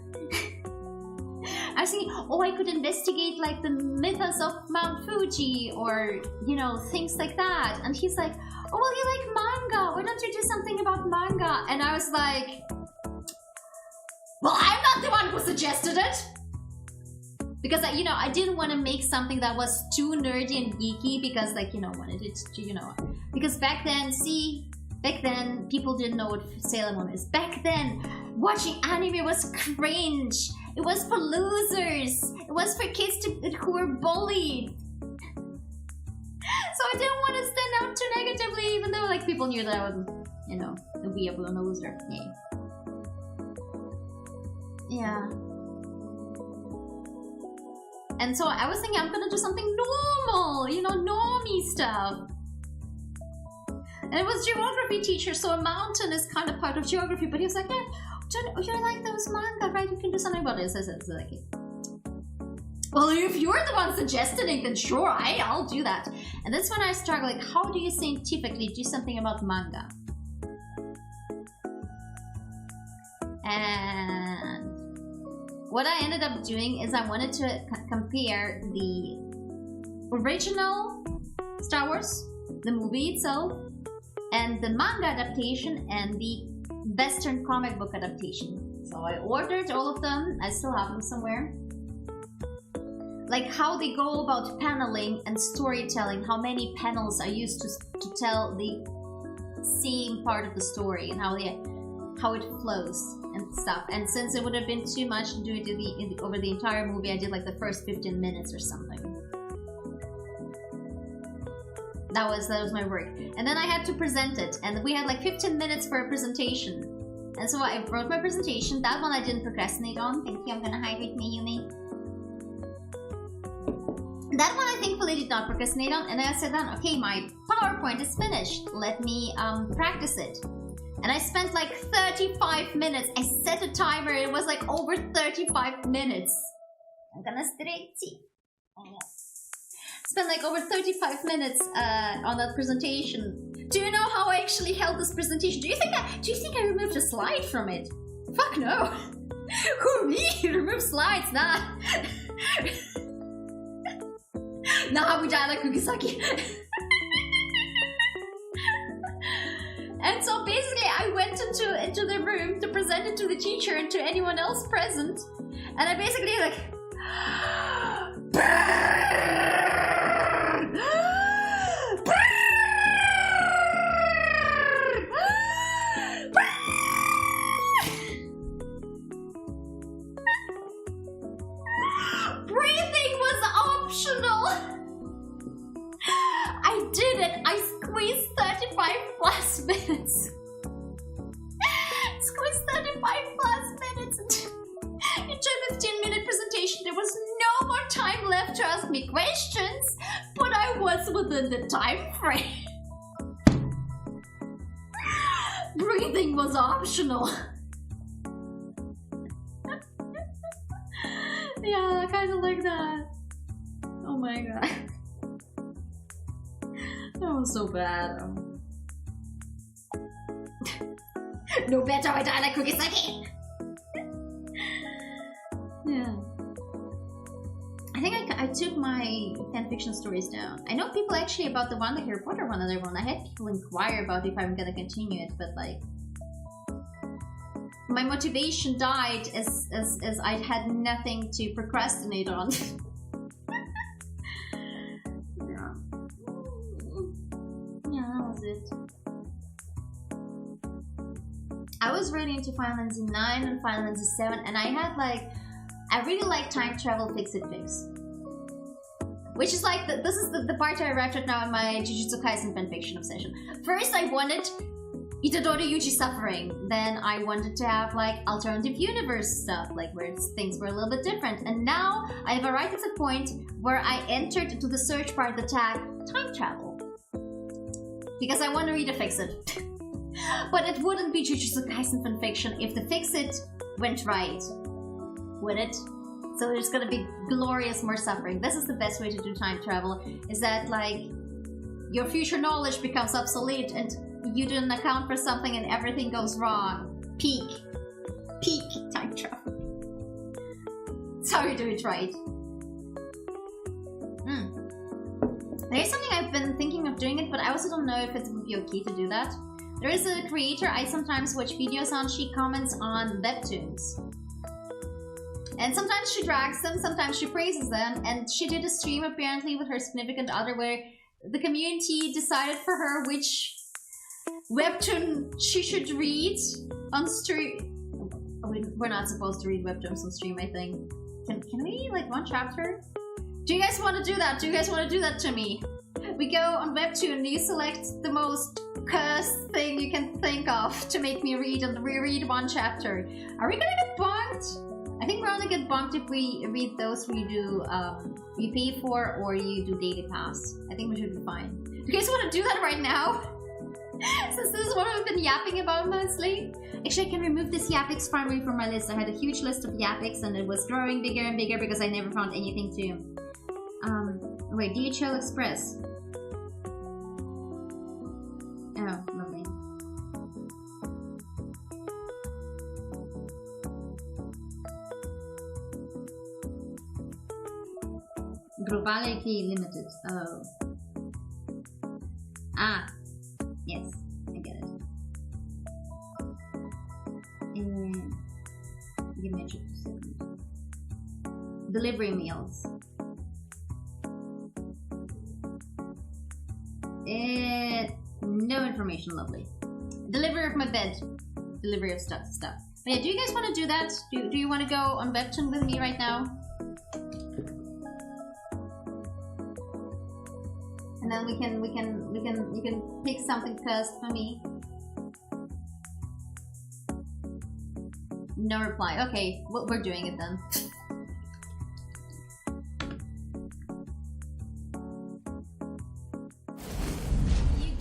I was thinking, oh, I could investigate like the mythos of Mount Fuji or, you know, things like that. And he's like, oh, well, you like manga. Why don't you do something about manga? And I was like, well, I'm not the one who suggested it. Because, you know, I didn't want to make something that was too nerdy and geeky because, like, you know, wanted it to, you know. Because back then, people didn't know what Sailor Moon is. Back then, watching anime was cringe. It was for losers. It was for kids who were bullied. So I didn't want to stand out too negatively, even though, like, people knew that I was, you know, a weeaboo and a loser. Yay. Yeah. And so I was thinking I'm gonna do something normal, you know, normie stuff. And it was geography teacher, so a mountain is kind of part of geography. But he was like, yeah, you're like those manga, right? You can do something about it. So like, well, if you're the one suggesting it, then sure, I'll do that. And that's when I struggle. Like, how do you scientifically do something about manga? And what I ended up doing is I wanted to compare the original Star Wars, the movie itself, and the manga adaptation and the Western comic book adaptation. So I ordered all of them. I still have them somewhere. Like how they go about paneling and storytelling, how many panels are used to tell the same part of the story, and how it flows and stuff. And since it would have been too much to do it over the entire movie, I did like the first 15 minutes or something. That was my work. And then I had to present it, and we had like 15 minutes for a presentation. And so I wrote my presentation. That one I didn't procrastinate on. Thank you. I'm gonna hide with me, Yumi. That one I thankfully did not procrastinate on, and then I said down, okay, my PowerPoint is finished. Let me practice it. And I spent like 35 minutes. I set a timer. It was like over 35 minutes. I'm gonna stretch it. Spent like over 35 minutes on that presentation. Do you know how I actually held this presentation? Do you think I removed a slide from it? Fuck no. Who, me? Remove slides? Nah. Nah, we died like Kugisaki. And so basically I went into the room to present it to the teacher and to anyone else present. And I basically like breathing was optional. I did it. I squeezed 35 plus minutes. Squeezed 35 plus minutes into a 15-minute presentation. There was no more time left to ask me questions, but I was within the time frame. Breathing was optional. Yeah, kind of like that. Oh my god. That was so bad. No better, I die like Kugisaki! Yeah. I think I took my fanfiction stories down. I know people actually about the one, the Harry Potter one, other one. I had people inquire about if I'm gonna continue it, but like... my motivation died as I had nothing to procrastinate on. Yeah, that was it. I was really into Final Fantasy 9 and Final Fantasy 7, and I had like, I really like time travel fix-it fix. Which is like, this is the part I arrived at now in my Jujutsu Kaisen fanfiction obsession. First I wanted Itadori Yuji suffering, then I wanted to have like alternative universe stuff, like where things were a little bit different. And now I've arrived at the point where I entered into the search bar the tag time travel. Because I want to read a fix-it. But it wouldn't be Jujutsu Kaisen fanfiction if the fix-it went right. Would it? So there's gonna be glorious more suffering. This is the best way to do time travel, is that like your future knowledge becomes obsolete and you didn't account for something and everything goes wrong. Peak time travel. That's how you do it right. There's something I've been thinking of doing it, but I also don't know if it would be okay to do that. There is a creator I sometimes watch videos on. She comments on webtoons. And sometimes she drags them, sometimes she praises them, and she did a stream apparently with her significant other where the community decided for her which webtoon she should read on stream. We're not supposed to read webtoons on stream, I think. Can we like one chapter? Do you guys want to do that? Do you guys want to do that to me? We go on webtoon, you select the most cursed thing you can think of to make me read, and we read one chapter. Are we gonna get bonked? I think we're only get bonked if we read those we do, you pay for or you do daily pass. I think we should be fine. Do you guys want to do that right now? Since this is what I've been yapping about mostly. Actually, I can remove this Yapix finally from my list. I had a huge list of Yapix and it was growing bigger and bigger because I never found anything to... wait, DHL Express. Oh, lovely. Globale Key Limited. Oh. Ah. Yes, I get it. And give me a second. Delivery meals. No information, lovely. Delivery of my bed. Delivery of stuff. But yeah, do you guys want to do that? Do you want to go on Webtoon with me right now? And then you can pick something first for me. No reply. Okay, well, we're doing it then.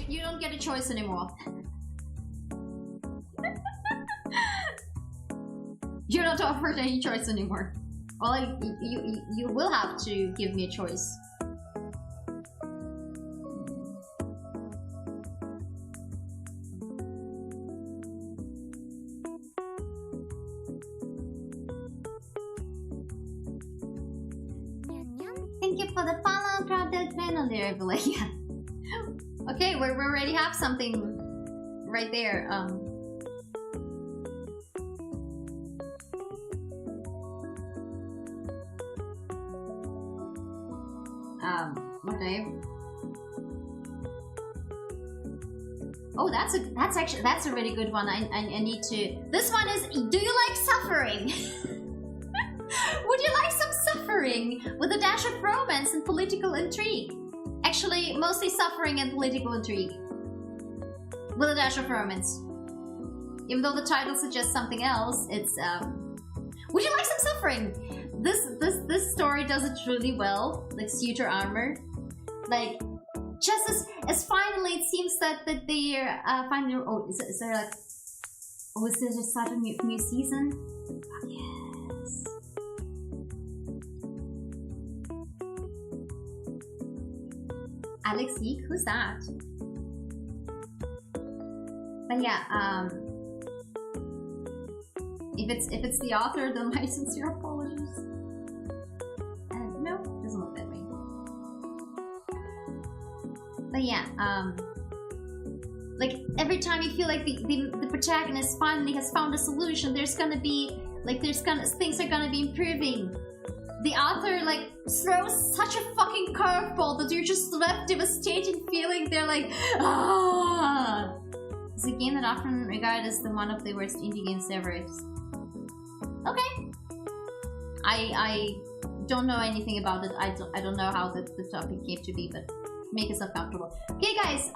You don't get a choice anymore. You're not offered any choice anymore. Well, you will have to give me a choice. Thank you for the follow, crowded panel there, Lyria. Okay, we already have something right there. Okay. Oh, that's a really good one. I need to. This one is. Do you like suffering? Would you like some suffering with a dash of romance and political intrigue? Actually, mostly suffering and political intrigue with a dash of romance. Even though the title suggests something else, it's would you like some suffering? This story does it really well. Like Suitor Armor, like just as finally it seems that they're finally. Oh, is there like? Oh, is there a start of new season? Oh, yes. Alex Eek, who's that? But yeah, if it's the author, then my sincere apologies. No, it doesn't look that way. But yeah, like every time you feel like the protagonist finally has found a solution, things are gonna be improving. The author like throws such a fucking curveball that you're just left devastated feeling. They're like, ah. It's a game that often regarded as one of the worst indie games ever. Okay. I don't know anything about it. I don't know how the topic came to be, but make yourself comfortable. Okay, guys.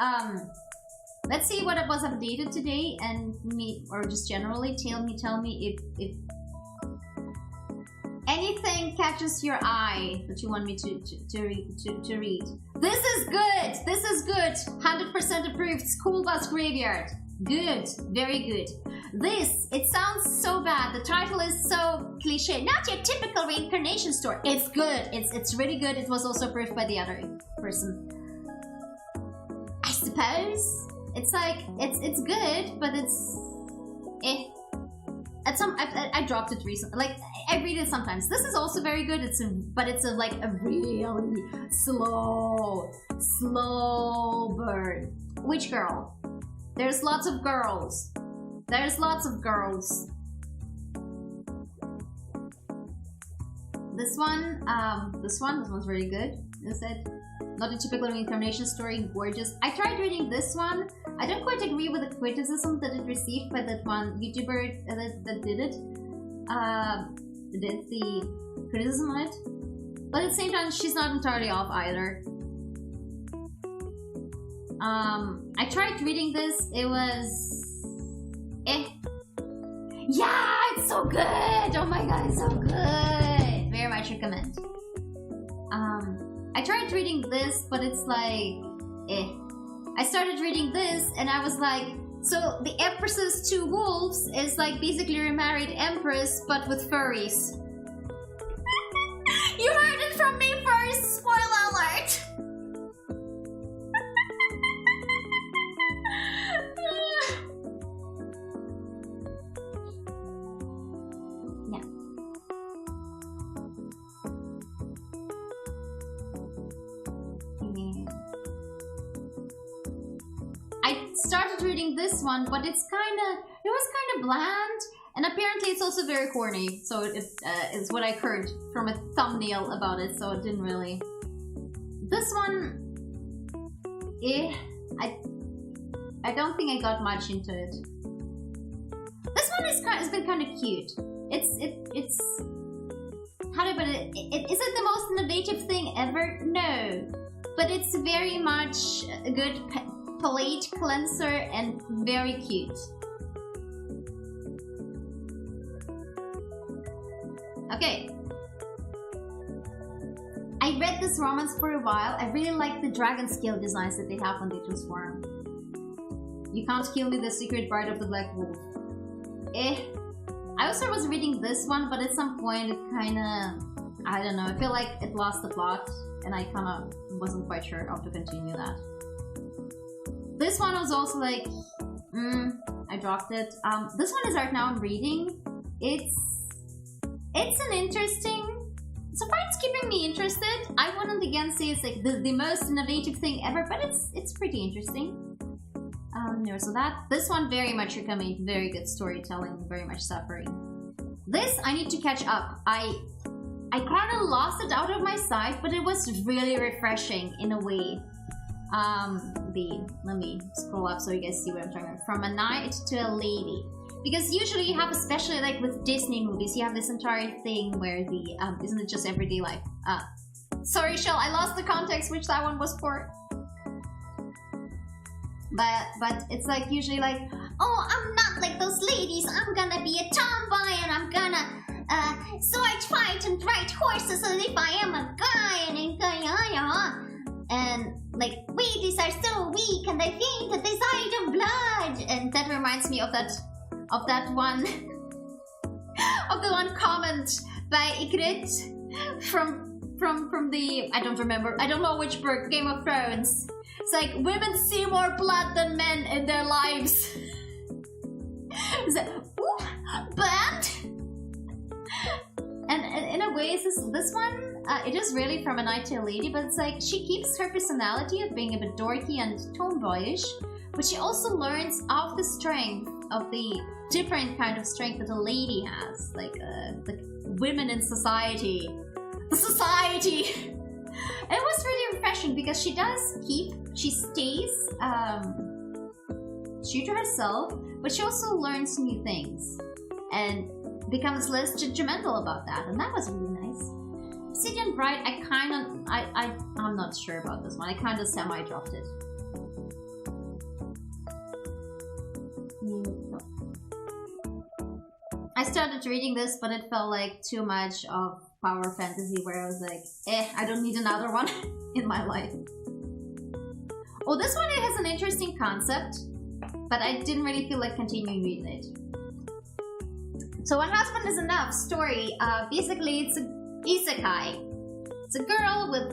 Let's see what it was updated today, and or just generally tell me if anything catches your eye that you want me to read. This is good! This is good! 100% approved. School bus graveyard. Good. Very good. It sounds so bad. The title is so cliche. Not your typical reincarnation story. It's good. It's really good. It was also approved by the other person. I suppose. It's like, it's good, but it's... I dropped it recently. Like, I read it sometimes. This is also very good. But it's like a really slow burn. Which girl? There's lots of girls. There's lots of girls. This one's really good. As I said, not a typical reincarnation story, gorgeous. I tried reading this one. I don't quite agree with the criticism that it received by that one YouTuber that did it. Did the criticism on it. But at the same time, she's not entirely off either. I tried reading this. It was... Yeah, it's so good! Oh my god, it's so good! Very much recommend. I tried reading this, but it's like... I I started reading this and I was like, so the Empress's two wolves is like basically a remarried empress but with furries. You heard it from me first, spoiler alert! Yeah. I started reading this one, but it was kind of bland, and apparently it's also very corny. So it is what I heard from a thumbnail about it. So it didn't really. This one, I don't think I got much into it. This one has been kind of cute. It's how do I put it? Is it the most innovative thing ever? No, but it's very much a good palate cleanser and very cute. Okay. I read this romance for a while. I really like the dragon scale designs that they have when they transform. You Can't Kill Me, The Secret Bride of the Black Wolf. I also was reading this one, but at some point it kinda, I don't know, I feel like it lost the plot and I kinda wasn't quite sure how to continue that. This one was also like, I dropped it. This one is right now I'm reading. It's an interesting, so far it's keeping me interested. I wouldn't again say it's like the most innovative thing ever, but it's pretty interesting. So this one very much recommend, very good storytelling, very much suffering. This I need to catch up. I kind of lost it out of my sight, but it was really refreshing in a way. Let me scroll up so you guys see what I'm talking about. From a Knight to a Lady. Because usually you have, especially like with Disney movies, you have this entire thing where the, isn't it just everyday life? Sorry Shell, I lost the context which that one was for. But it's like usually like, oh, I'm not like those ladies, I'm gonna be a tomboy and I'm gonna sword fight and ride horses as if I am a guy and like, ladies are so weak and they faint at the sight of blood. And that reminds me of that one of the one comment by Ygritte from the, I don't know which book, Game of Thrones. It's like, women see more blood than men in their lives. It's like, ooh, but and in a way, this one, it is really from a Knight to a Lady, but it's like she keeps her personality of being a bit dorky and tomboyish, but she also learns of the strength of the different kind of strength that a lady has, like the women in society, the society. And it was really refreshing because she stays true to herself, but she also learns new things and becomes less judgmental about that, and that was really nice. Obsidian Bride, I'm not sure about this one. I kind of semi-dropped it. I started reading this, but it felt like too much of power fantasy where I was like, I don't need another one in my life. Oh, this one, it has an interesting concept, but I didn't really feel like continuing reading it. So One Husband is Enough story, basically it's a isekai. It's a girl with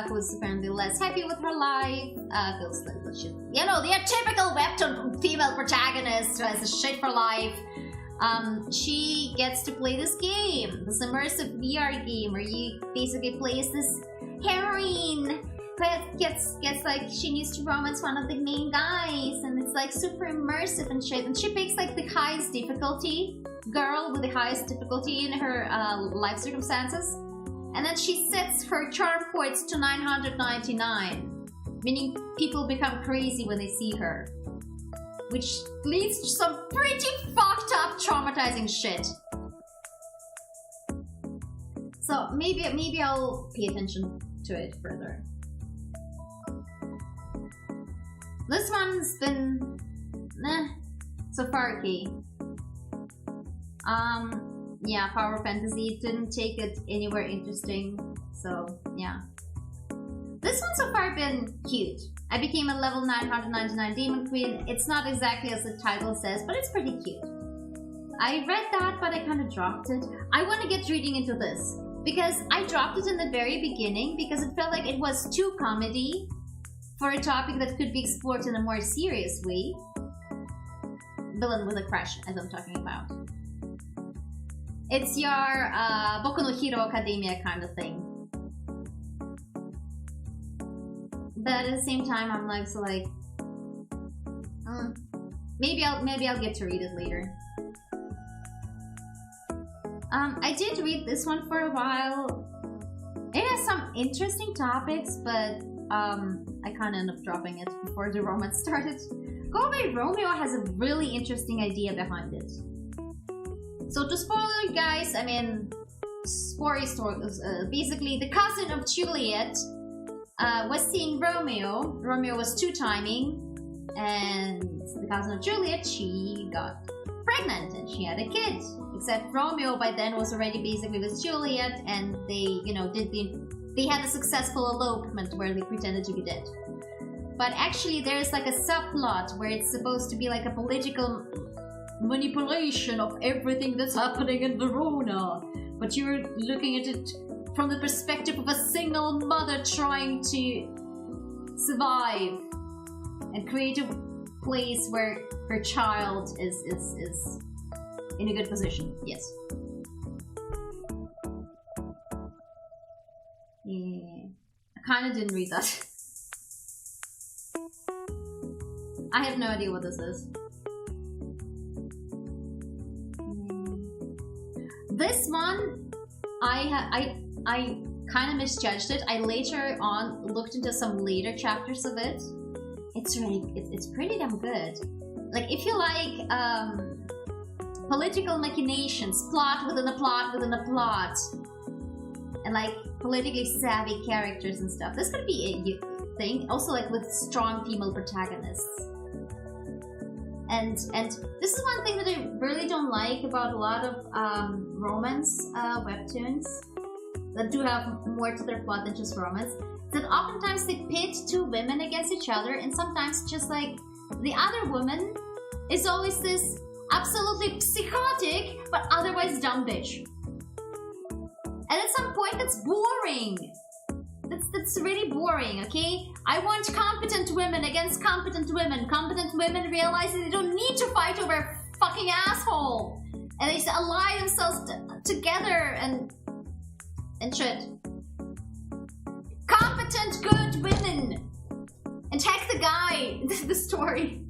who's apparently less happy with her life, feels like shit. You know, the typical webtoon female protagonist who has a shit for life. She gets to play this game, this immersive VR game where you basically play as this heroine who gets like, she needs to romance one of the main guys, and it's like super immersive and shit, and she picks like the highest difficulty, girl with the highest difficulty in her life circumstances, and then she sets her charm points to 999, meaning people become crazy when they see her, which leads to some pretty fucked up traumatizing shit. So maybe I'll pay attention to it further. This one's been so far okay. Yeah, power fantasy didn't take it anywhere interesting, so yeah. This one so far been cute. I became a level 999 Demon Queen. It's not exactly as the title says, but it's pretty cute. I read that, but I kind of dropped it. I want to get reading into this because I dropped it in the very beginning because it felt like it was too comedy for a topic that could be explored in a more serious way. Villain with a crush, as I'm talking about. It's your Boku no Hero Academia kind of thing. But at the same time, I'm like, so like, maybe I'll get to read it later. I did read this one for a while. It has some interesting topics, but I kind of ended up dropping it before the romance started. Go Away Romeo has a really interesting idea behind it. So to spoil you guys, I mean, story, basically the cousin of Juliet was seeing Romeo. Romeo was two-timing, and the cousin of Juliet, she got pregnant and she had a kid. Except Romeo by then was already basically with Juliet, and they, you know, they had a successful elopement where they pretended to be dead. But actually there's like a subplot where it's supposed to be like a political manipulation of everything that's happening in Verona. But you're looking at it from the perspective of a single mother trying to survive and create a place where her child is in a good position. Yes. Yeah. I kind of didn't read that. I have no idea what this is. This one, I kind of misjudged it. I later on looked into some later chapters of it. It's pretty damn good. Like if you like political machinations, plot within a plot within a plot, and like politically savvy characters and stuff, this could be a thing. Also like with strong female protagonists. And this is one thing that I really don't like about a lot of romance webtoons that do have more to their plot than just romance. That oftentimes they pit two women against each other, and sometimes just like the other woman is always this absolutely psychotic but otherwise dumb bitch. And at some point that's boring. That's really boring, okay? I want competent women against competent women. Competent women realize that they don't need to fight over a fucking asshole. And they just ally themselves together and shit. Competent, good women. And check the guy, the story.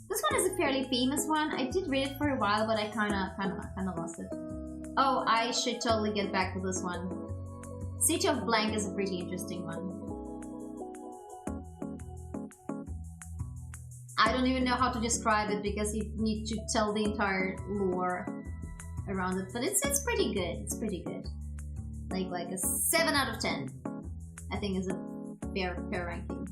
This one is a fairly famous one. I did read it for a while, but I kinda lost it. Oh, I should totally get back to this one. City of Blank is a pretty interesting one. I don't even know how to describe it because you need to tell the entire lore around it, but it's pretty good. It's pretty good. Like a 7 out of 10. I think is a fair ranking.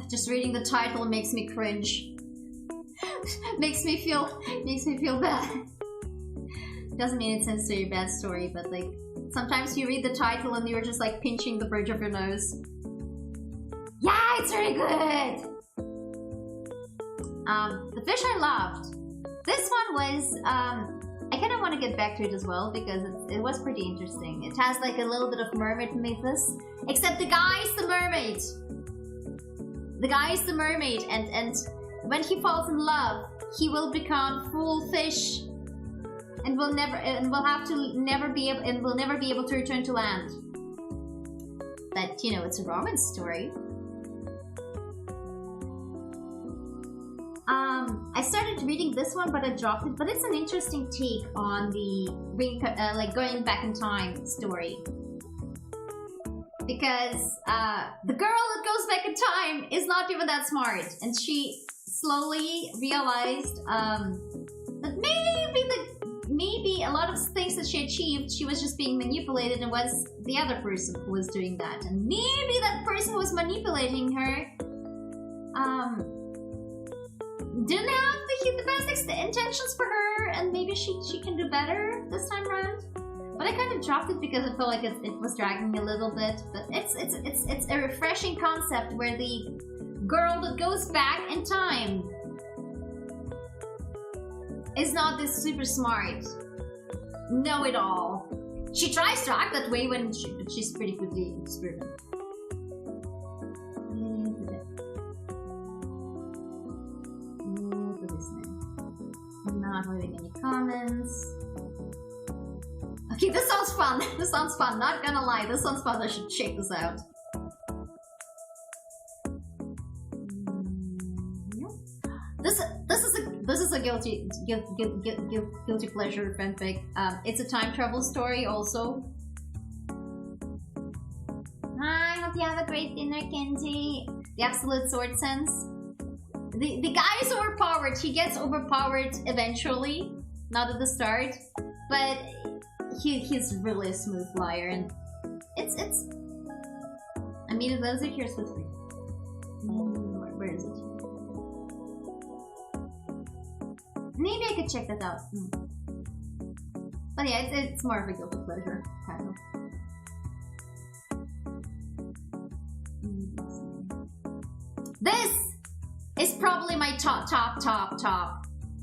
Just reading the title makes me cringe. makes me feel bad. Doesn't mean it's necessarily a bad story, but like sometimes you read the title and you're just like pinching the bridge of your nose. Yeah, it's really good. The Fish I Loved. This one was I kind of want to get back to it as well because it was pretty interesting. It has like a little bit of mermaid mythos, except the guy's the mermaid. The guy is the mermaid, and when he falls in love, he will become full fish, and will never be able to return to land. But you know, it's a romance story. I started reading this one, but I dropped it. But it's an interesting take on the like going back in time story. Because the girl that goes back in time is not even that smart, and she slowly realized that maybe maybe a lot of things that she achieved, she was just being manipulated and was the other person who was doing that. And maybe that person who was manipulating her didn't have the best intentions for her, and maybe she can do better this time around. But I kind of dropped it because I felt like it was dragging me a little bit. But it's a refreshing concept where the girl that goes back in time is not this super smart know-it-all. She tries to act that way but she's pretty quickly disproven. Not having any comments. Okay, this sounds fun. This sounds fun. Not gonna lie, this sounds fun. I should check this out. This is a guilty pleasure fanfic. It's a time travel story also. Hi, hope you have a great dinner, Kenji. The absolute sword sense. The guy is overpowered. He gets overpowered eventually, not at the start, but he's really a smooth liar, and it's. I mean, those are here with me. Where is it? Maybe I could check that out. But yeah, it's more of a guilty pleasure, kind of. This is probably my top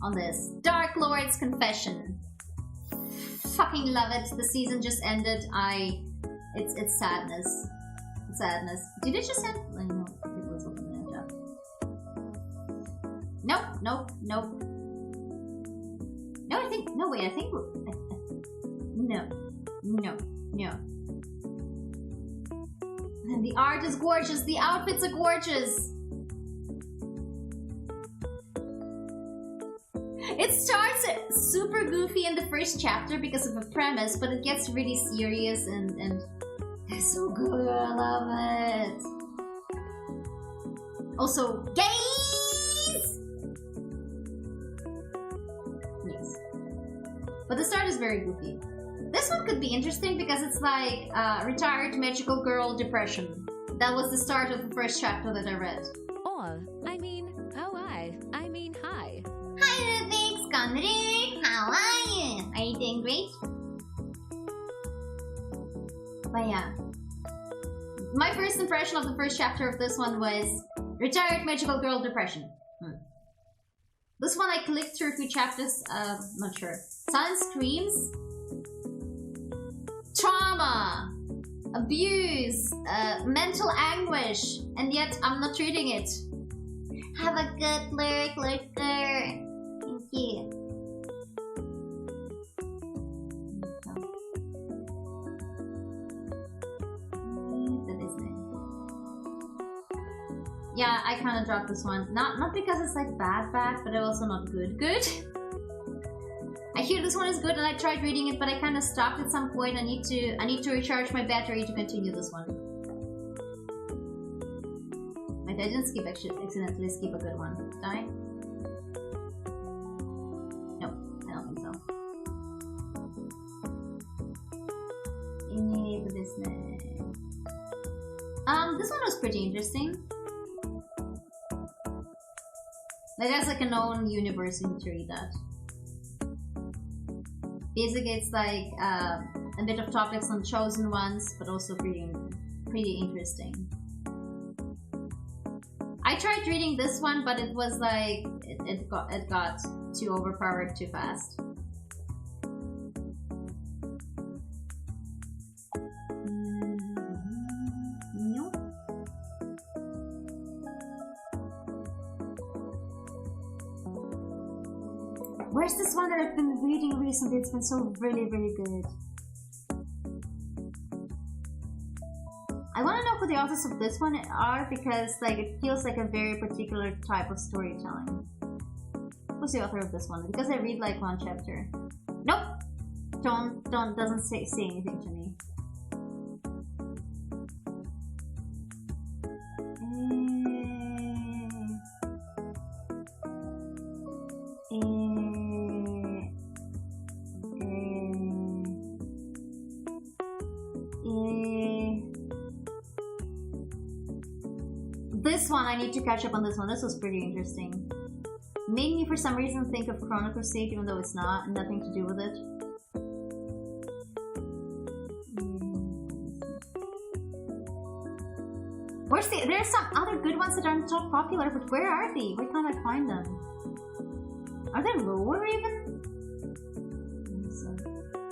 on this. Dark Lord's Confession. Fucking love it. The season just ended. It's sadness. It's sadness. Did it just end? I know it was open the end. Nope. No, I think. No, wait. I think. No. And the art is gorgeous. The outfits are gorgeous. It starts super goofy in the first chapter because of a premise, but it gets really serious and it's so good. I love it. Also, gays! Yes. But the start is very goofy. This one could be interesting because it's like retired magical girl depression. That was the start of the first chapter that I read. Hi. I mean, hi. Hi, Rubik's Connery. How are you? Are you doing great? But yeah. My first impression of the first chapter of this one was retired magical girl depression. This one I clicked through a few chapters, not sure. Silent screams, trauma, abuse, mental anguish, and yet I'm not reading it. Have a good lurk, lurker. Thank you. Yeah, I kind of dropped this one. Not because it's like bad, but also not good. I hear this one is good, and I tried reading it, but I kind of stopped at some point. I need to recharge my battery to continue this one. Wait, I didn't accidentally skip a good one. Did I? Nope, I don't think so. Enable this name. This one was pretty interesting. Like, there's like a known universe in to read that. Basically, it's like a bit of topics on chosen ones, but also pretty interesting. I tried reading this one, but it was like it got too overpowered too fast. Where's this one that I've been reading recently? It's been so really good. I want to know who the authors of this one are because like it feels like a very particular type of storytelling. Who's the author of this one? Because I read like one chapter. Nope. Doesn't say anything to me. this one, I need to catch up on this one. This was pretty interesting. Made me for some reason think of Chrono Crusade, even though it's not, nothing to do with it. There's some other good ones that aren't so popular, but where are they? Where can I find them? Are they lower even?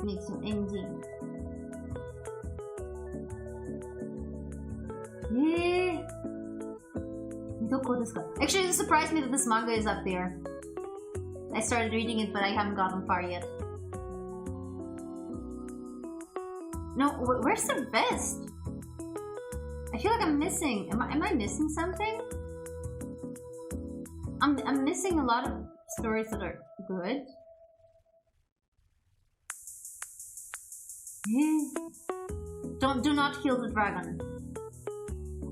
Need some ending. Actually, it surprised me that this manga is up there. I started reading it, but I haven't gotten far yet. No, where's the best? I feel like I'm missing. Am I missing something? I'm missing a lot of stories that are good. Do not kill the dragon.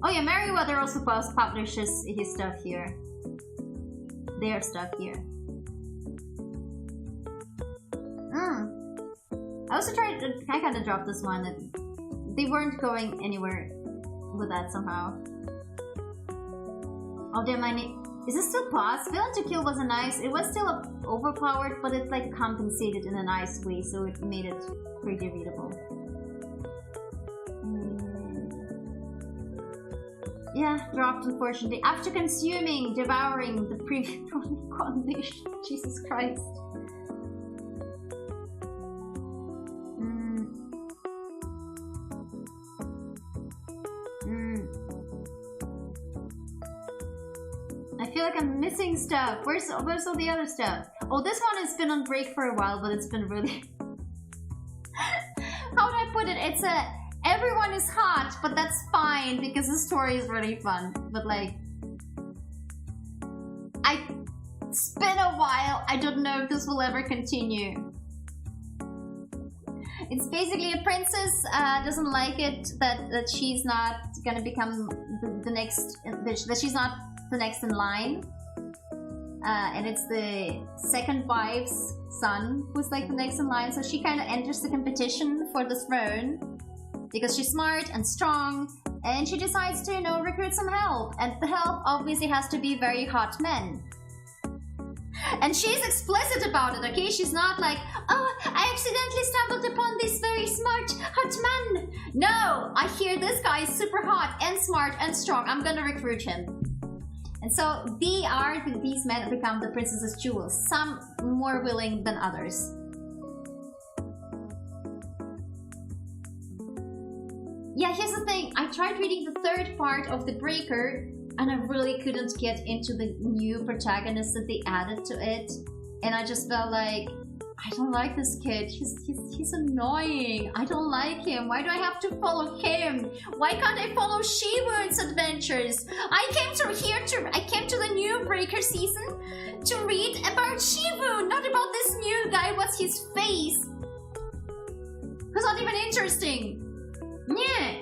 Oh yeah, Merryweather also publishes his stuff here. Their stuff here. I also tried to kind of drop this one. That they weren't going anywhere with that somehow. Oh damn, is it still pause? Villain to Kill was a nice. It was still overpowered, but it like compensated in a nice way, so it made it pretty readable. Yeah, dropped unfortunately. After devouring the previous combination. Jesus Christ. I feel like I'm missing stuff. Where's all the other stuff? Oh, this one has been on break for a while, but it's been really... How would I put it? It's everyone is hot, but that's fine because the story is really fun. But like, it's been a while. I don't know if this will ever continue. It's basically a princess doesn't like it that she's not gonna become the next, that she's not the next in line. And it's the second wife's son who's like the next in line. So she kind of enters the competition for the throne because she's smart and strong, and she decides to, you know, recruit some help. And the help obviously has to be very hot men. And she's explicit about it, okay? She's not like, oh, I accidentally stumbled upon this very smart, hot man. No, I hear this guy is super hot and smart and strong. I'm gonna recruit him. And so these men become the princess's jewels. Some more willing than others. Yeah, here's the thing. I tried reading the third part of The Breaker, and I really couldn't get into the new protagonist that they added to it. And I just felt like, I don't like this kid. He's annoying. I don't like him. Why do I have to follow him? Why can't I follow Shiwoo's adventures? I came to the new Breaker season to read about Shiwoo, not about this new guy. What's his face? Who's not even interesting. Yeah.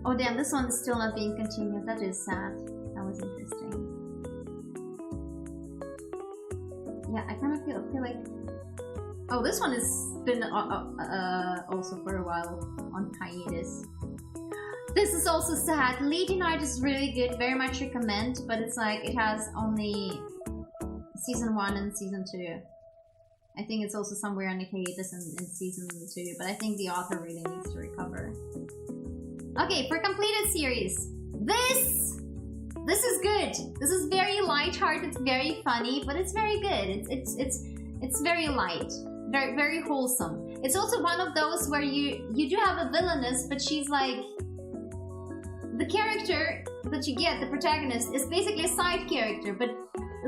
Oh damn, this one is still not being continued. That is sad. That was interesting. Yeah, I kind of feel like... Oh, this one has been also for a while on hiatus. This is also sad. Lady Night is really good. Very much recommend, but it's like it has only season 1 and season 2. I think it's also somewhere on the hiatus in season 2, but I think the author really needs to recover. Okay, for completed series, this is good. This is very light-hearted. It's very funny, but it's very good. It's very light, very wholesome. It's also one of those where you do have a villainess, but she's like, the character that you get, the protagonist, is basically a side character, but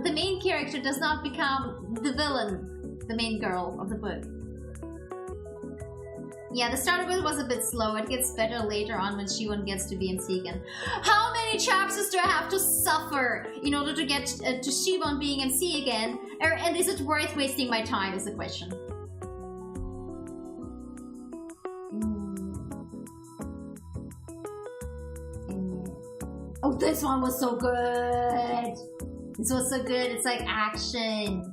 the main character does not become the villain, the main girl of the book. Yeah, the start of it was a bit slow. It gets better later on when Shiwon gets to being Segan. How many chapters do I have to suffer in order to get to Shiwon being MC again? And is it worth wasting my time is the question. Oh, this one was so good! This was so good. It's like action.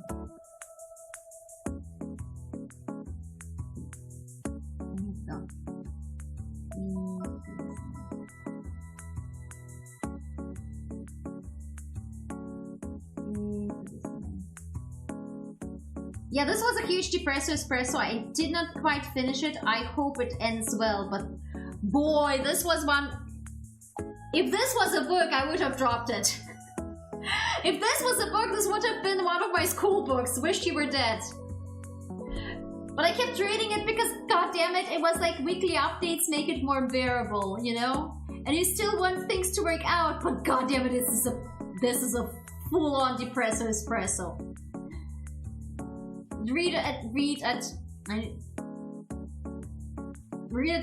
Yeah, this was a huge depressor espresso. I did not quite finish it. I hope it ends well, but boy, this was one. If this was a book, I would have dropped it. If this was a book, this would have been one of my school books. Wished you were dead. But I kept reading it because, god damn it, it was like weekly updates make it more bearable, you know? And you still want things to work out, but god damn it, this is a full-on depressor espresso. Read at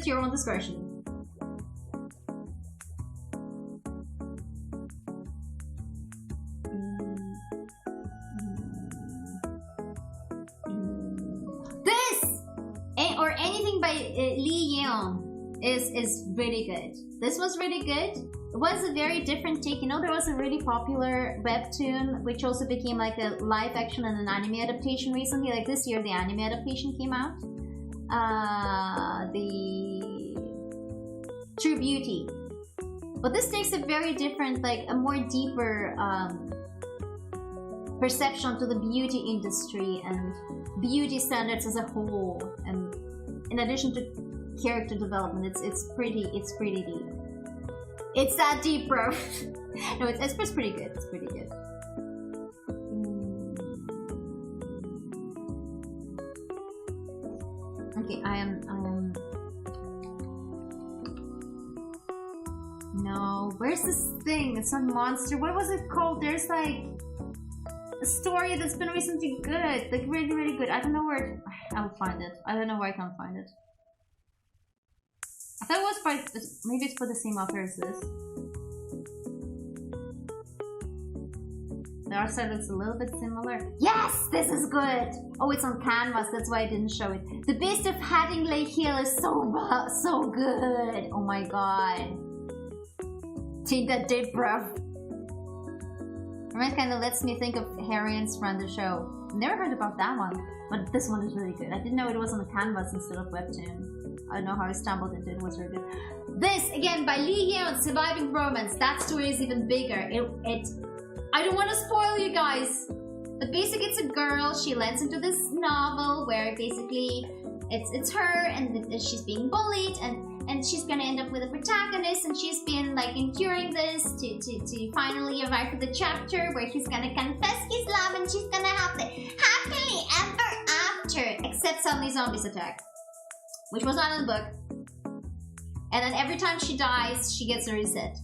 your own discretion. Or anything by Lyria is really good. This was really good. It was a very different take. You know, there was a really popular webtoon which also became like a live action and an anime adaptation recently. Like this year, the anime adaptation came out. The True Beauty. But this takes a very different, like a more deeper perception to the beauty industry and beauty standards as a whole. And in addition to character development, it's pretty deep. It's that deep, bro. No, it's pretty good. It's pretty good. Okay, I am. No, where's this thing? It's not Monster. What was it called? There's like a story that's been recently good, like really, really good. I don't know where. I'll find it. I don't know why I can't find it. I thought it was by. Maybe it's for the same author as this. The art style looks a little bit similar. Yes, this is good. Oh, it's on canvas. That's why I didn't show it. The Beast of Haddingly Hill is so good. Oh my god. Take that dip, bruv. It kind of lets me think of Harriet's Run the Show. Never heard about that one, but this one is really good. I didn't know it was on the canvas instead of webtoon. I don't know how I stumbled into it. It was really good. This again by Lyria on Surviving Romance. That story is even bigger. I don't want to spoil you guys, but basically it's a girl. She lands into this novel where basically it's her and she's being bullied and she's gonna end up with a protagonist, and she's been like enduring this to finally arrive at the chapter where he's gonna confess his love and she's gonna have the happily ever after, except suddenly zombies attack, which was not in the book. And then every time she dies, she gets a reset.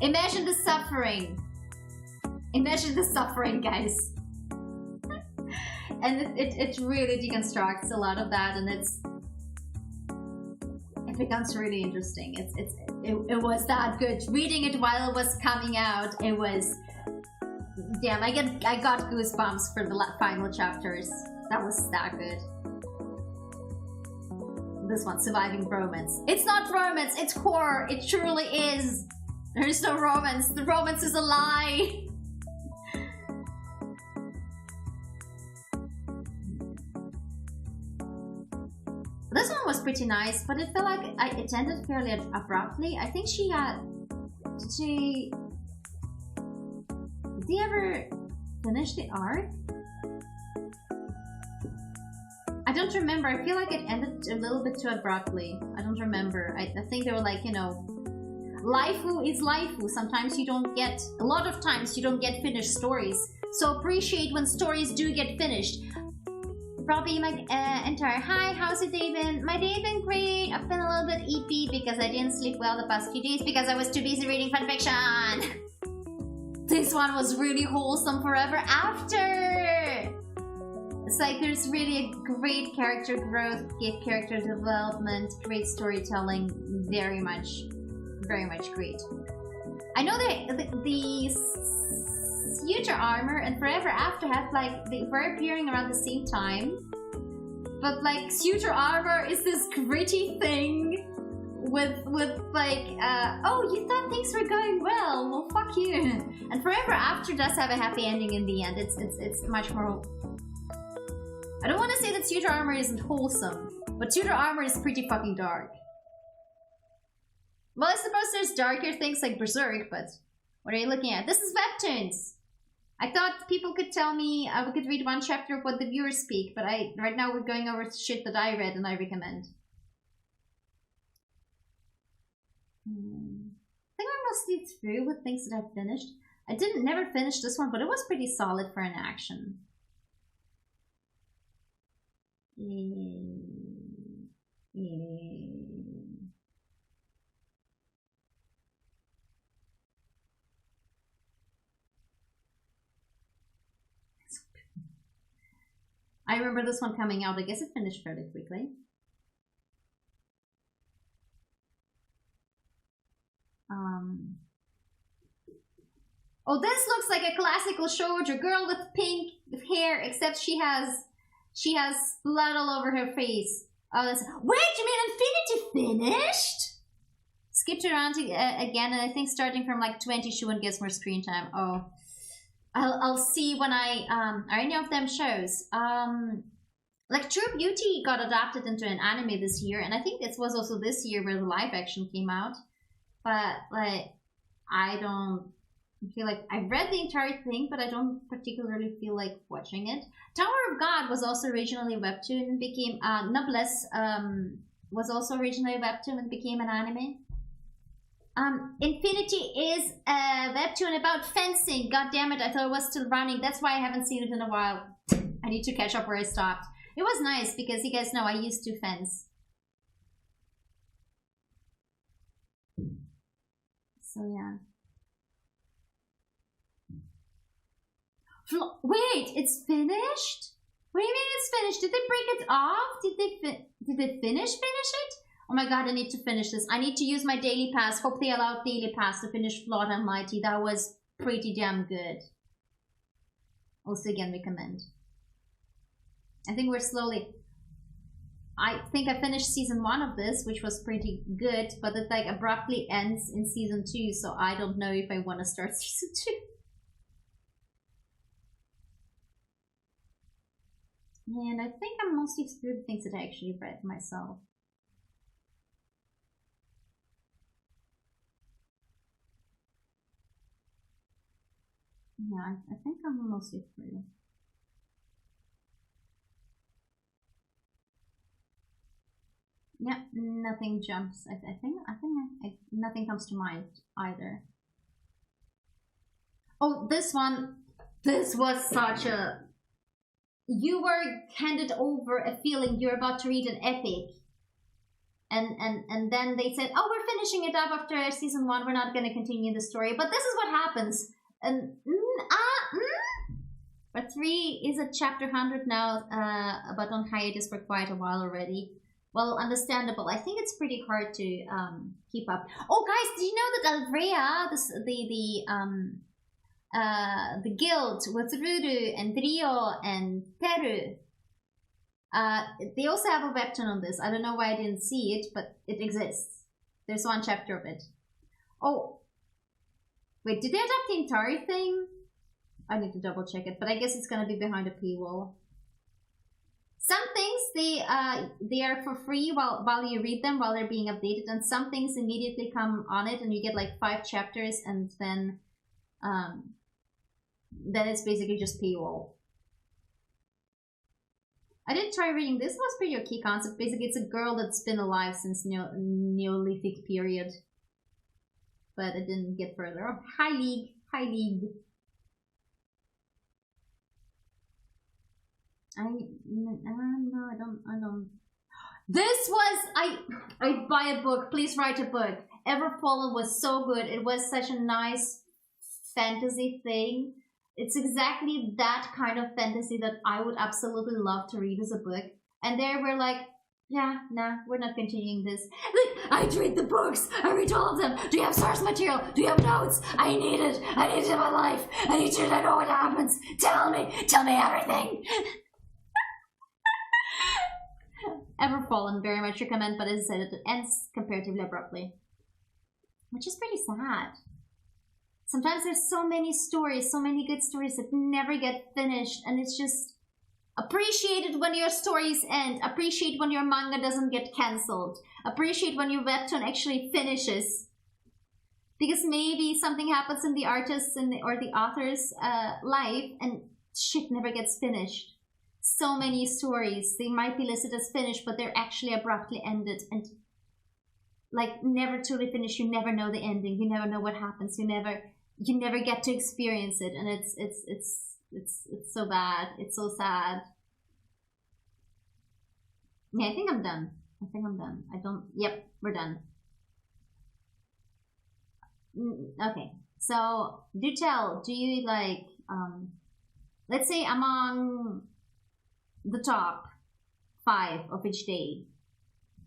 Imagine the suffering. Imagine the suffering, guys. And it really deconstructs a lot of that, and it becomes really interesting. It was that good. Reading it while it was coming out, it was damn. I got goosebumps for the final chapters. That was that good. This one, Surviving Romance. It's not romance. It's horror. It truly is. There is no romance. The romance is a lie. This one was pretty nice, but it felt like it ended fairly abruptly. I think she had... Did they ever finish the arc? I don't remember. I feel like it ended a little bit too abruptly. I don't remember. I think they were like, you know... Laifu is laifu. Sometimes you don't get... A lot of times you don't get finished stories. So appreciate when stories do get finished. Probably my entire hi, how's your day been? My day been great. I've been a little bit EP because I didn't sleep well the past few days because I was too busy reading fanfiction. This one was really wholesome forever after. It's like there's really a great character growth, great character development, great storytelling, very much great. I know that the Future Armor and Forever After have like they were appearing around the same time, but like Future Armor is this gritty thing with like oh, you thought things were going well fuck you. And Forever After does have a happy ending in the end. It's much more. I don't want to say that Future Armor isn't wholesome, but Future Armor is pretty fucking dark. Well, I suppose there's darker things like Berserk, but what are you looking at? This is webtoons. I thought people could tell me we could read one chapter of what the viewers speak, but right now we're going over shit that I read and I recommend. I think I'm mostly through with things that I've finished. I never finished this one, but it was pretty solid for an action. I remember this one coming out. I guess it finished fairly quickly. Oh, this looks like a classical shoujo girl with pink hair, except she has blood all over her face. Oh, that's, wait, you mean Infinity finished? Skipped around again, and I think starting from like 20, she wouldn't get more screen time. Oh, I'll see when are any of them shows. Like True Beauty got adapted into an anime this year, and I think it was also this year where the live action came out. But like, I don't feel like I've read the entire thing, but I don't particularly feel like watching it. Tower of God was also originally a webtoon and became Noblesse was also originally a webtoon and became an anime. Infinity is a webtoon about fencing. God damn it, I thought it was still running. That's why I haven't seen it in a while. I need to catch up where I stopped. It was nice because you guys know I used to fence. So yeah. Wait, it's finished? What do you mean it's finished? Did they break it off? Did they finish it? Oh my god, I need to finish this. I need to use my daily pass. Hope they allowed daily pass to finish Flawed and Mighty. That was pretty damn good. Also again, recommend. I think we're slowly... I think I finished season 1 of this, which was pretty good, but it like abruptly ends in season 2, so I don't know if I want to start season 2. And I think I'm mostly through the things that I actually read myself. Yeah, I think I'm mostly through. Yeah, nothing jumps. I think nothing comes to mind either. Oh, this one. This was such a... You were handed over a feeling you're about to read an epic. And then they said, oh, we're finishing it up after season 1. We're not going to continue the story. But this is what happens. And but 3 is at chapter 100 now, but on hiatus for quite a while already. Well, understandable. I think it's pretty hard to keep up. Oh, guys, do you know that Lyria, the guild with Ruru and Rio and Teru, they also have a webtoon on this. I don't know why I didn't see it, but it exists. There's one chapter of it. Oh, wait, did they adapt the entire thing? I need to double check it, but I guess it's gonna be behind a paywall. Some things they are for free while you read them while they're being updated, and some things immediately come on it, and you get like 5 chapters, and then it's basically just paywall. I did try reading this. It was pretty okay concept. Basically, it's a girl that's been alive since Neolithic period, but it didn't get further. Oh, High League. No, I don't. This was, I buy a book. Please write a book. Ever Fallen was so good. It was such a nice fantasy thing. It's exactly that kind of fantasy that I would absolutely love to read as a book. And there we're like, yeah, nah, we're not continuing this. Like, I'd read the books. I read all of them. Do you have source material? Do you have notes? I need it. I need it in my life. I need you to know what happens. Tell me everything. Ever Fallen, very much recommend, but as I said, it ends comparatively abruptly, which is pretty sad. Sometimes there's so many stories, so many good stories that never get finished, and it's just appreciate it when your stories end, appreciate when your manga doesn't get cancelled, appreciate when your webtoon actually finishes, because maybe something happens in the artist's or the author's life, and shit never gets finished. So many stories, they might be listed as finished, but they're actually abruptly ended, and like never truly finished. You never know the ending. You never know what happens. You never get to experience it, and it's so bad. It's so sad. Yeah, I think I'm done. Yep, we're done. Okay, so do tell, do you like, let's say among the top 5 of each day,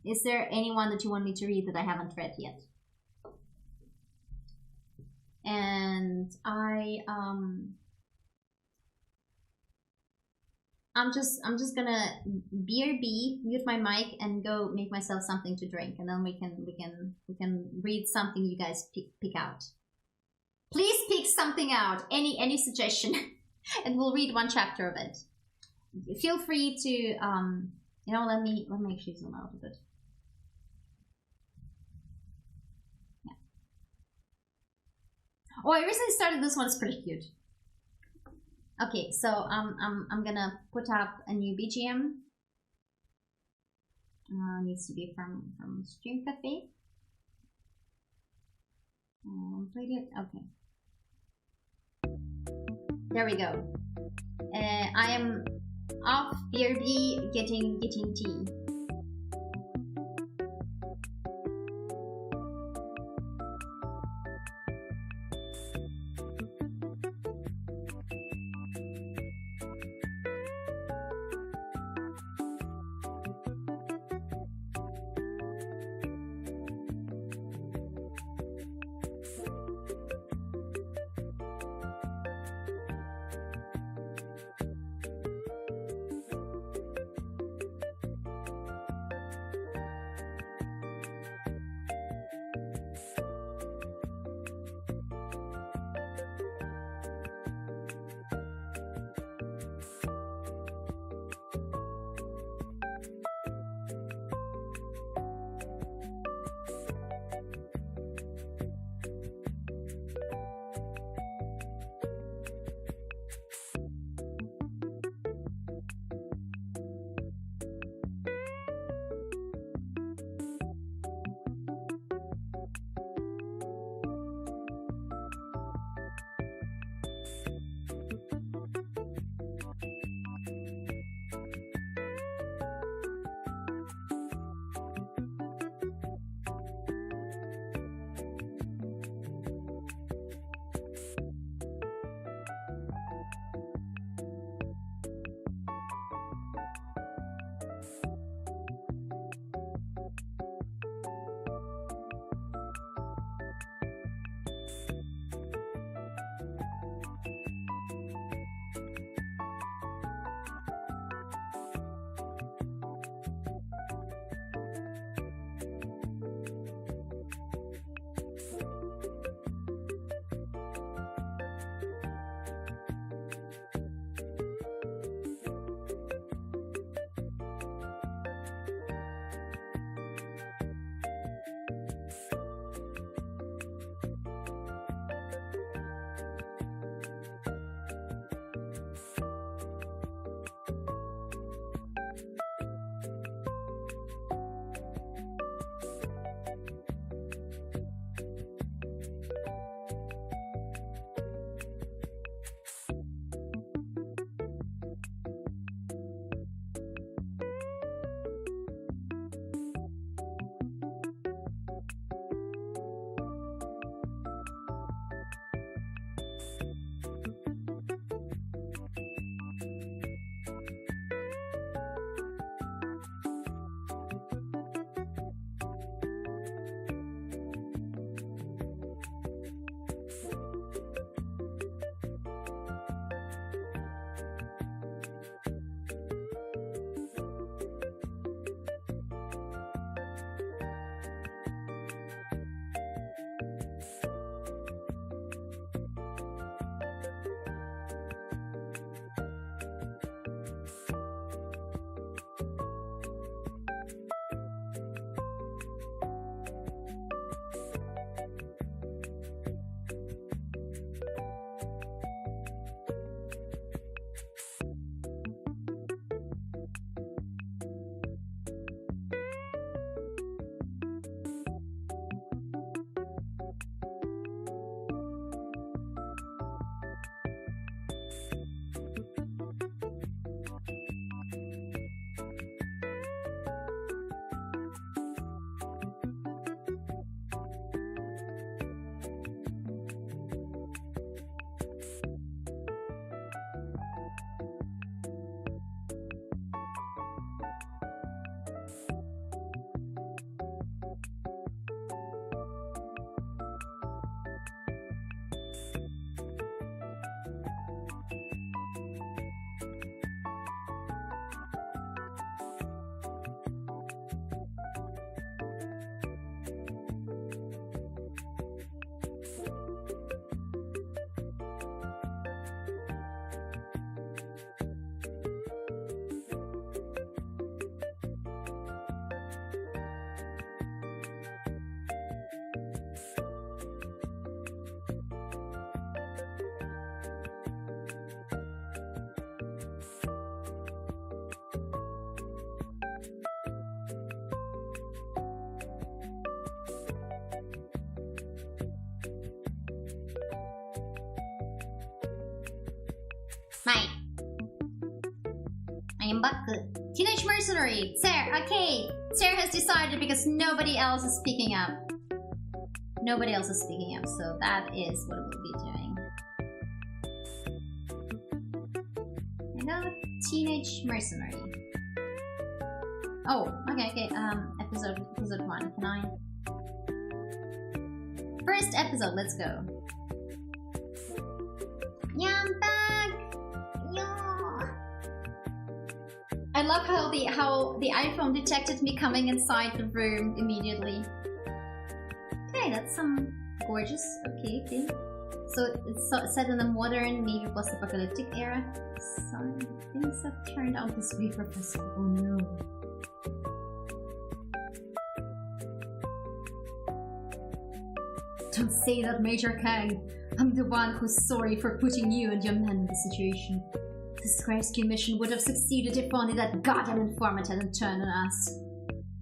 is there anyone that you want me to read that I haven't read yet? And I'm just gonna BRB, mute my mic, and go make myself something to drink, and then we can read something you guys pick out. Please pick something out, any suggestion, and we'll read one chapter of it. Feel free to let me actually zoom out a bit. Yeah. Oh, I recently started this one. It's pretty cute. Okay, so I'm gonna put up a new BGM. Needs to be from Stream Cafe. Played it. Okay. There we go. I am off BRB getting tea. Hi. I am back. Teenage mercenary. Sarah. Okay. Sarah has decided because nobody else is speaking up. Nobody else is speaking up, so that is what we'll be doing. Hello, teenage mercenary. Oh, okay. Episode 1. Can I? First episode. Let's go. Yeah, I'm back. Yeah. I love how the iPhone detected me coming inside the room immediately. Okay, that's some gorgeous. Okay, thing. So it's set in a modern, maybe post-apocalyptic era. Some things have turned out this way, Professor. Oh no. Don't say that, Major Kang. I'm the one who's sorry for putting you and your men in this situation. This rescue mission would have succeeded if only that goddamn informant hadn't turned on us.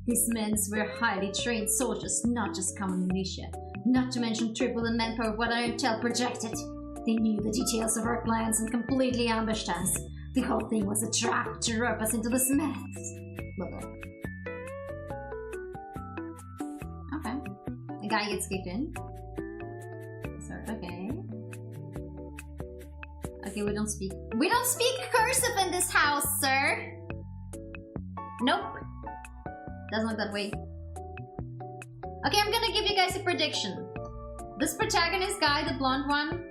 These men were highly trained soldiers, not just common militia. Not to mention triple the manpower what our intel projected. They knew the details of our plans and completely ambushed us. The whole thing was a trap to rope us into this mess. Okay. The guy gets kicked in. So, okay. Okay, we don't speak cursive in this house, sir! Nope. Doesn't look that way. Okay, I'm gonna give you guys a prediction. This protagonist guy, the blonde one,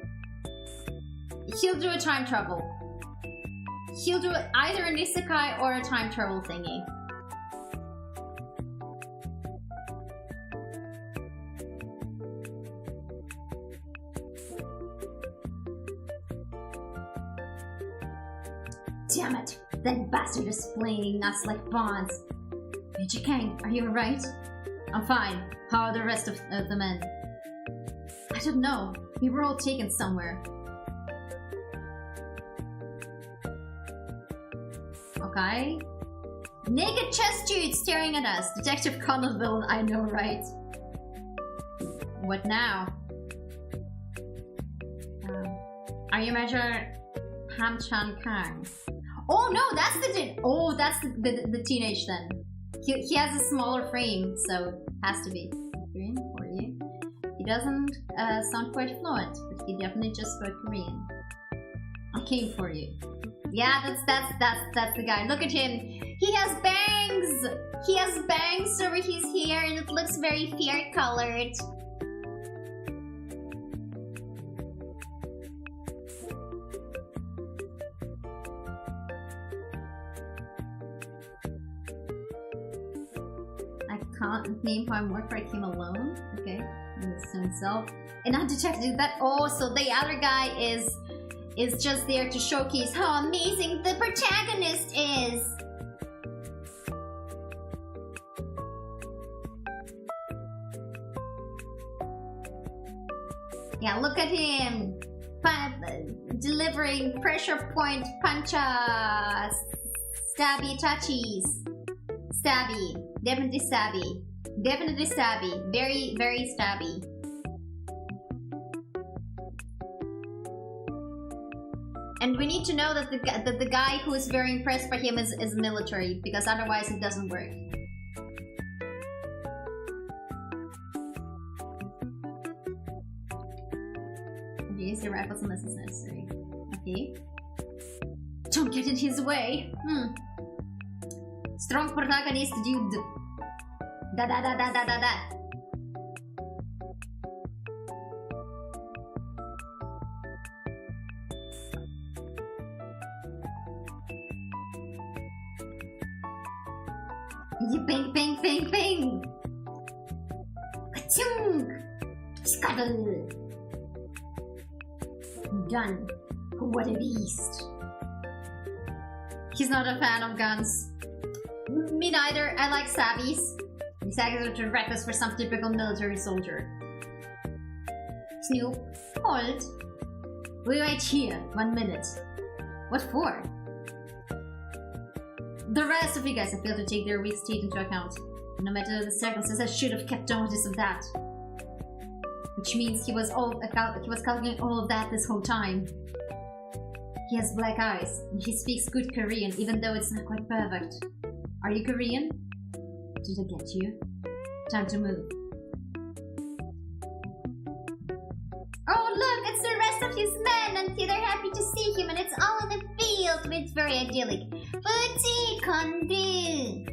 he'll do a time travel. He'll do either an isekai or a time travel thingy. Damn it! That bastard is playing us like pawns. Major Kang, are you alright? I'm fine. How are the rest of the men? I don't know. We were all taken somewhere. Okay. Naked chest dude staring at us. Detective Connellville, I know, right? What now? Are you Major Ham-chan Kang? Oh no, that's the teenage then. He has a smaller frame, so has to be Korean for you. He doesn't sound quite fluent, but he definitely just spoke Korean. I came for you. Yeah, that's the guy. Look at him. He has bangs. He has bangs over his hair, and it looks very fair-colored. Can't name how I'm more for I came alone. Okay, that's to himself. And undetected that. Oh, so the other guy is just there to showcase how amazing the protagonist is. Yeah, look at him delivering pressure point punches, stabby touchies, stabby. Definitely stabby. Definitely stabby. Very, very stabby. And we need to know that the guy who is very impressed by him is military, because otherwise it doesn't work. Okay, use your rifles unless it's necessary. Okay. Don't get in his way. Strong protagonist, dude. Da. You bang. Ka-chung! Scuttle! Gun. What a beast. He's not a fan of guns. Me neither. I like stabbies. These actors are too reckless for some typical military soldier. Snoop, hold. We wait here. 1 minute. What for? The rest of you guys have failed to take their weak state into account. No matter the circumstances, I should have kept notice of that. Which means he was calculating all of that this whole time. He has black eyes, and he speaks good Korean, even though it's not quite perfect. Are you Korean? Did I get you? Time to move. Oh look, it's the rest of his men, and they're happy to see him, and it's all in the field. It's very idyllic. Fuji Kondu!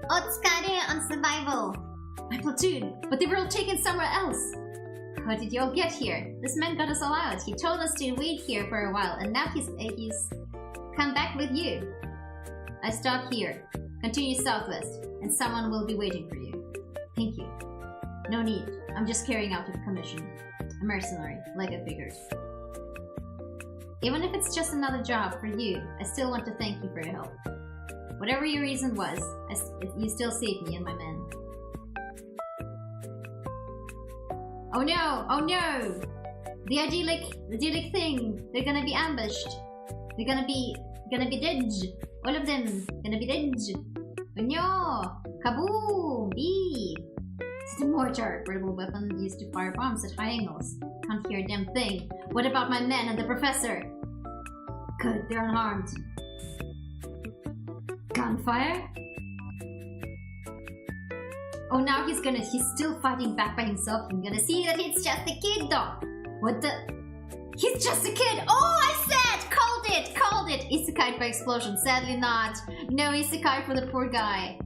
Otsukare on survival. My platoon, but they were all taken somewhere else. How did you all get here? This man got us all out. He told us to wait here for a while, and now he's come back with you. I stop here. Continue southwest, and someone will be waiting for you. Thank you. No need. I'm just carrying out a commission. A mercenary, like I figured. Even if it's just another job for you, I still want to thank you for your help. Whatever your reason was, you still saved me and my men. Oh no! Oh no! The idyllic thing! They're gonna be ambushed! They're gonna be dead! All of them gonna be dead! Oh no! Kaboom! Beep! It's the mortar! Portable weapon used to fire bombs at high angles. Can't hear a damn thing. What about my men and the professor? Good, they're unharmed. Gunfire? Oh, now he's still fighting back by himself. I'm gonna see that it's just a kid though. What the? He's just a kid! Oh, I said! Called it! Isekai by explosion. Sadly not. No isekai for the poor guy.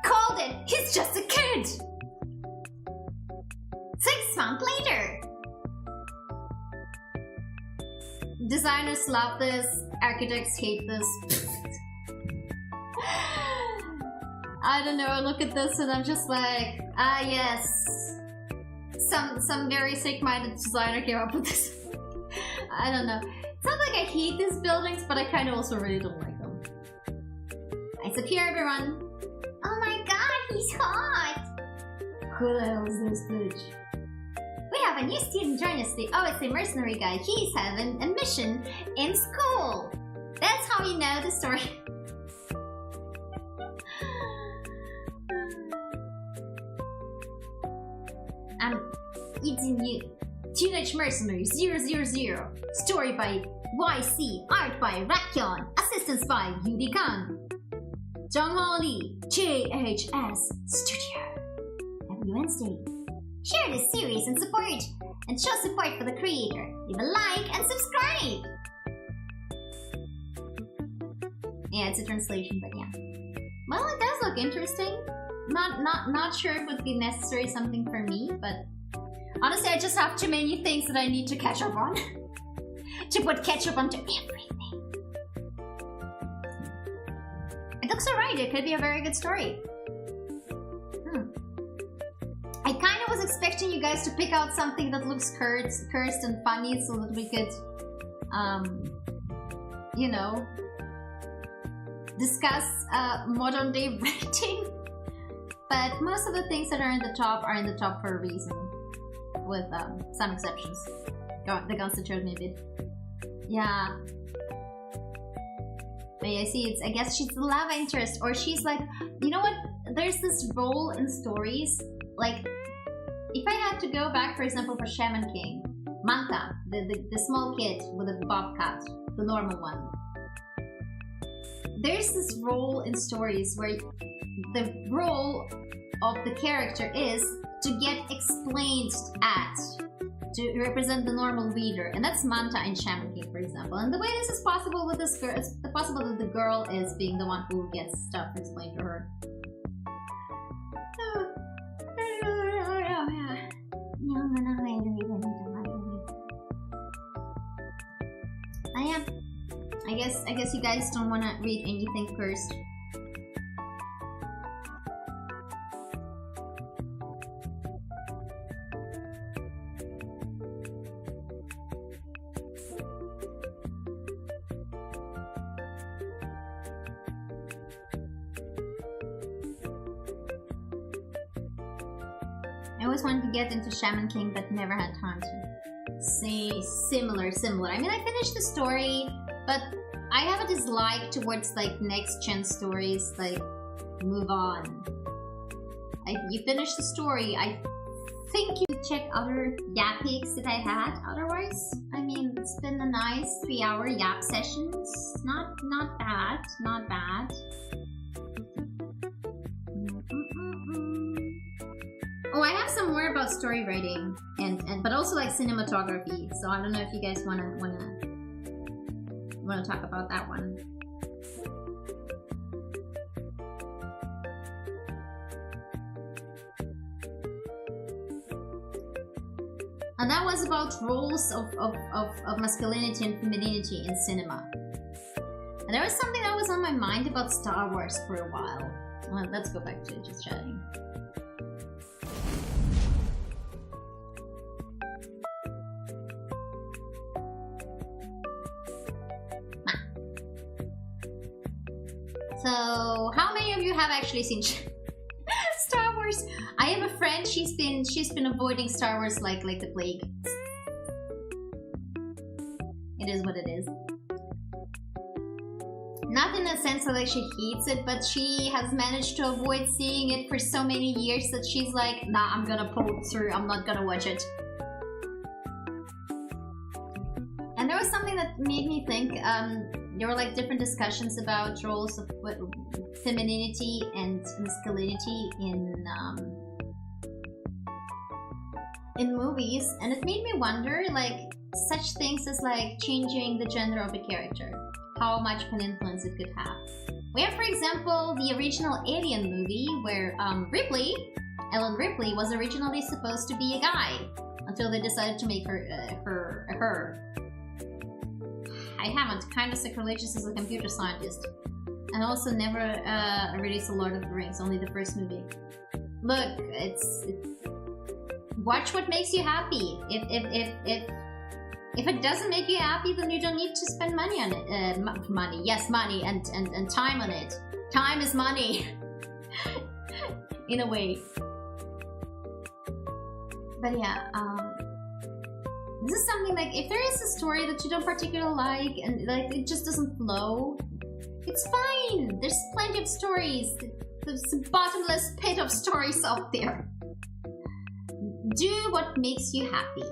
Called it! He's just a kid! 6 months later! Designers love this. Architects hate this. I don't know, I look at this and I'm just like, ah yes. Some very sick-minded designer came up with this. I don't know. It's not like I hate these buildings, but I kind of also really don't like them. Nice up here, everyone. Oh my god, he's hot! Who the hell is this bitch? We have a new student join us today. Oh, it's a mercenary guy. He's having a mission in school. That's how you know the story. It's a new Teenage Mercenary 000. Story by YC. Art by Rakyon. Assistance by Yuri Khan. Jongho Lee. JHS Studio. Every Wednesday. Share this series and show support for the creator. Leave a like and subscribe. Yeah, it's a translation, but yeah. Well, it does look interesting. Not sure it would be necessary something for me, but honestly, I just have too many things that I need to catch up on. To put ketchup onto everything. It looks alright. It could be a very good story. I kind of was expecting you guys to pick out something that looks cursed and funny so that we could, you know, discuss modern day rating. But most of the things that are in the top for a reason. With some exceptions. The guns that showed me a bit. Yeah. But yeah, I see, I guess she's the love interest, or she's like, you know what? There's this role in stories, like, if I had to go back, for example, for Shaman King, Manta, the small kid with a bob cut, the normal one. There's this role in stories where the role of the character is to get explained at, to represent the normal reader, and that's Manta in Shaman King, for example. And the way this is possible with this girl, it's possible that the girl is being the one who gets stuff explained to her. Yeah. I guess you guys don't want to read anything first. I always wanted to get into Shaman King, but never had time to. See, similar. I mean, I finished the story, but I have a dislike towards like next gen stories. Like, move on. You finish the story. I think you check other Yap pics that I had otherwise. I mean, it's been a nice 3-hour Yap sessions. Not bad, not bad. Oh, I have some more about story writing and but also like cinematography. So I don't know if you guys wanna talk about that one. And that was about roles of masculinity and femininity in cinema. And there was something that was on my mind about Star Wars for a while. Well, let's go back to just chatting. So, how many of you have actually seen Star Wars? I have a friend. She's been avoiding Star Wars like the plague. It is what it is. Not in a sense that like she hates it, but she has managed to avoid seeing it for so many years that she's like, nah, I'm gonna pull through. I'm not gonna watch it. And there was something that made me think. There were like different discussions about roles of femininity and masculinity in movies, and it made me wonder, like, such things as like changing the gender of a character, how much of an influence it could have. We have, for example, the original Alien movie where Ellen Ripley, was originally supposed to be a guy until they decided to make her her. I haven't, kind of sacrilegious as a computer scientist. And also never released a Lord of the Rings, only the first movie. Look, it's watch what makes you happy. If it doesn't make you happy, then you don't need to spend money on it. Money, yes, money, and time on it. Time is money, in a way. But yeah, this is something like, if there is a story that you don't particularly like and like it just doesn't flow, it's fine. There's plenty of stories. There's a bottomless pit of stories out there. Do what makes you happy.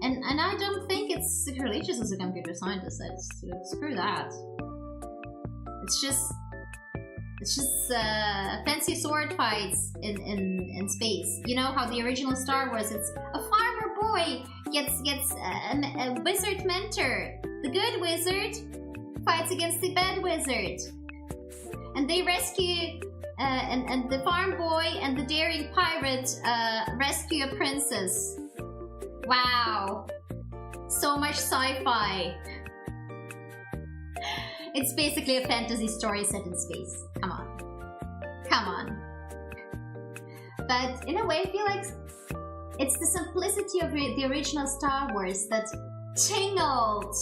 And I don't think it's sacrilegious as a computer scientist. Screw that. It's just fancy sword fights in space. You know how the original Star Wars, it's a farmer boy gets a wizard mentor. The good wizard fights against the bad wizard, and they rescue and the farm boy and the daring pirate rescue a princess. Wow, so much sci-fi. It's basically a fantasy story set in space. Come on. But in a way, I feel like it's the simplicity of the original Star Wars that tingled.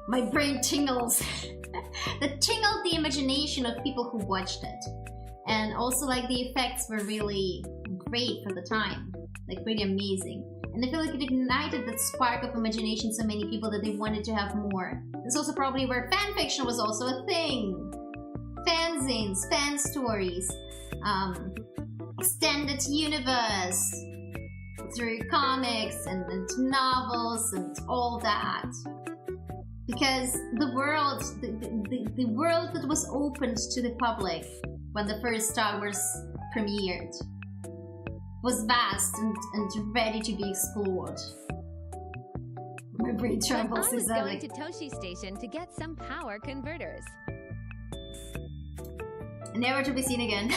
My brain tingles. That tingled the imagination of people who watched it. And also, like, the effects were really great for the time. Like, really amazing. And I feel like it ignited that spark of imagination so many people that they wanted to have more. It's also probably where fanfiction was also a thing. Fanzines, fan stories, extended universe, through comics and novels and all that. Because the world that was opened to the public when the first Star Wars premiered was vast and ready to be explored. My brain trembles. I was going to Toshi Station to get some power converters. Never to be seen again.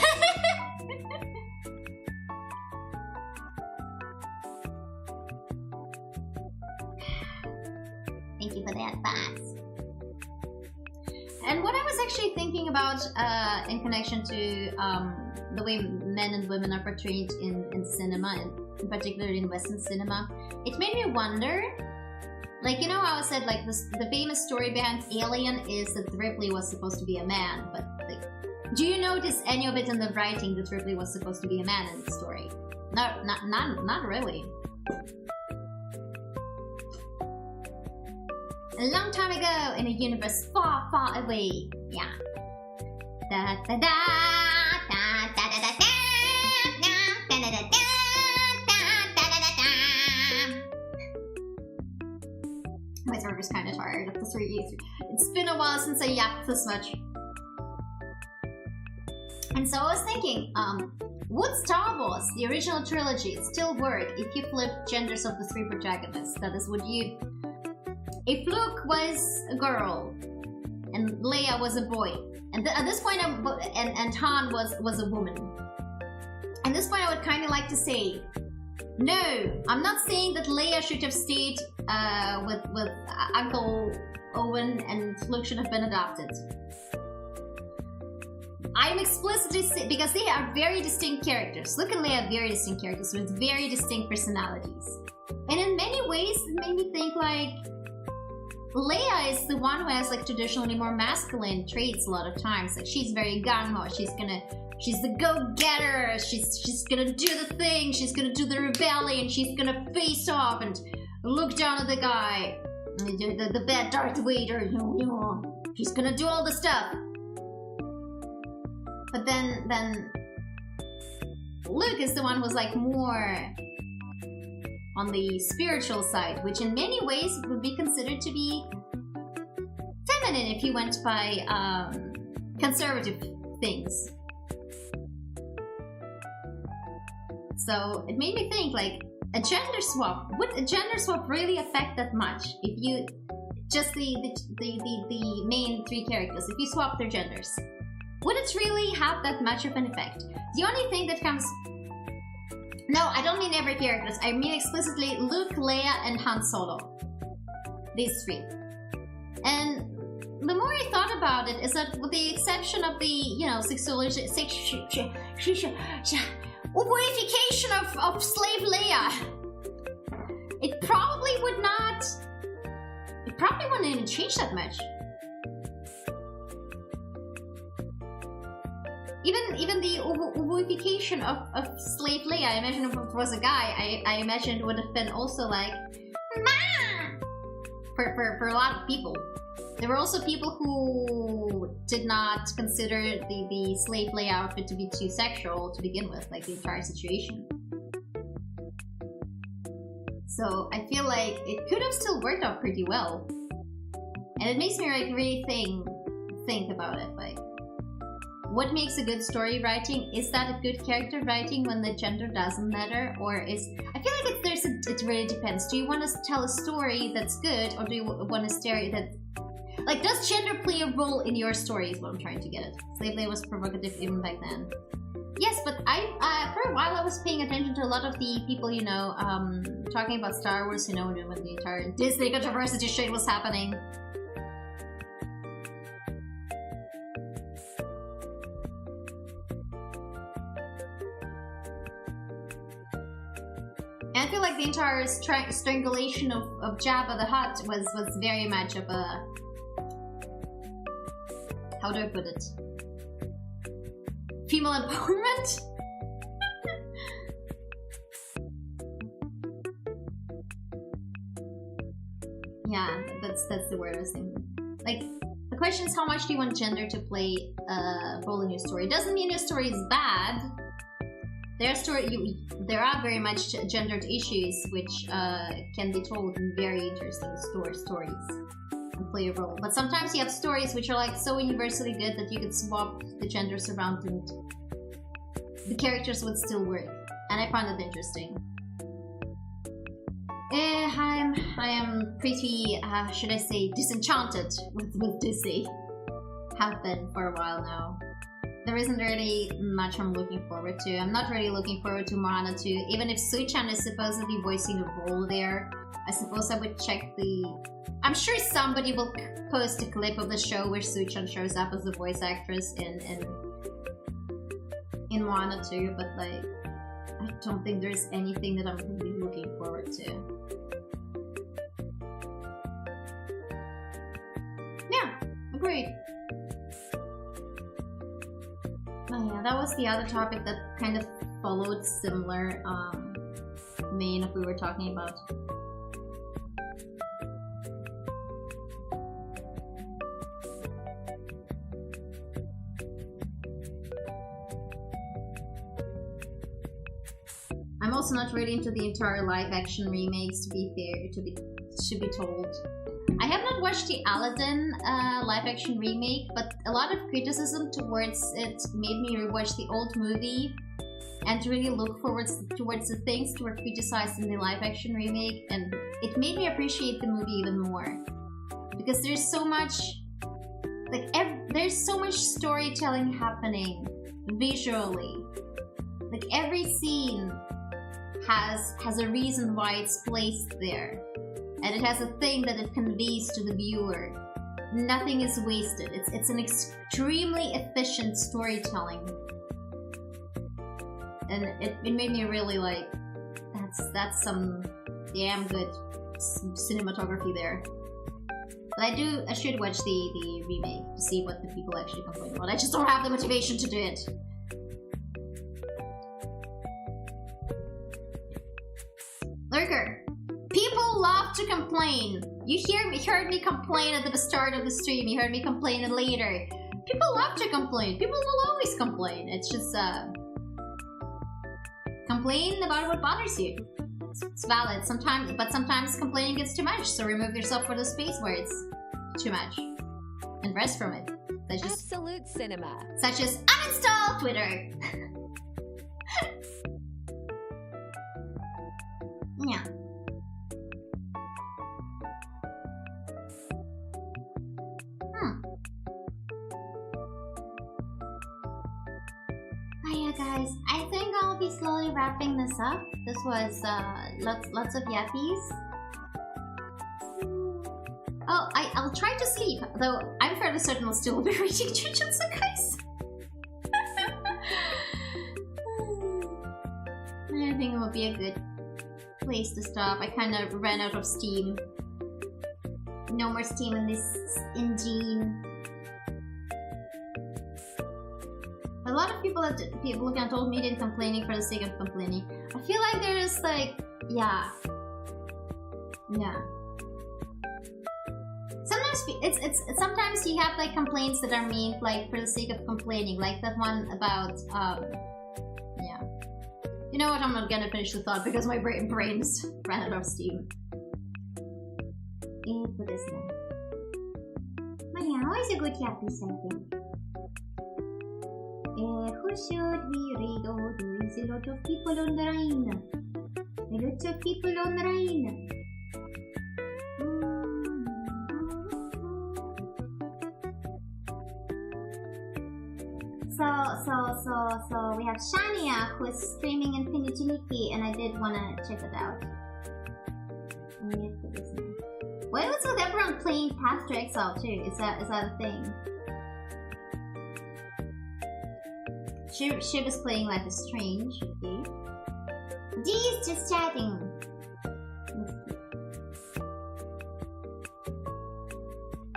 Thank you for that, Bats. And what I was actually thinking about in connection to the way men and women are portrayed in cinema, and in particular in Western cinema, it made me wonder, like, you know how I said, like, the famous story behind Alien is that Ripley was supposed to be a man, but like, do you notice any of it in the writing that Ripley was supposed to be a man in the story? No, not really. A long time ago, in a universe far, far away. Yeah. Da da da da da da da da da da da da da. was kind of tired of the 3. It's been a while since I yapped this much. And so I was thinking, would Star Wars, the original trilogy, still work if you flipped genders of the 3 protagonists? That is, would you... If Luke was a girl, and Leia was a boy, and at this point, and Han was a woman. At this point, I would kind of like to say, no, I'm not saying that Leia should have stayed with Uncle Owen and Luke should have been adopted. I'm explicitly saying, because they are very distinct characters. Luke and Leia are very distinct characters with very distinct personalities. And in many ways, it made me think like, Leia is the one who has like traditionally more masculine traits a lot of times. Like she's very gung-ho, she's the go-getter, she's gonna do the thing, she's gonna do the rebellion, she's gonna face off and look down at the guy, the bad Darth Vader, she's gonna do all the stuff. But then Luke is the one who's like more on the spiritual side, which in many ways would be considered to be feminine if you went by conservative things. So it made me think, like, a gender swap. Would a gender swap really affect that much? If you just the main 3 characters, if you swap their genders, would it really have that much of an effect? The only thing that comes... No, I don't mean every character. I mean explicitly Luke, Leia, and Han Solo. These 3. And the more I thought about it, is that with the exception of the, you know, Ovoification of slave Leia, it probably would not... It probably wouldn't even change that much. Even the ovoification of slave Leia, I imagine if it was a guy, I imagine it would have been also like, Ma! For a lot of people. There were also people who did not consider the slave Leia outfit to be too sexual to begin with, like the entire situation. So I feel like it could have still worked out pretty well. And it makes me like really think about it, like, what makes a good story writing? Is that a good character writing when the gender doesn't matter? Or is... I feel like it really depends. Do you want to tell a story that's good, or do you want a story that... Like, does gender play a role in your story is what I'm trying to get at. Slave Leia was provocative even back then. Yes, but for a while I was paying attention to a lot of the people, you know, talking about Star Wars, you know, when the entire Disney controversy shit was happening. And I feel like the entire strangulation of Jabba the Hutt was very much of a... How do I put it? Female empowerment? Yeah, that's the word I was thinking. Like, the question is, how much do you want gender to play a role in your story? It doesn't mean your story is bad. There are very much gendered issues which can be told in very interesting stories and play a role. But sometimes you have stories which are like so universally good that you could swap the genders around and the characters would still work. And I find that interesting. I am pretty, should I say, disenchanted with Disney. Have been for a while now. There isn't really much I'm looking forward to. I'm not really looking forward to Moana 2. Even if Sui-chan is supposedly voicing a role there, I suppose I would check the... I'm sure somebody will post a clip of the show where Sui-chan shows up as the voice actress in Moana 2, but like, I don't think there's anything that I'm really looking forward to. Yeah, agreed. Oh yeah, that was the other topic that kind of followed similar vein of we were talking about. I'm also not really into the entire live-action remakes, to be fair, to be told. I have not watched the Aladdin live-action remake, but a lot of criticism towards it made me rewatch the old movie and to really look towards the things that were criticized in the live-action remake, and it made me appreciate the movie even more because there's so much, like, there's so much storytelling happening visually. Like every scene has a reason why it's placed there. And it has a thing that it conveys to the viewer. Nothing is wasted. It's an extremely efficient storytelling. And it made me really like, that's some damn good cinematography there. But I should watch the remake to see what the people actually complain about. I just don't have the motivation to do it. Lurker. People love to complain. You heard me complain at the start of the stream. You heard me complain later. People love to complain. People will always complain. It's just complain about what bothers you. It's valid sometimes, but sometimes complaining gets too much. So remove yourself from the space where it's too much and rest from it. Absolute cinema. Such as uninstall Twitter. Yeah. Hiya guys, I think I'll be slowly wrapping this up. This was lots of yappies. Oh, I'll try to sleep, though I'm fairly certain I'll still be reading Jujutsu guys. I think it would be a good place to stop. I kind of ran out of steam. No more steam in this engine. A lot of people looking at old media and complaining for the sake of complaining. I feel like there is like, yeah. Sometimes sometimes you have like complaints that are made like for the sake of complaining, like that one about yeah. You know what? I'm not gonna finish the thought because my brain's ran out of steam. But yeah, always a good yappies, I think. Who should we read? Oh, there is a lot of people online. Lots of people online. So we have Shania who is streaming Infinity Nikki, and I did wanna check it out. What was with everyone playing Path to Exile too? Is that a thing? Shiv is playing Life is Strange. Okay. D is just chatting.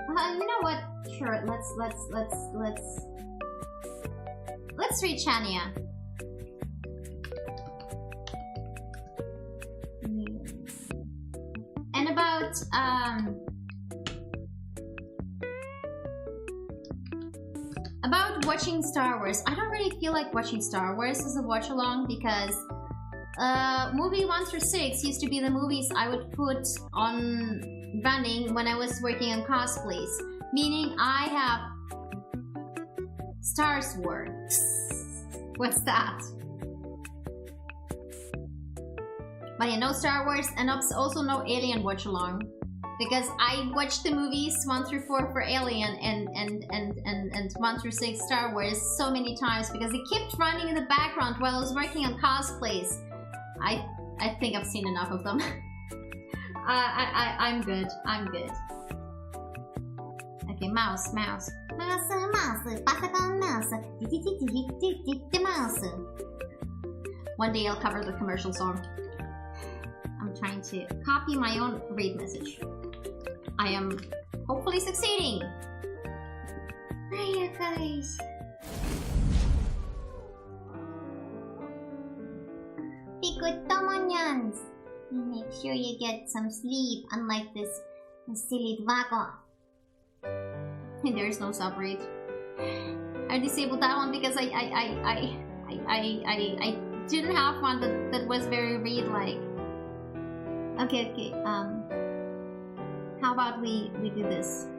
You know what? Sure. Let's read Shania. And about watching Star Wars. I don't really feel like watching Star Wars as a watch along because movie 1 through 6 used to be the movies I would put on running when I was working on cosplays. Meaning I have Star Wars. What's that? But yeah, no Star Wars and also no Alien watch along. Because I watched the movies 1 through 4 for Alien and 1 through 6 Star Wars so many times because it kept running in the background while I was working on cosplays. I think I've seen enough of them. I'm good. I'm good. Okay, mouse. Mouse, Patagon mouse. Mouse. One day I'll cover the commercial song. I'm trying to copy my own read message. I am hopefully succeeding. Hiya guys. Be good Tomonyans. Make sure you get some sleep, unlike this silly Dwago. There's no subread. I disabled that one because I didn't have one that was very read-like. Okay. How about we do this?